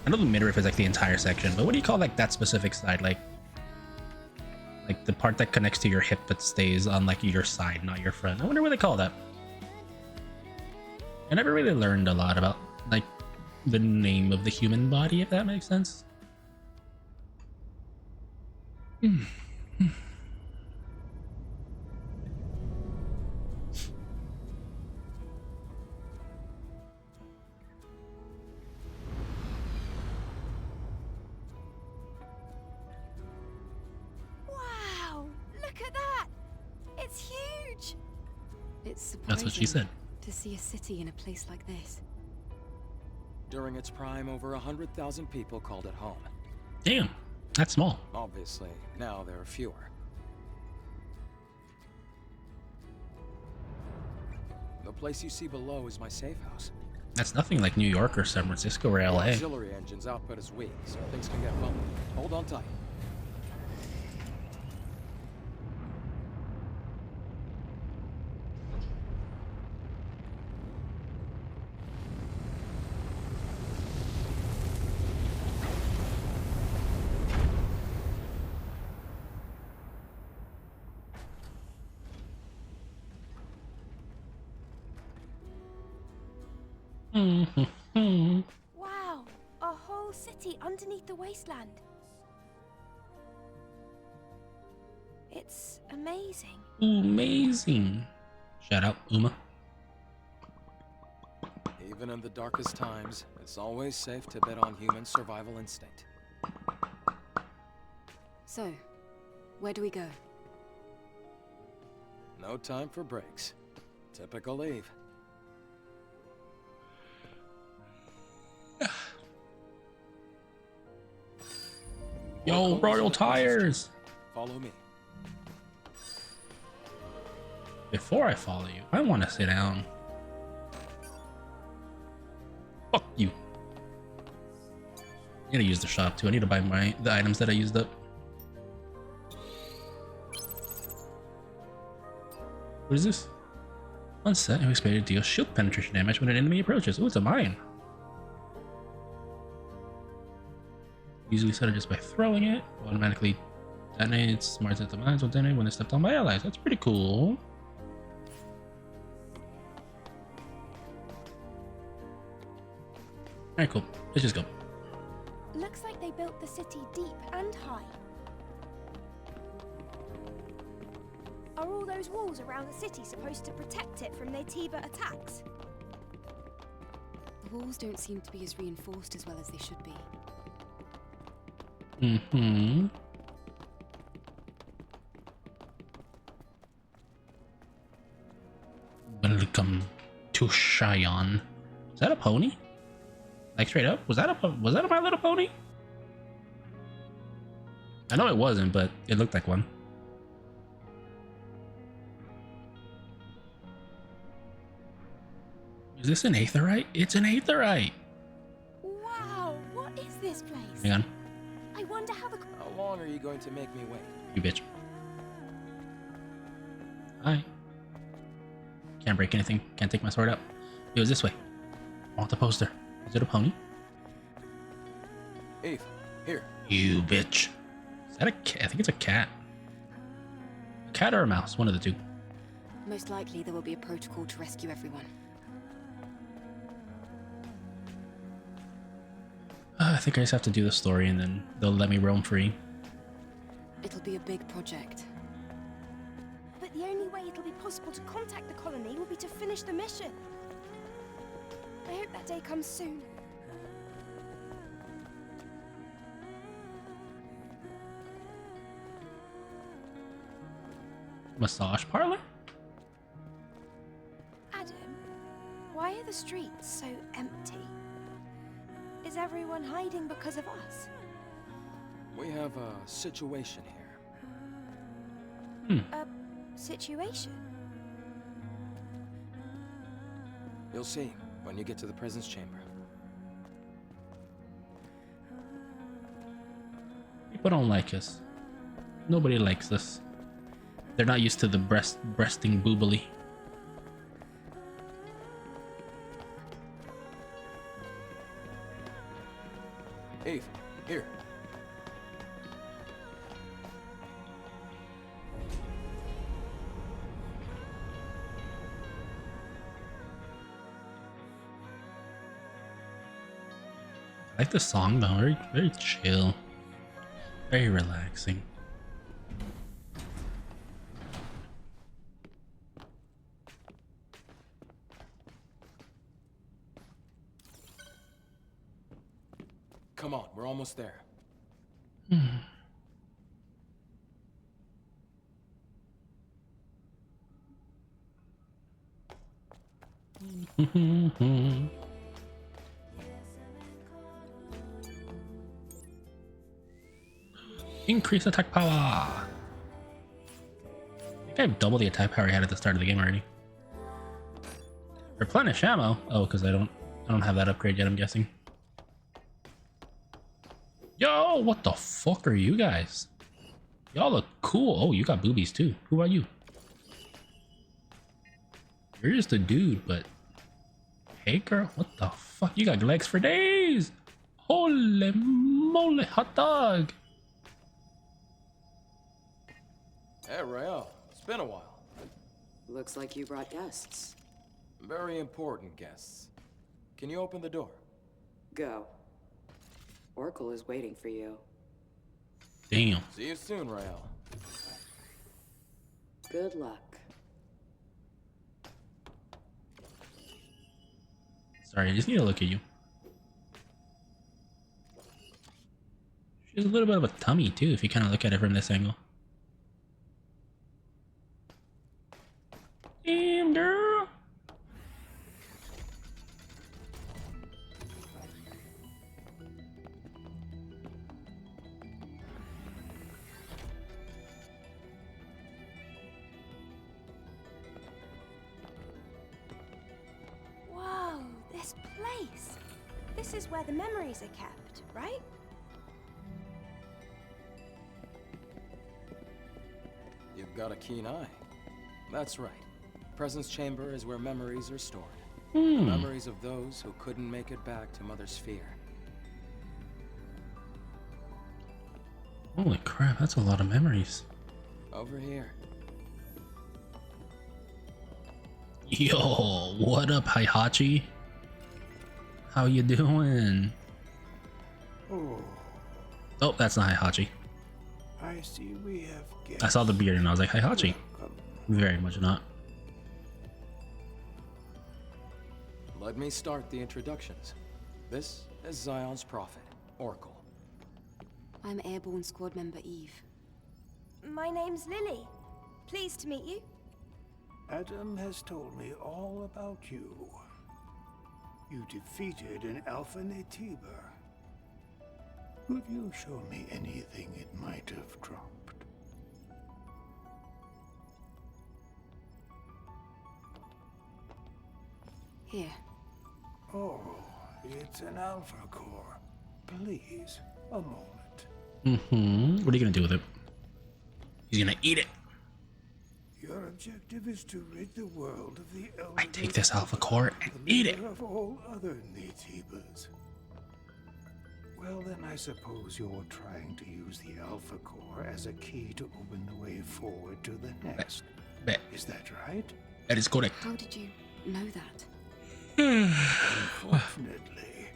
I know the midriff is like the entire section, but what do you call like that specific side? Like the part that connects to your hip but stays on like your side, not your front. I wonder what they call that. I never really learned a lot about like the name of the human body, if that makes sense. Wow! Look at that! It's huge! It's surprising That's what she said. to see a city in a place like this. During its prime, over 100,000 people called it home. Damn, that's small. Obviously, now there are fewer. The place you see below is my safe house. That's nothing like New York or San Francisco or The LA. auxiliary engine's output is weak, so things can get bumpy. Hold on tight. Wow, a whole city underneath the wasteland. It's amazing. Amazing. Shout out, Uma. Even in the darkest times, it's always safe to bet on human survival instinct. So, where do we go? No time for breaks. Typical Eve. Yo, Royal Tires! Follow me. Before I follow you, I want to sit down. Fuck you. I need to use the shop too. I need to buy the items that I used up. What is this? One set, you expect to deal shield penetration damage when an enemy approaches. Oh, it's a mine. Usually set it just by throwing it. Automatically detonates. Smart sets of mines will detonate when they stepped on by allies. That's pretty cool. Alright, cool. Let's just go. Looks like they built the city deep and high. Are all those walls around the city supposed to protect it from Naytiba attacks? The walls don't seem to be as reinforced as well as they should be. Mm-hmm. Welcome to Cheyenne. Is that a pony? Like straight up? Was that a My Little Pony? I know it wasn't, but it looked like one. Is this an aetherite? It's an aetherite! Wow, what is this place? Hang on. I wonder how the... How long are you going to make me wait? You bitch. Hi. Can't break anything. Can't take my sword out. It was this way. I want the poster. Is it a pony? Eve, here. You bitch. Is that a cat? I think it's a cat. A cat or a mouse? One of the two. Most likely there will be a protocol to rescue everyone. I think I just have to do the story and then they'll let me roam free. It'll be a big project. But the only way it'll be possible to contact the colony will be to finish the mission. I hope that day comes soon. Massage parlor? Adam, why are the streets so empty? Is everyone hiding because of us? We have a situation here. A situation? You'll see when you get to the presence chamber. People don't like us. Nobody likes us. They're not used to the breasting boobily. Eve, here. I like the song though. Very chill. Very relaxing. Come on, we're almost there. Increase attack power. I think I have double the attack power I had at the start of the game already. Replenish ammo. Oh, because I don't I don't have that upgrade yet, I'm guessing. Yo, what the fuck are you guys? Y'all look cool. Oh, you got boobies too. Who are you? You're just a dude, but... Hey girl, what the fuck? You got legs for days! Holy moly, hot dog! Hey, Rael. It's been a while. Looks like you brought guests. Very important guests. Can you open the door? Go. Oracle is waiting for you. Damn. See you soon, Rael. Good luck. Sorry, I just need to look at you. She has a little bit of a tummy too, if you kind of look at it from this angle. Damn, girl. Whoa, this place. This is where the memories are kept, right? You've got a keen eye. That's right. Presence chamber is where memories are stored. The memories of those who couldn't make it back to Mother Sphere. Holy crap, that's a lot of memories. Over here. Yo, what up, Hihachi? How you doing? Oh, Oh, that's not Hihachi. I see we have guests. I saw the beard and I was like, Hihachi. Welcome. Very much not. Let me start the introductions. This is Zion's prophet, Oracle. I'm Airborne Squad Member Eve. My name's Lily. Pleased to meet you. Adam has told me all about you. You defeated an Alpha Natiba. Could you show me anything it might have dropped? Here. Oh, it's an Alpha Core. Please, a moment. What are you gonna do with it? He's gonna eat it. Your objective is to rid the world of the elder. I take this Alpha Core and the eat it. leader of all other Natibas. Well, then I suppose you're trying to use the Alpha Core as a key to open the way forward to the nest. Bet. Is that right? That is correct. How did you know that? Unfortunately,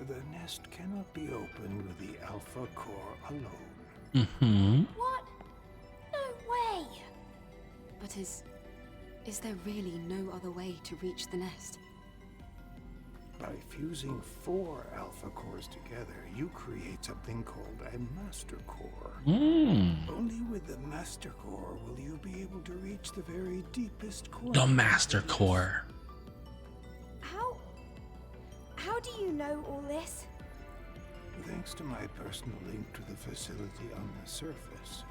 the nest cannot be opened with the Alpha Core alone. What? No way! But is there really no other way to reach the nest? By fusing 4 Alpha Cores together, you create something called a Master Core. Only with the Master Core will you be able to reach the very deepest core. The Master Core. How do you know all this? Thanks to my personal link to the facility on the surface,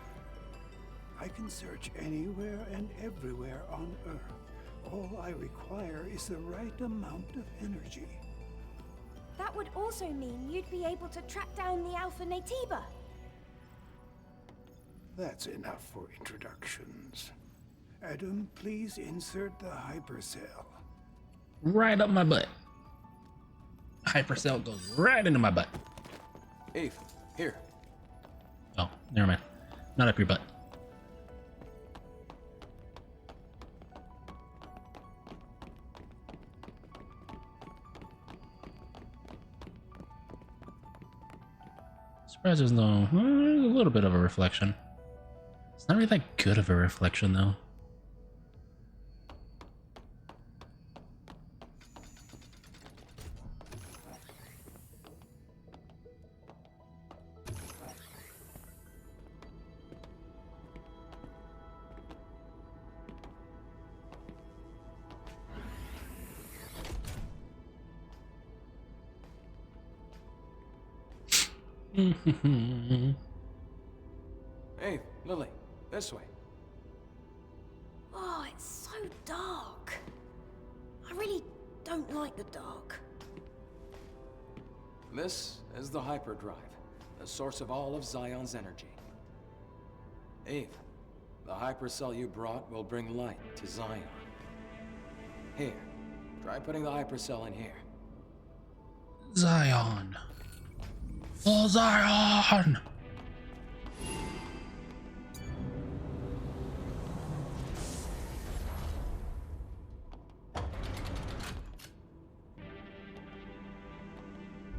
I can search anywhere and everywhere on Earth. All I require is the right amount of energy. That would also mean you'd be able to track down the Alpha Natiba. That's enough for introductions. Adam, please insert the hypercell. Right up my butt. Hypercell goes right into my butt. Eve, here. Oh, never mind. Not up your butt. Surprise, there's no... there's a little bit of a reflection. It's not really that good of a reflection, though. Hey, Lily, this way. Oh, it's so dark. I really don't like the dark. This is the hyperdrive, the source of all of Zion's energy. Eve, the hypercell you brought will bring light to Zion. Here, try putting the hypercell in here. Zion. Full Zion!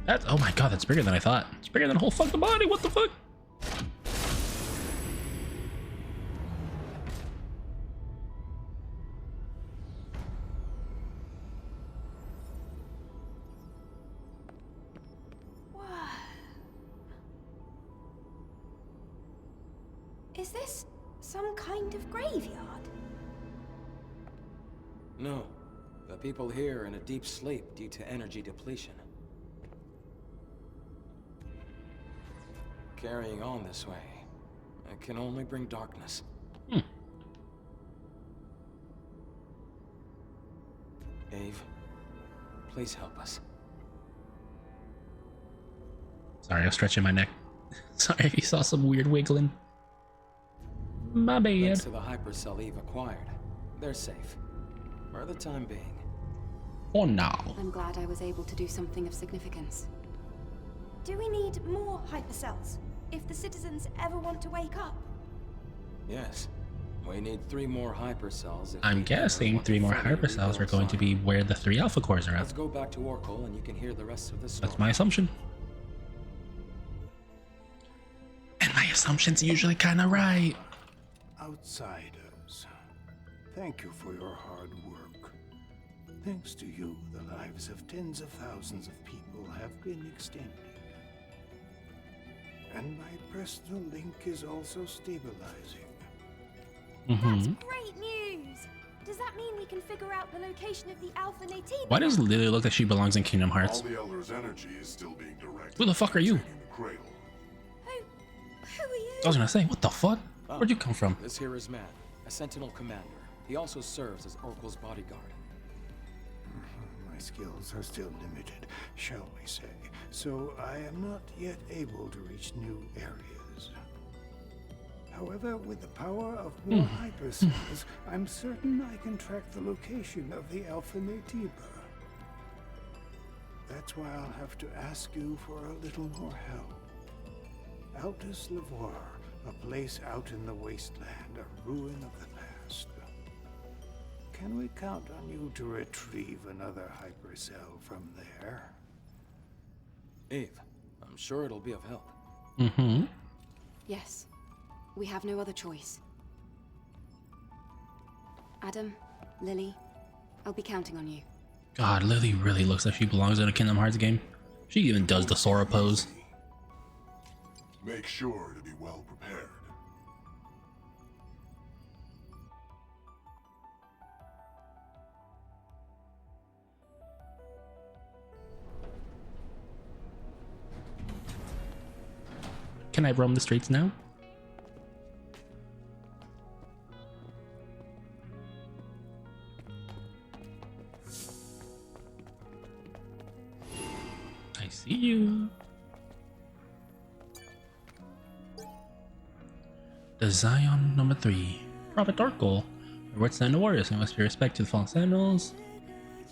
That's, oh my god, that's bigger than I thought. It's bigger than a whole fucking body, what the fuck? Is this some kind of graveyard? No. The people here are in a deep sleep due to energy depletion. Carrying on this way, it can only bring darkness. Eve, please help us. Sorry, I was stretching my neck. Sorry if you saw some weird wiggling. My bad. Thanks to the hypercell Eve acquired, they're safe. For the time being. Oh no. I'm glad I was able to do something of significance. Do we need more hypercells if the citizens ever want to wake up? Yes. We need 3 more hypercells. I'm guessing 3 more hypercells are going to be where the 3 alpha cores are at. Let's go back to Oracle and you can hear the rest of the story. That's my assumption. And my assumption's usually kind of right. Outsiders, thank you for your hard work. Thanks to you, the lives of tens of thousands of people have been extended. And my personal link is also stabilizing. That's great news! Does that mean we can figure out the location of the Alpha Nativa? Why does Lily look like she belongs in Kingdom Hearts? All the Elder's energy is still being directed. Who the fuck are you? In the cradle. Who are you? I was gonna say, what the fuck? Where'd you come from? This here is Matt, a Sentinel commander. He also serves as Oracle's bodyguard. My skills are still limited, shall we say, so I am not yet able to reach new areas. However, with the power of more hypercells, I'm certain I can track the location of the Alpha Nativa. That's why I'll have to ask you for a little more help. Altus Lavoir, a place out in the wasteland, a ruin of the past. Can we count on you to retrieve another hypercell from there? Eve, I'm sure it'll be of help. Yes. We have no other choice. Adam, Lily, I'll be counting on you. God, Lily really looks like she belongs in a Kingdom Hearts game. She even does the Sora pose. Make sure to be well prepared. Can I roam the streets now? I see you. The Zion number 3. Prophet Oracle. Reward Sentinel Warriors. We must pay respect to the fallen Sentinels.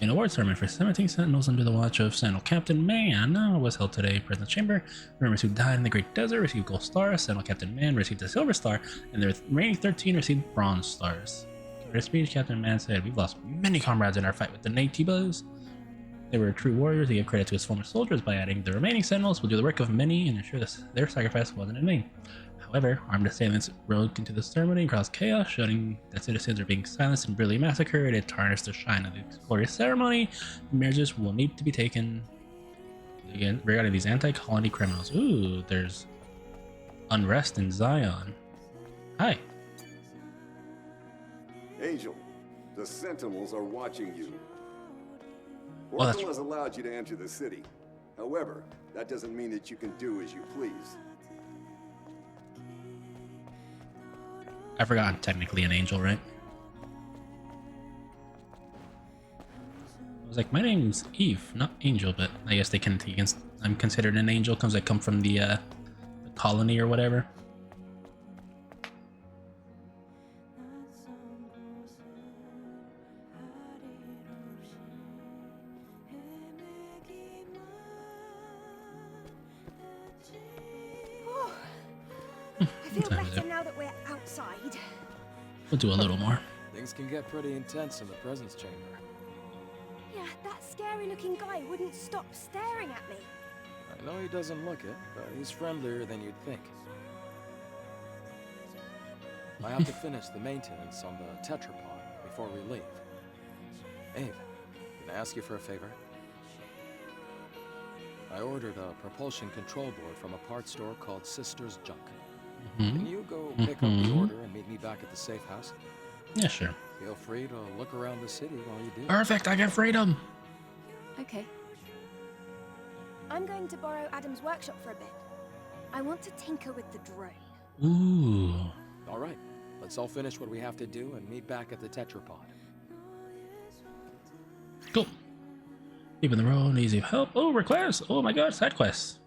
An award ceremony for 17 Sentinels under the watch of Sentinel Captain Man was held today. President Chamber. Members who died in the Great Desert received gold stars. Sentinel Captain Man received a silver star, and the remaining 13 received bronze stars. In her speech, Captain Man said, "We've lost many comrades in our fight with the Nativas. They were true warriors. He gave credit to his former soldiers by adding, the remaining Sentinels will do the work of many and ensure their sacrifice wasn't in vain." However, armed assailants rode into the ceremony and caused chaos, shouting that citizens are being silenced and brutally massacred. It tarnished the shine of the glorious ceremony. Measures will need to be taken again regarding these anti-colony criminals. Ooh, there's unrest in Zion. Hi. Angel, the Sentinels are watching you. Oh, that's- Oracle has allowed you to enter the city. However, that doesn't mean that you can do as you please. I forgot I'm technically an angel, right? I was like, my name's Eve, not Angel, but I guess they can take against I'm considered an angel because I come from the colony or whatever. I feel What time is better it? now that we're outside. We'll do a little more. Things can get pretty intense in the presence chamber. Yeah, that scary-looking guy wouldn't stop staring at me. I know he doesn't look it, but he's friendlier than you'd think. I have to finish the maintenance on the tetrapod before we leave. Ave, can I ask you for a favor? I ordered a propulsion control board from a parts store called Sister's Junk. Can you go pick up the order and meet me back at the safe house? Yeah, sure. Feel free to look around the city while you do. Perfect, I get freedom. Okay. I'm going to borrow Adam's workshop for a bit. I want to tinker with the drone. Ooh. All right, let's all finish what we have to do and meet back at the tetrapod. Cool. Keeping the road, easy help. Oh, requests. Oh my god, side quests.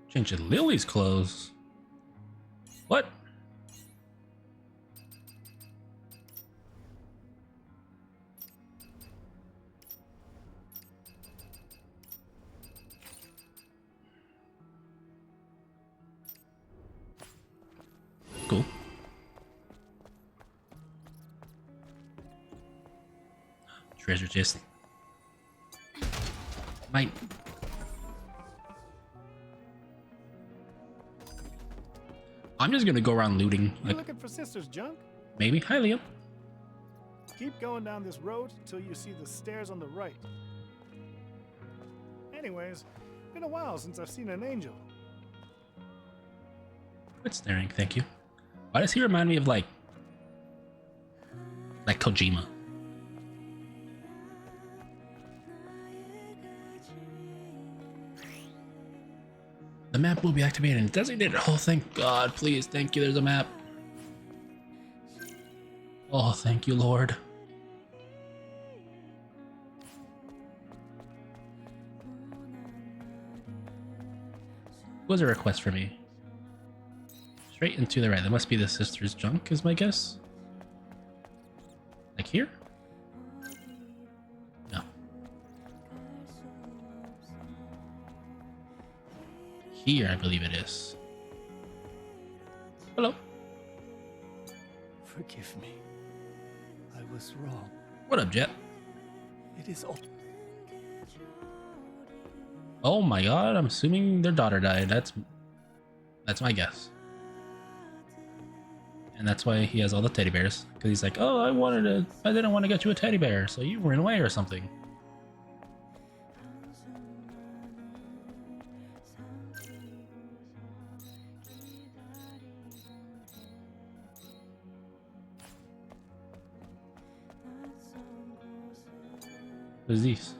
Changing Lily's clothes. What? Cool. Treasure chest. Might. I'm just gonna go around looting. You Like, looking for Sister's Junk? maybe. Hi, Liam. Keep going down this road till you see the stairs on the right. Anyways, been a while since I've seen an angel. Quit staring, thank you. Why does he remind me of like Kojima? The map will be activated and designated. Oh, thank God. Please, thank you. There's a map. Oh, thank you, Lord. What was a request for me? Straight and to the right. That must be the Sister's Junk, is my guess. Like here? No. Here, I believe it is. Hello. Forgive me. I was wrong. What up, Jet? It is all. Oh my god, I'm assuming their daughter died. That's my guess. And that's why he has all the teddy bears. Because he's like, oh, I didn't want to get you a teddy bear, so you ran away or something. Who's these?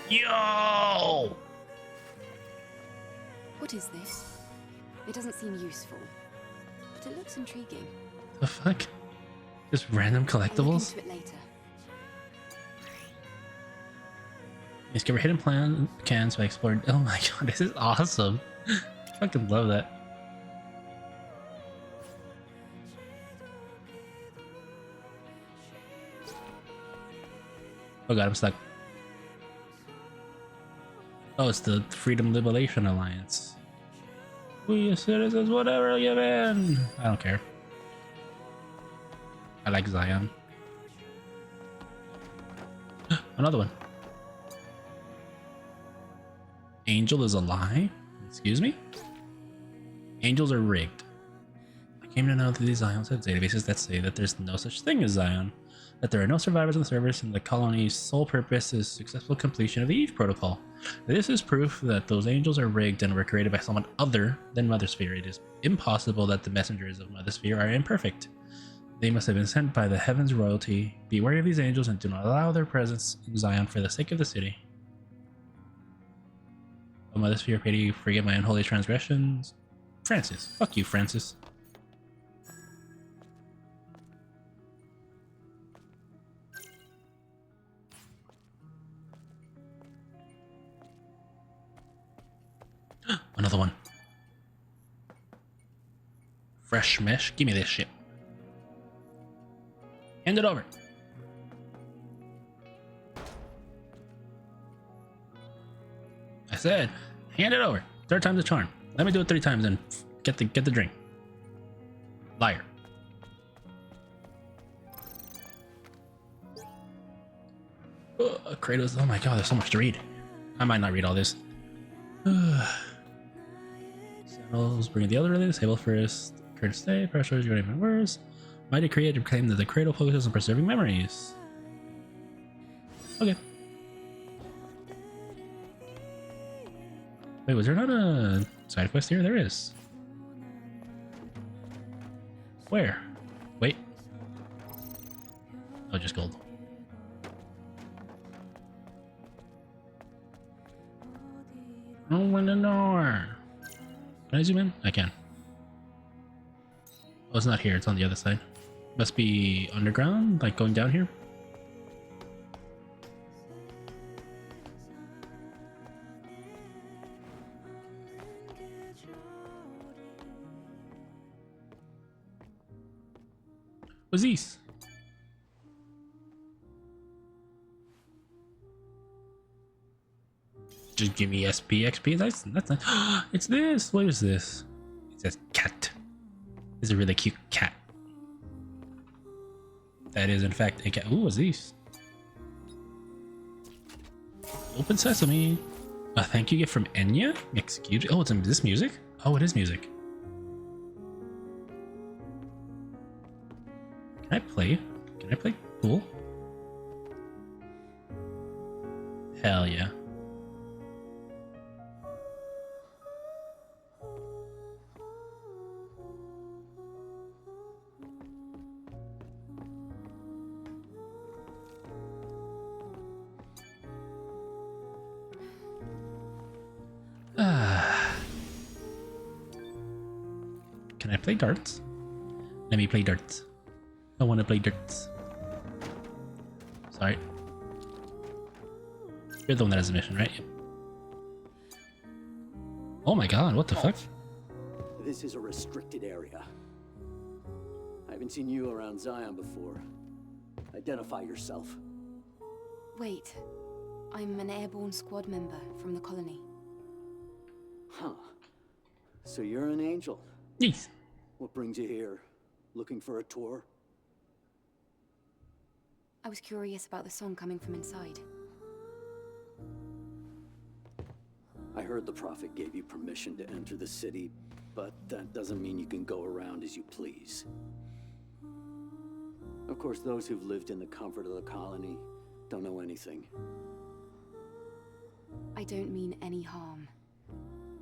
Yo! What is this? It doesn't seem useful, but it looks intriguing. The fuck? Just random I'll look collectibles? into it later. Discover hidden cans by exploring. Oh my god, this is awesome. I fucking love that. Oh god, I'm stuck. Oh, it's the Freedom Liberation Alliance. We citizens, whatever you in. I don't care. I like Zion. Another one. Angel is a lie? Excuse me? Angels are rigged. I came to know that these Zions have databases that say that there's no such thing as Zion, that there are no survivors on the service, and the colony's sole purpose is successful completion of the Eve Protocol. This is proof that those angels are rigged and were created by someone other than Mothersphere. It is impossible that the messengers of Mothersphere are imperfect. They must have been sent by the Heavens royalty. Be wary of these angels and do not allow their presence in Zion for the sake of the city. Oh, mother's fear, pity, forgive my unholy transgressions. Francis. Fuck you, Francis. Another one. Fresh mesh. Give me this shit. Hand it over. I said, hand it over. Third time's the charm. Let me do it 3 times and get the drink. Liar. Kratos. Oh my god, there's so much to read. I might not read all this. Sandals, bring the other release. Table first. Current state. Pressure is going even worse. Mighty creator claim that the cradle focuses on preserving memories. Okay. Wait, was there not a side quest here? There is. Where? Wait. Oh, just gold. Open the door. Can I zoom in? I can. Oh, it's not here. It's on the other side. Must be underground, like going down here. What's this? Just give me SP XP. That's nice. It's this. What is this? It says cat. It's a really cute cat. That is in fact a cat. Ooh, what's this? Open sesame. A thank you gift from Enya. Excuse. Oh, it's this music. Oh, it is music. Can I play? Can I play pool? Hell yeah. Can I play darts? Let me play darts. I want to play darts. Sorry. You're the one that has the mission, right? Oh my god, what the fuck? This is a restricted area. I haven't seen you around Zion before. Identify yourself. Wait. I'm an airborne squad member from the colony. Huh. So you're an angel? Yes. What brings you here? Looking for a tour? I was curious about the song coming from inside. I heard the Prophet gave you permission to enter the city, but that doesn't mean you can go around as you please. Of course, those who've lived in the comfort of the colony don't know anything. I don't mean any harm.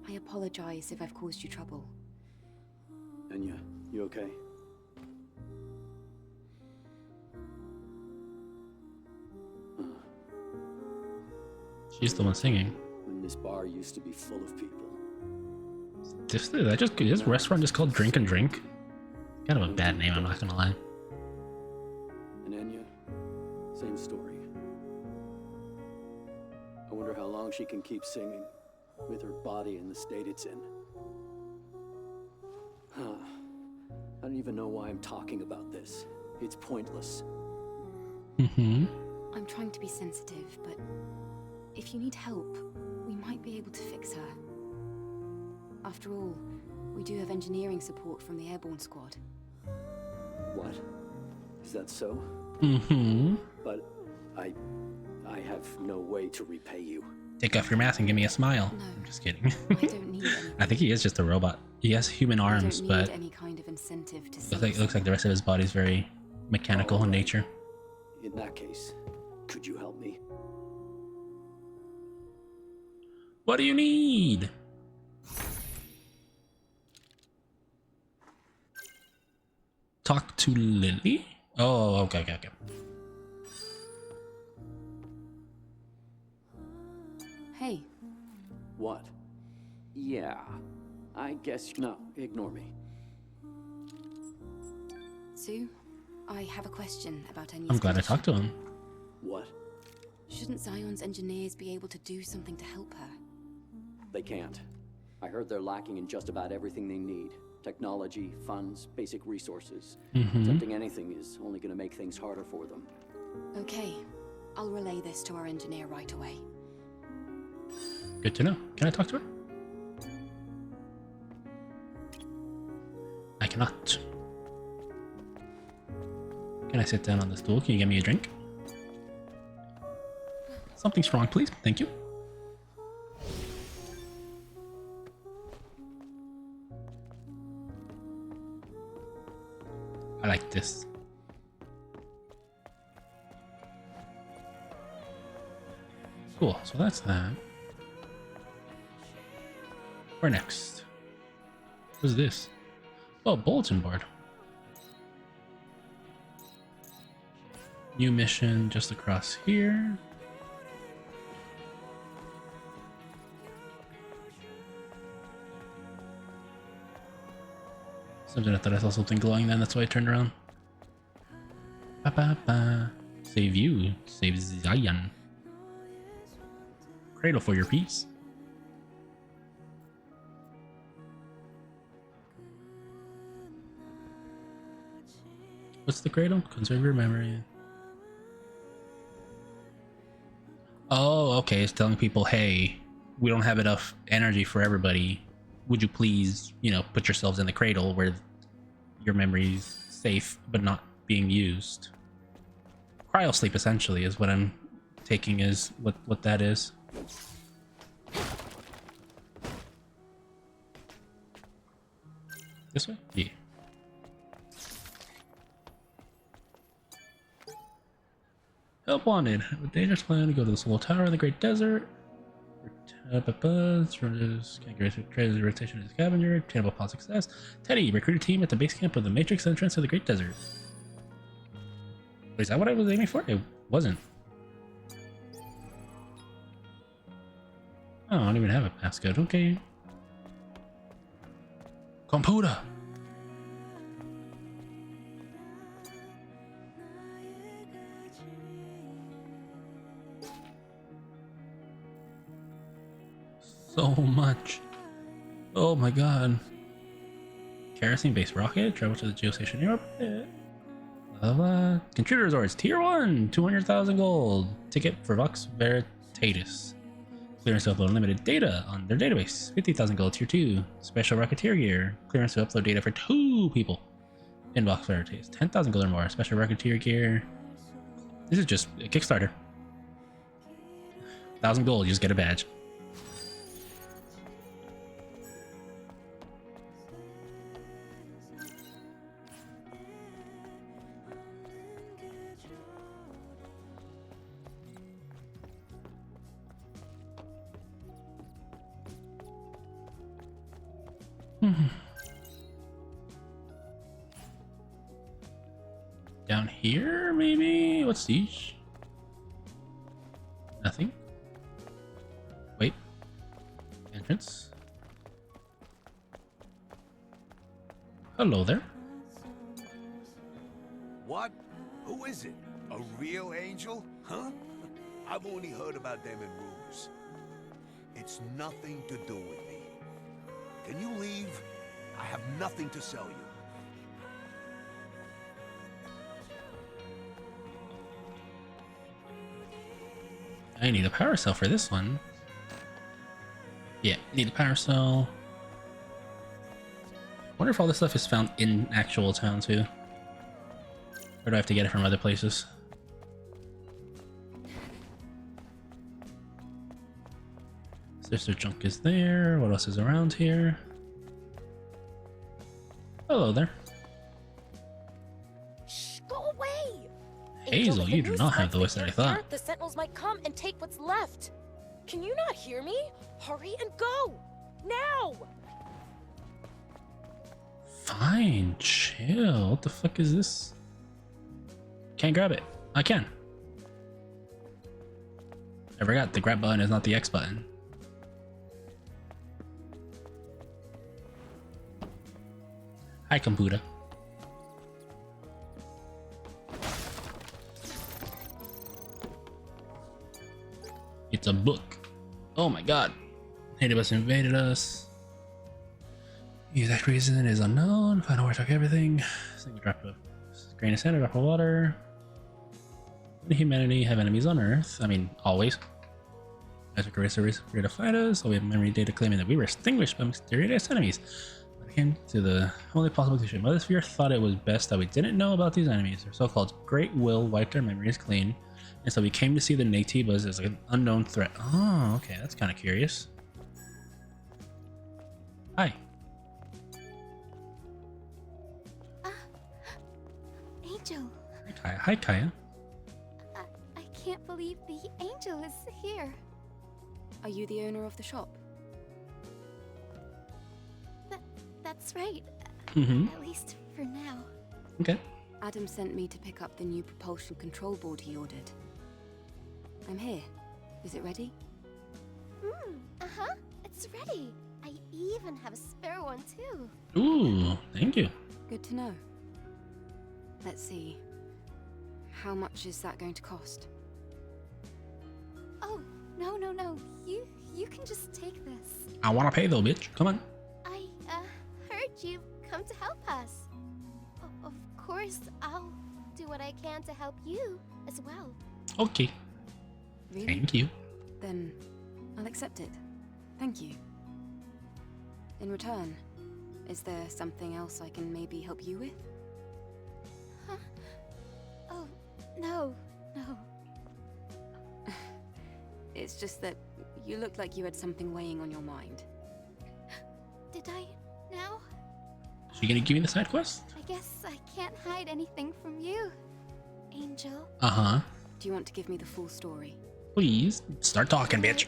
I apologize if I've caused you trouble. Enya, you okay? She's the one singing. When this bar used to be full of people. This restaurant just called Drink and Drink. Kind of a bad name, I'm not gonna lie. And Enya, same story. I wonder how long she can keep singing, with her body in the state it's in. Huh. I don't even know why I'm talking about this. It's pointless. Mm-hmm. I'm trying to be sensitive, but if you need help, we might be able to fix her. After all, we do have engineering support from the airborne squad. What? Is that so? Mm-hmm. But I have no way to repay you. Take off your mask and give me a smile. No, I'm just kidding. I don't need anything. I think he is just a robot. He has human arms, I don't but need any kind of incentive to it looks like the rest of his body's very mechanical in nature. In that case, could you help me? What do you need? Talk to Lily? Oh, okay. Hey. What? Yeah. I guess... No, ignore me. Sue, I have a question about Anya's I'm glad I condition. talked to him. What? Shouldn't Zion's engineers be able to do something to help her? They can't. I heard they're lacking in just about everything they need. Technology, funds, basic resources. Attempting anything is only going to make things harder for them. Okay, I'll relay this to our engineer right away. Good to know. Can I talk to her? I cannot. Can I sit down on the stool? Can you get me a drink? Something strong, please. Thank you. I like this. Cool, so that's that. Where next? What is this? Oh, bulletin board. New mission just across here. Something I thought I saw something glowing then, that's why I turned around. Ba ba ba. Save you. Save Zion. Cradle for your peace. What's the cradle? Conserve your memory. Oh, okay. It's telling people, hey, we don't have enough energy for everybody. Would you please, you know, put yourselves in the cradle where your memory's safe but not being used. Cryo sleep essentially is what I'm taking is what that is. This way? Yeah. Help wanted. A dangerous plan to go to the Soul Tower in the Great Desert. Trade rotation in his scavenger. Obtainable upon success. Teddy, recruit a team at the base camp of the Matrix entrance to the Great Desert. Is that what I was aiming for? It wasn't. Oh, I don't even have a passcode. Okay. Computer. So much. Oh my god. Kerosene-based rocket. Travel to the geostation in orbit. Blah, blah. Contributor resorts. Tier 1. 200,000 gold. Ticket for Vox Veritatis. Clearance to upload unlimited data on their database. 50,000 gold. Tier 2. Special Rocketeer gear. Clearance to upload data for 2 people. In Vox Veritatis. 10,000 gold or more. Special Rocketeer gear. This is just a Kickstarter. 1,000 gold. You just get a badge. Down here, maybe? What's these? Nothing. Wait. Entrance. Hello there. What? Who is it? A real angel? Huh? I've only heard about them in rumors. It's nothing to do with me. Can you leave? I have nothing to sell you. I need a power cell for this one. Yeah, need a power cell. Wonder if all this stuff is found in actual town too. Or do I have to get it from other places? Sister junk is there. What else is around here? Hello there. Shh, go away! Hazel, Angel, you if do the not news have the voice spreads that I you're thought. here, the Sentinels might come and take what's left. Can you not hear me? Hurry and go! Now! Fine, chill. What the fuck is this? Can't grab it. I can. I forgot the grab button is not the X button. Hi, computer. It's a book. Oh my god. Native us invaded us. The exact reason is unknown. Final word took everything. Single drop of grain of sand, a drop of water. Would humanity have enemies on Earth? I mean, always. As a race here to fight us, so we have memory data claiming that we were extinguished by mysterious enemies. When it came to the only possible conclusion, Mother Sphere thought it was best that we didn't know about these enemies. Their so-called Great Will wiped our memories clean, and so we came to see the Natibas as an unknown threat. Oh, okay, that's kind of curious. Hi. Angel. Hi, Kaya. Hi, Kaya. I can't believe the angel is here. Are you the owner of the shop? That's right. Mm-hmm. At least for now. Okay. Adam sent me to pick up the new propulsion control board he ordered. I'm here. Is it ready? Uh-huh. It's ready. I even have a spare one too. Ooh, thank you. Good to know. Let's see. How much is that going to cost? Oh, no. You can just take this. I want to pay though, bitch. Come on. I heard you come to help us. Of course, I'll do what I can to help you as well. Okay. Really? Thank you. Then I'll accept it. Thank you. In return, is there something else I can maybe help you with? Huh? Oh, no. It's just that you looked like you had something weighing on your mind. Did I now? So you gonna give me the side quest? I guess I can't hide anything from you, Angel. Uh-huh. Do you want to give me the full story? Please. Start talking, bitch.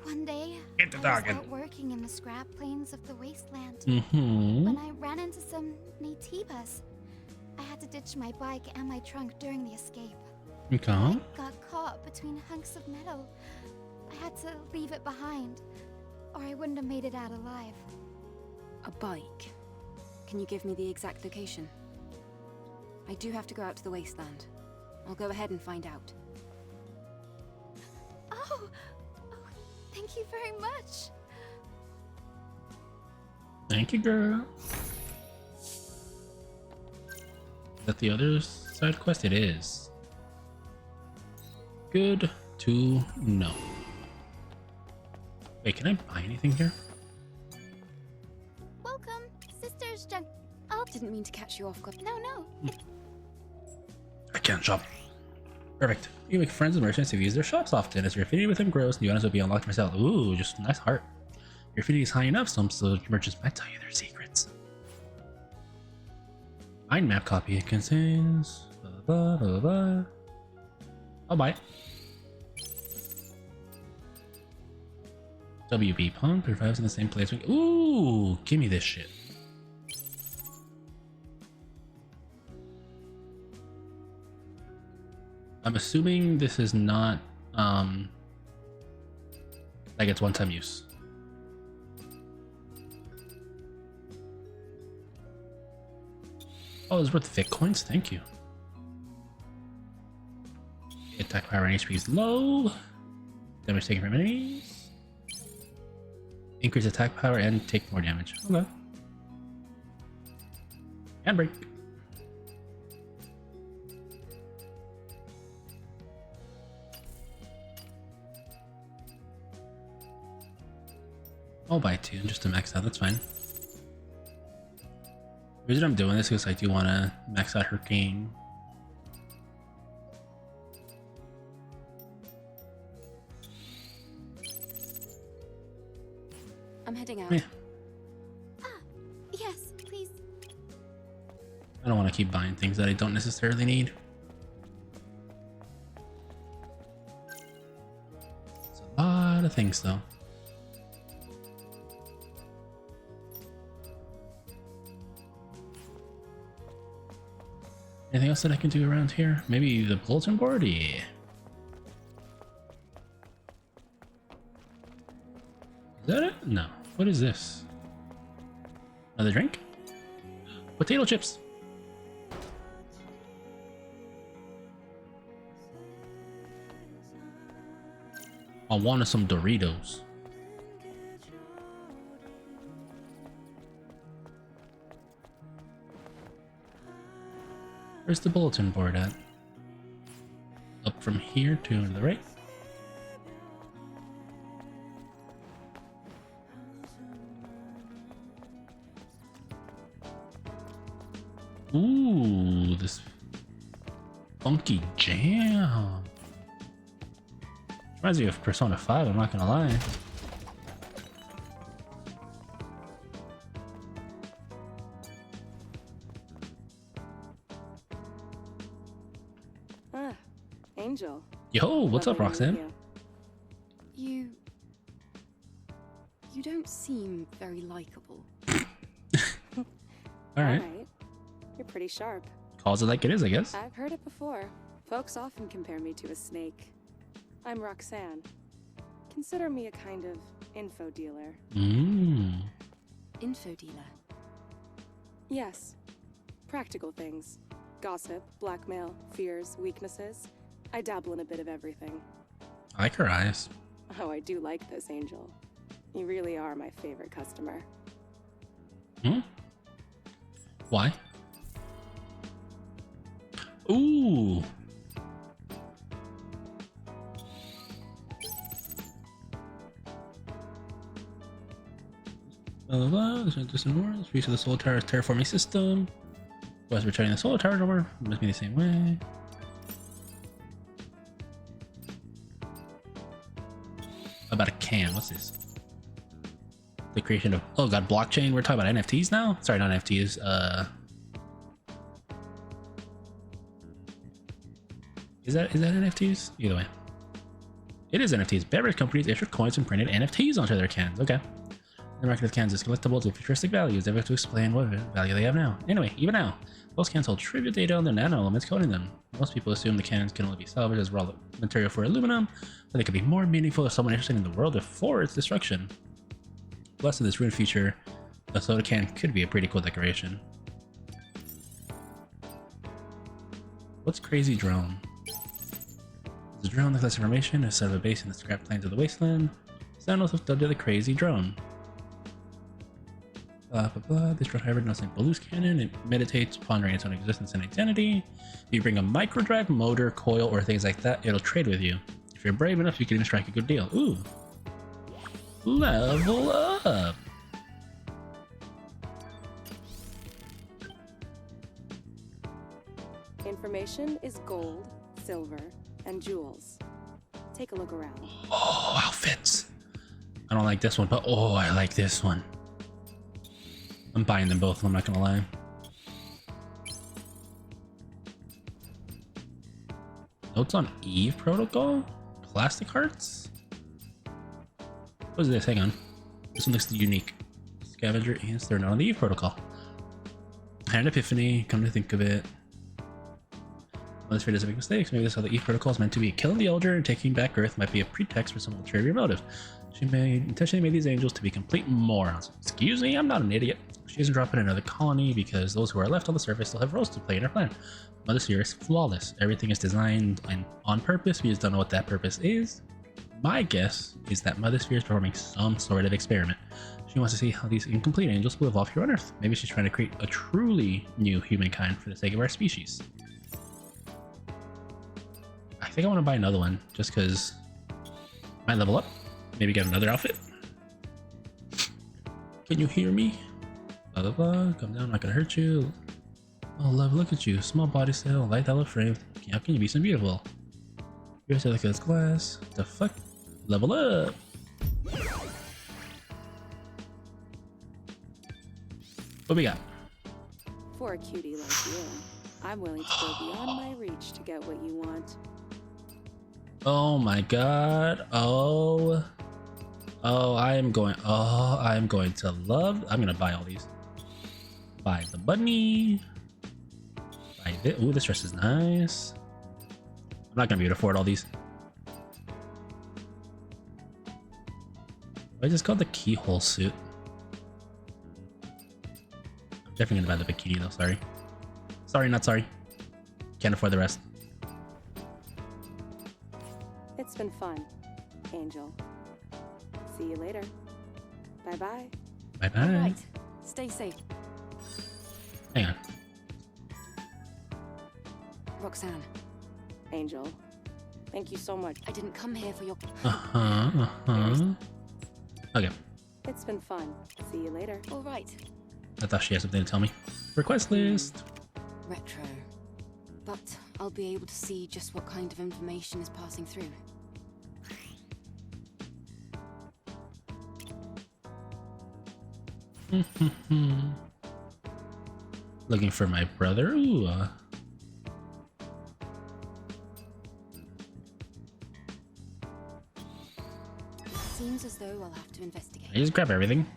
One day, Get to I talking. was out working in the scrap plains of the wasteland. Mm-hmm. When I ran into some Natibas, I had to ditch my bike and my trunk during the escape. Okay. I got caught between hunks of metal. I had to leave it behind, or I wouldn't have made it out alive. A bike. Can you give me the exact location? I do have to go out to the wasteland. I'll go ahead and find out. Oh, thank you very much. Thank you, girl. Is that the other side quest? It is. Good to know. Wait, can I buy anything here? Welcome, Sisters Junk. Oh, Didn't mean to catch you off guard. no. I can't shop. Perfect. You make friends with merchants who use their shops often. As your affinity with them grows, new items will be unlocked for sale. Ooh, just a nice heart. Your affinity is high enough, some merchants might tell you their secrets. Mind map copy. It contains... Blah, blah, blah, blah. I'll buy it. WB Punk revives in the same place. Ooh, give me this shit. I'm assuming this is not, like it's one-time use. Oh, it's worth Vic coins. Thank you. Attack power and HP is low. Damage taken from enemies. Increase attack power and take more damage. Okay. And break. I'll buy 2 just to max out. That's fine. The reason I'm doing this is I do want to max out her king. I'm heading out. Yeah. Yes, please. I don't want to keep buying things that I don't necessarily need. It's a lot of things though. Anything else that I can do around here? Maybe the bulletin board? Yeah. Is that it? No. What is this? Another drink? Potato chips. I wanted some Doritos. Where's the bulletin board at? Up from here to the right. Ooh, this funky jam. Reminds me of Persona 5, I'm not gonna lie. Ah, Angel. Yo, what's up, Lovely to meet Roxanne? You don't seem very likable. Alright. You're pretty sharp. Calls it like it is, I guess. I've heard it before. Folks often compare me to a snake. I'm Roxanne. Consider me a kind of info dealer. Info dealer? Yes. Practical things. Gossip, blackmail, fears, weaknesses. I dabble in a bit of everything. I like her eyes. Oh, I do like this, Angel. You really are my favorite customer. Why? Ooh. Blah, blah, blah. This and more. Speaks of the solar tower's terraforming system. Was returning the solar tower over. Must be the same way. About a can. What's this? The creation of, oh god, blockchain. We're talking about NFTs now. Sorry, not NFTs. Is that NFTs? Either way, it is NFTs. Beverage companies issued coins and printed NFTs onto their cans. Okay. The market of cans is collectible to futuristic values. Difficult to explain what value they have now. Anyway, even now, most cans hold trivia data on the nano elements coating them. Most people assume the cans can only be salvaged as raw material for aluminum, but they could be more meaningful if someone interested in the world before its destruction. Plus, in this rune feature, a soda can could be a pretty cool decoration. What's Crazy Drone? It's a drone that collects information instead of a base in the scrap plains of the wasteland. Sound also dubbed the Crazy Drone. Blah blah blah. This drone, however, does not like Baloo's cannon. It meditates, pondering its own existence and identity. If you bring a microdrive, motor, coil, or things like that, it'll trade with you. If you're brave enough, you can even strike a good deal. Ooh. Level up! Information is gold, silver, and jewels. Take a look around. Oh, outfits! I don't like this one, but oh, I like this one. I'm buying them both, I'm not gonna lie. Notes on Eve Protocol? Plastic hearts? What is this? Hang on. This one looks unique. Scavenger ants, they're not on the Eve Protocol. I had an epiphany, come to think of it. Mother Sphere doesn't make mistakes. Maybe this is how the Eve Protocol is meant to be. Killing the Elder and taking back Earth might be a pretext for some ulterior motive. She intentionally made these angels to be complete morons. Excuse me, I'm not an idiot. She isn't dropping another colony because those who are left on the surface still have roles to play in her plan. Mother Sphere is flawless. Everything is designed and on purpose. We just don't know what that purpose is. My guess is that Mother Sphere is performing some sort of experiment. She wants to see how these incomplete angels will evolve here on Earth. Maybe she's trying to create a truly new humankind for the sake of our species. I think I want to buy another one just because I might level up. Maybe get another outfit. Can you hear me? Blah blah blah. Come down, I'm not gonna hurt you. Oh love, look at you. Small body style, light olive frame. How can you be so beautiful? You have to look at this glass. What the fuck? Level up! What we got? For a cutie like you, I'm willing to go beyond my reach to get what you want. Oh my god. Oh, I'm going to love. I'm gonna buy all these. Buy the bunny. Buy this. Ooh, this dress is nice. I'm not gonna be able to afford all these. I just got the keyhole suit. I'm Definitely gonna buy the bikini though. Sorry. Sorry, not sorry. Can't afford the rest. It's been fun, Angel. See you later. Bye-bye. Bye-bye. All right. Stay safe. Hang on. Roxanne. Angel. Thank you so much. I didn't come here for your... Okay. It's been fun. See you later. All right. I thought she had something to tell me. Request list. Retro. But I'll be able to see just what kind of information is passing through. Looking for my brother. Ooh. Seems as though I'll have to investigate. I just grab everything.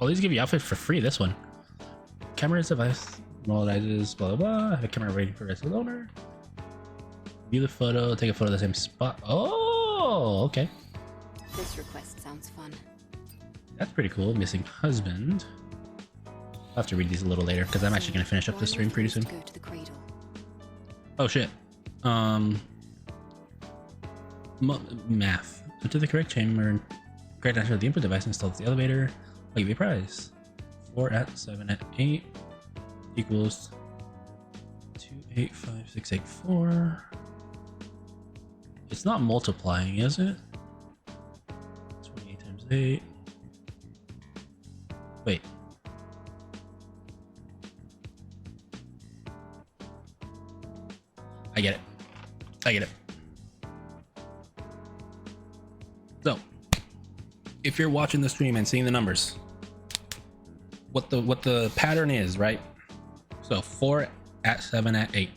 Oh, these give you outfit for free. This one. Camera's device. Mobilizes. Blah blah blah. I have a camera waiting for its owner. View the photo. Take a photo of the same spot. Oh, okay. This request sounds fun. That's pretty cool. Missing husband. I'll have to read these a little later because I'm actually going to finish up the stream pretty soon. Go to the cradle. Oh shit. Math. Enter the correct chamber. Correct answer of the input device installs the elevator. I'll give you a prize. 4 at 7 at 8 equals 285684. It's not multiplying, is it? 28 times 8. Wait. I get it. I get it. So, if you're watching the stream and seeing the numbers, what the pattern is, right? So 4 at 7 at 8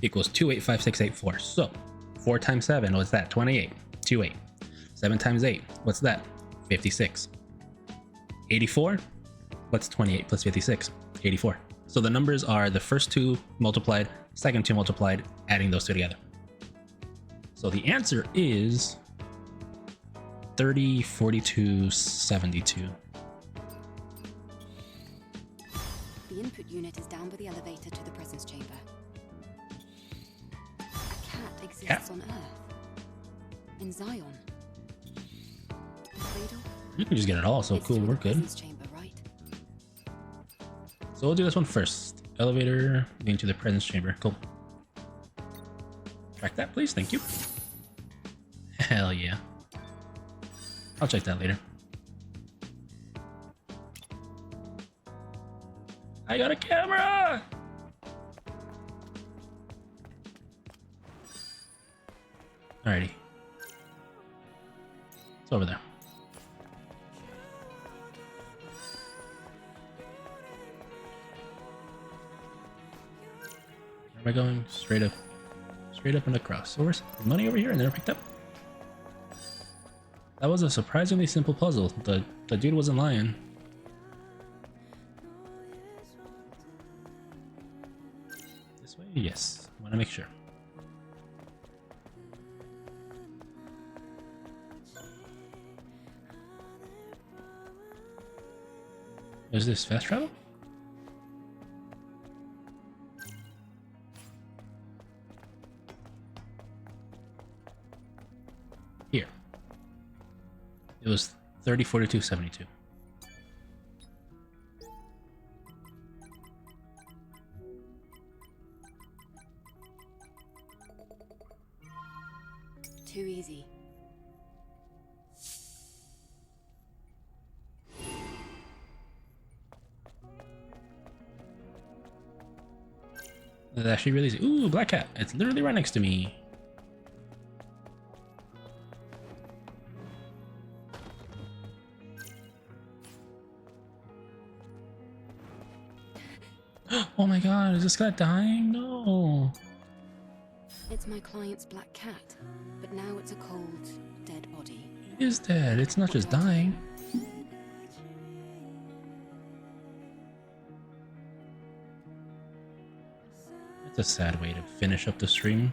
equals 285684. So 4 times 7, what's that? 28. 28. 7 times 8, what's that? 56. 84. What's 28 plus 56? 84. So the numbers are the first two multiplied, second two multiplied, adding those two together. So the answer is 304272. The input unit is down by the elevator to the presence chamber. A cat exists on Earth. In Zion. The cradle? You can just get it all, so cool, we're good. Chamber, right? So we'll do this one first. Elevator leading to the presence chamber. Cool. Track that, please. Thank you. Hell yeah. I'll check that later. I got a camera! Alrighty. It's over there. Where am I going? Straight up. Straight up and across. So where's the money over here and never picked up? That was a surprisingly simple puzzle. The dude wasn't lying. This way? Yes. I want to make sure. Is this fast travel? Here. It was 304272. Too easy. It's actually really easy. Ooh, black cat. It's literally right next to me. Oh my god, is this guy dying? No. It's my client's black cat, but now it's a cold, dead body. It is dead. It's not just dying. It's a sad way to finish up the stream.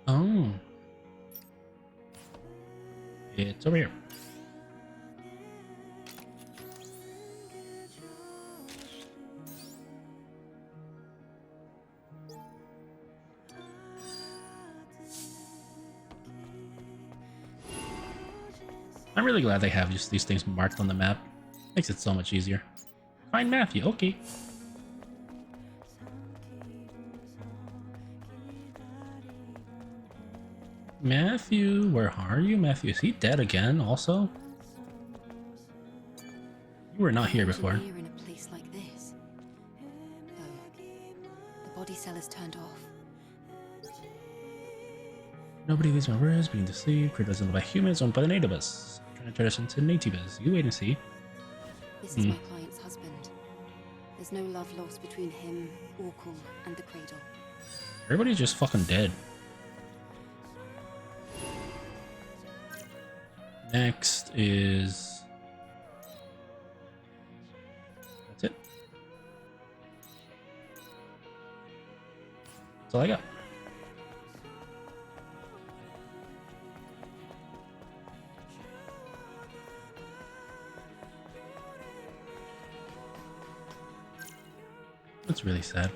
Oh. It's over here. I'm really glad they have just these things marked on the map. Makes it so much easier. Find Matthew, okay. Matthew, where are you, Matthew? Is he dead again, also? You were not here before. Here in a place like this. Oh, the body cell is turned off. Nobody believes my words, being deceived. Creed doesn't live by humans, owned by the natives. Trying to turn us into natives. You wait and see. This is my client's husband. There's no love lost between him, Orkul, and the cradle. Everybody's just fucking dead. Next is... That's it. That's all I got. That's really sad.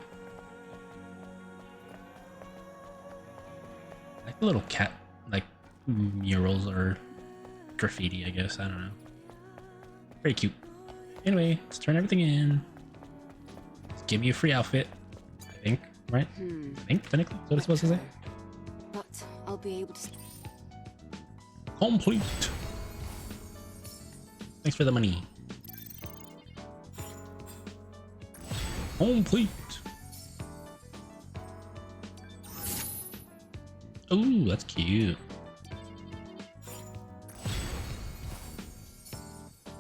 I like the little cat, like, murals or graffiti, I guess. I don't know. Very cute. Anyway, let's turn everything in. Let's give you a free outfit. I think, right? I think, technically, is what it's supposed to say. But I'll be able to... Complete. Thanks for the money. Complete. Ooh, that's cute.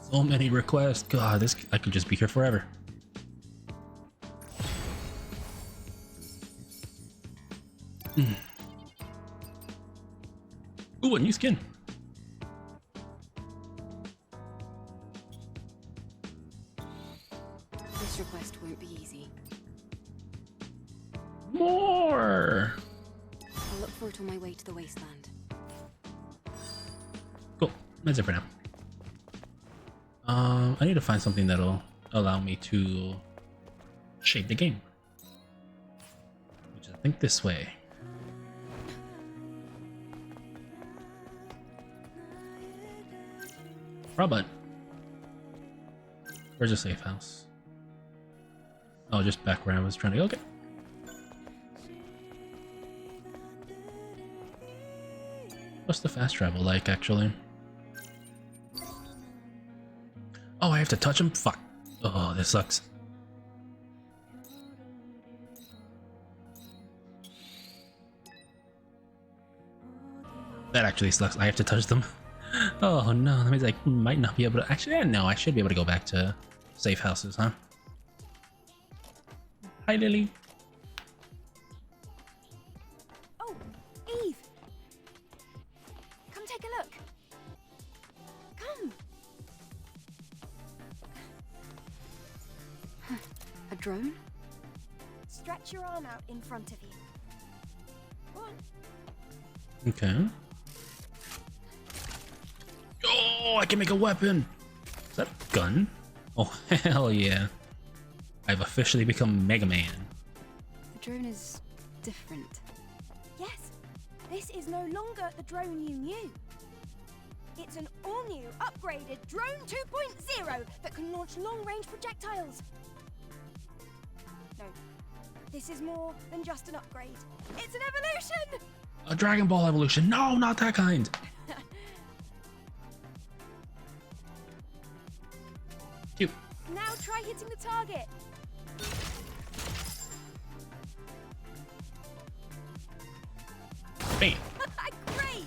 So many requests. God, this I could just be here forever. Ooh, a new skin. This request won't be easy. More. I'll look for it on my way to the wasteland. Cool. That's it for now. I need to find something that'll allow me to shape the game. Which I think this way. Robot. Where's the safe house? Oh, just back where I was trying to go. Okay. What's the fast travel like, actually? Oh, I have to touch him? Fuck. Oh, this sucks. That actually sucks. I have to touch them. Oh no, that means I might not be able to... Actually, no, I should be able to go back to safe houses, huh? Hi, Lily. Oh, Eve! Come take a look. Come! A drone? Stretch your arm out in front of you. Go on. Okay. Oh, I can make a weapon! Is that a gun? Oh, hell yeah. I've officially become Mega Man. The drone is different. Yes, this is no longer the drone you knew. It's an all-new, upgraded Drone 2.0 that can launch long-range projectiles. No, this is more than just an upgrade. It's an evolution! A Dragon Ball evolution. No, not that kind. Cute. Now try hitting the target. Bam. Great!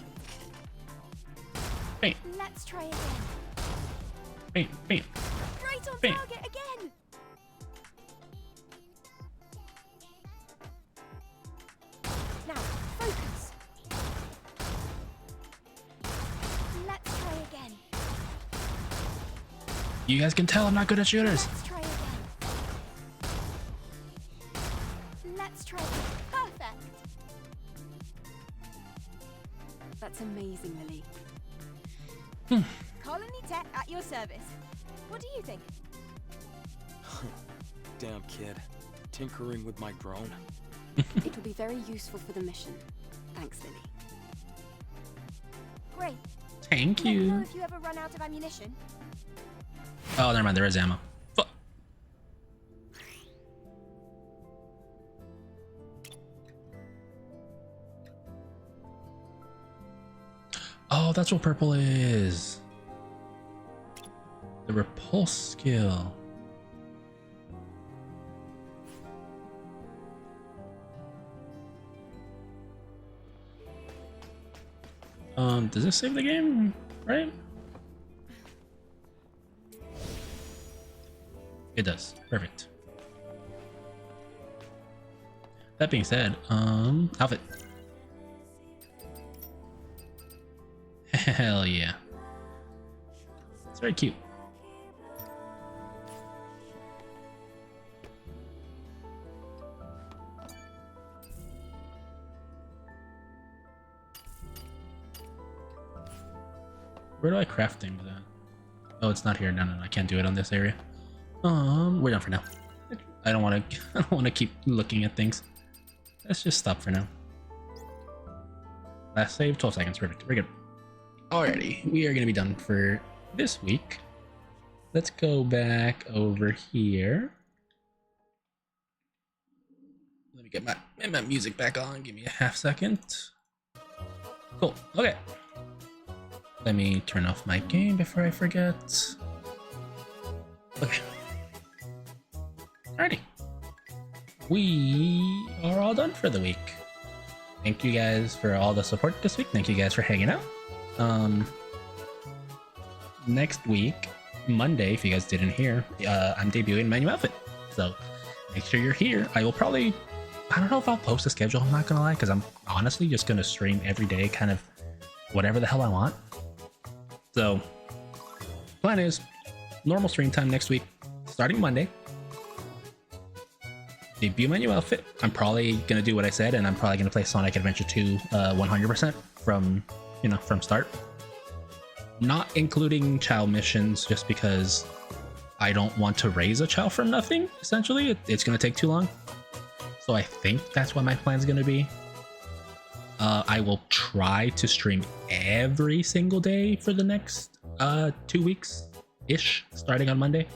Bam. Let's try again. Bam. Bam. Right on Bam. target again. Now, focus. Let's try again. You guys can tell I'm not good at shooters. Let's try again. Let's try again. Perfect. That's amazing, Lily. Colony Tech at your service. What do you think? Damn kid. Tinkering with my drone. It will be very useful for the mission. Thanks, Lily. Great. Thank Let me know you. if you ever run out of ammunition. Oh, never mind. There is ammo. Fuck. Oh, that's what purple is. The repulse skill. Does this save the game? Right? It does. Perfect. That being said, outfit. Hell yeah. It's very cute. Where do I craft things at? Oh, it's not here. No, I can't do it on this area. We're done for now. I don't want to. I don't want to keep looking at things. Let's just stop for now. Last save, 12 seconds. Perfect. We're good. Alrighty, we are gonna be done for this week. Let's go back over here. Let me get my music back on. Give me a half second. Cool. Okay. Let me turn off my game before I forget. Okay. Alrighty. We are all done for the week. Thank you guys for all the support this week. Thank you guys for hanging out. Next week, Monday, if you guys didn't hear, I'm debuting my new outfit. So make sure you're here. I will probably, I don't know if I'll post a schedule, I'm not gonna lie, because I'm honestly just gonna stream every day, kind of whatever the hell I want. So, plan is normal stream time next week, starting Monday. Debut my new outfit. I'm probably gonna do what I said, and I'm probably gonna play Sonic Adventure 2 100% from start. Not including child missions, just because I don't want to raise a child from nothing. Essentially, it's gonna take too long. So I think that's what my plan's gonna be. I will try to stream every single day for the next 2 weeks-ish, starting on Monday.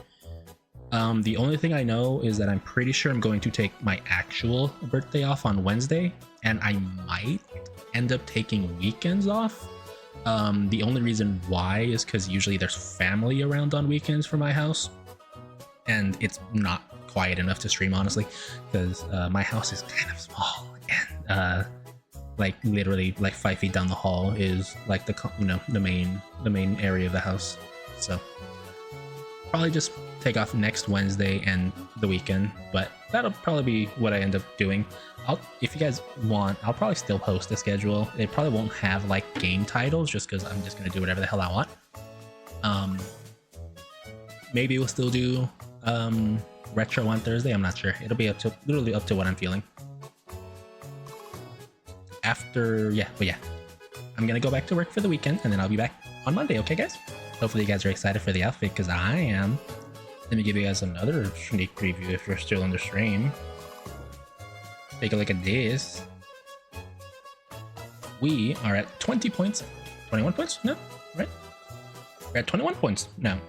The only thing I know is that I'm pretty sure I'm going to take my actual birthday off on Wednesday, and I might end up taking weekends off. The only reason why is because usually there's family around on weekends for my house, and it's not quiet enough to stream, honestly, because my house is kind of small, and like literally like 5 feet down the hall is like the main area of the house. So probably just take off next Wednesday and the weekend, but that'll probably be what I end up doing. If you guys want, I'll probably still post the schedule. It probably won't have like game titles, just because I'm just gonna do whatever the hell I want. Maybe we'll still do retro on Thursday. I'm not sure. It'll be literally up to what I'm feeling. I'm gonna go back to work for the weekend, and then I'll be back on Monday. Okay, guys? Hopefully you guys are excited for the outfit, because I am. Let me give you guys another sneak preview if you're still on the stream. Take a look at this. We are at 20 points. 21 points? No, right? We're at 21 points now.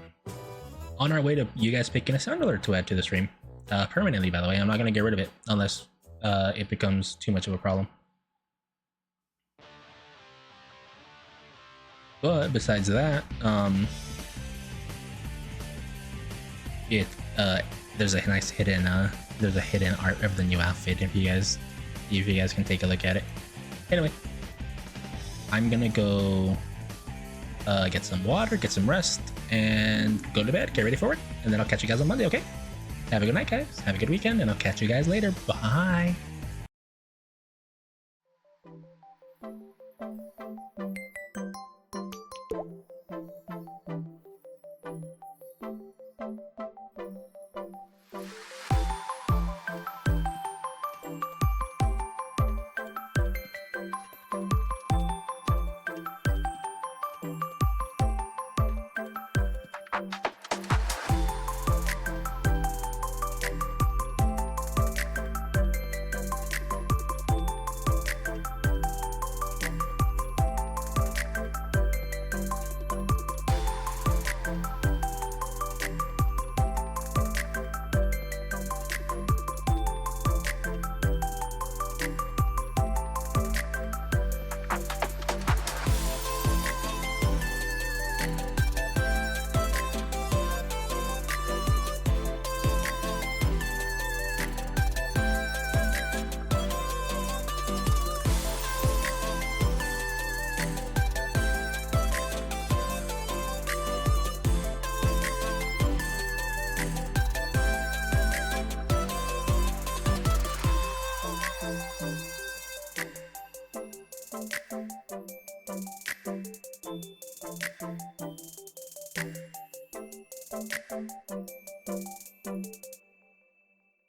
On our way to you guys picking a sound alert to add to the stream. Permanently, by the way. I'm not going to get rid of it unless it becomes too much of a problem. But besides that, there's a nice hidden art of the new outfit if you guys can take a look at it. Anyway, I'm gonna go get some water, get some rest, and go to bed, get ready for work, and then I'll catch you guys on Monday, okay? Have a good night, guys. Have a good weekend, and I'll catch you guys later. Bye.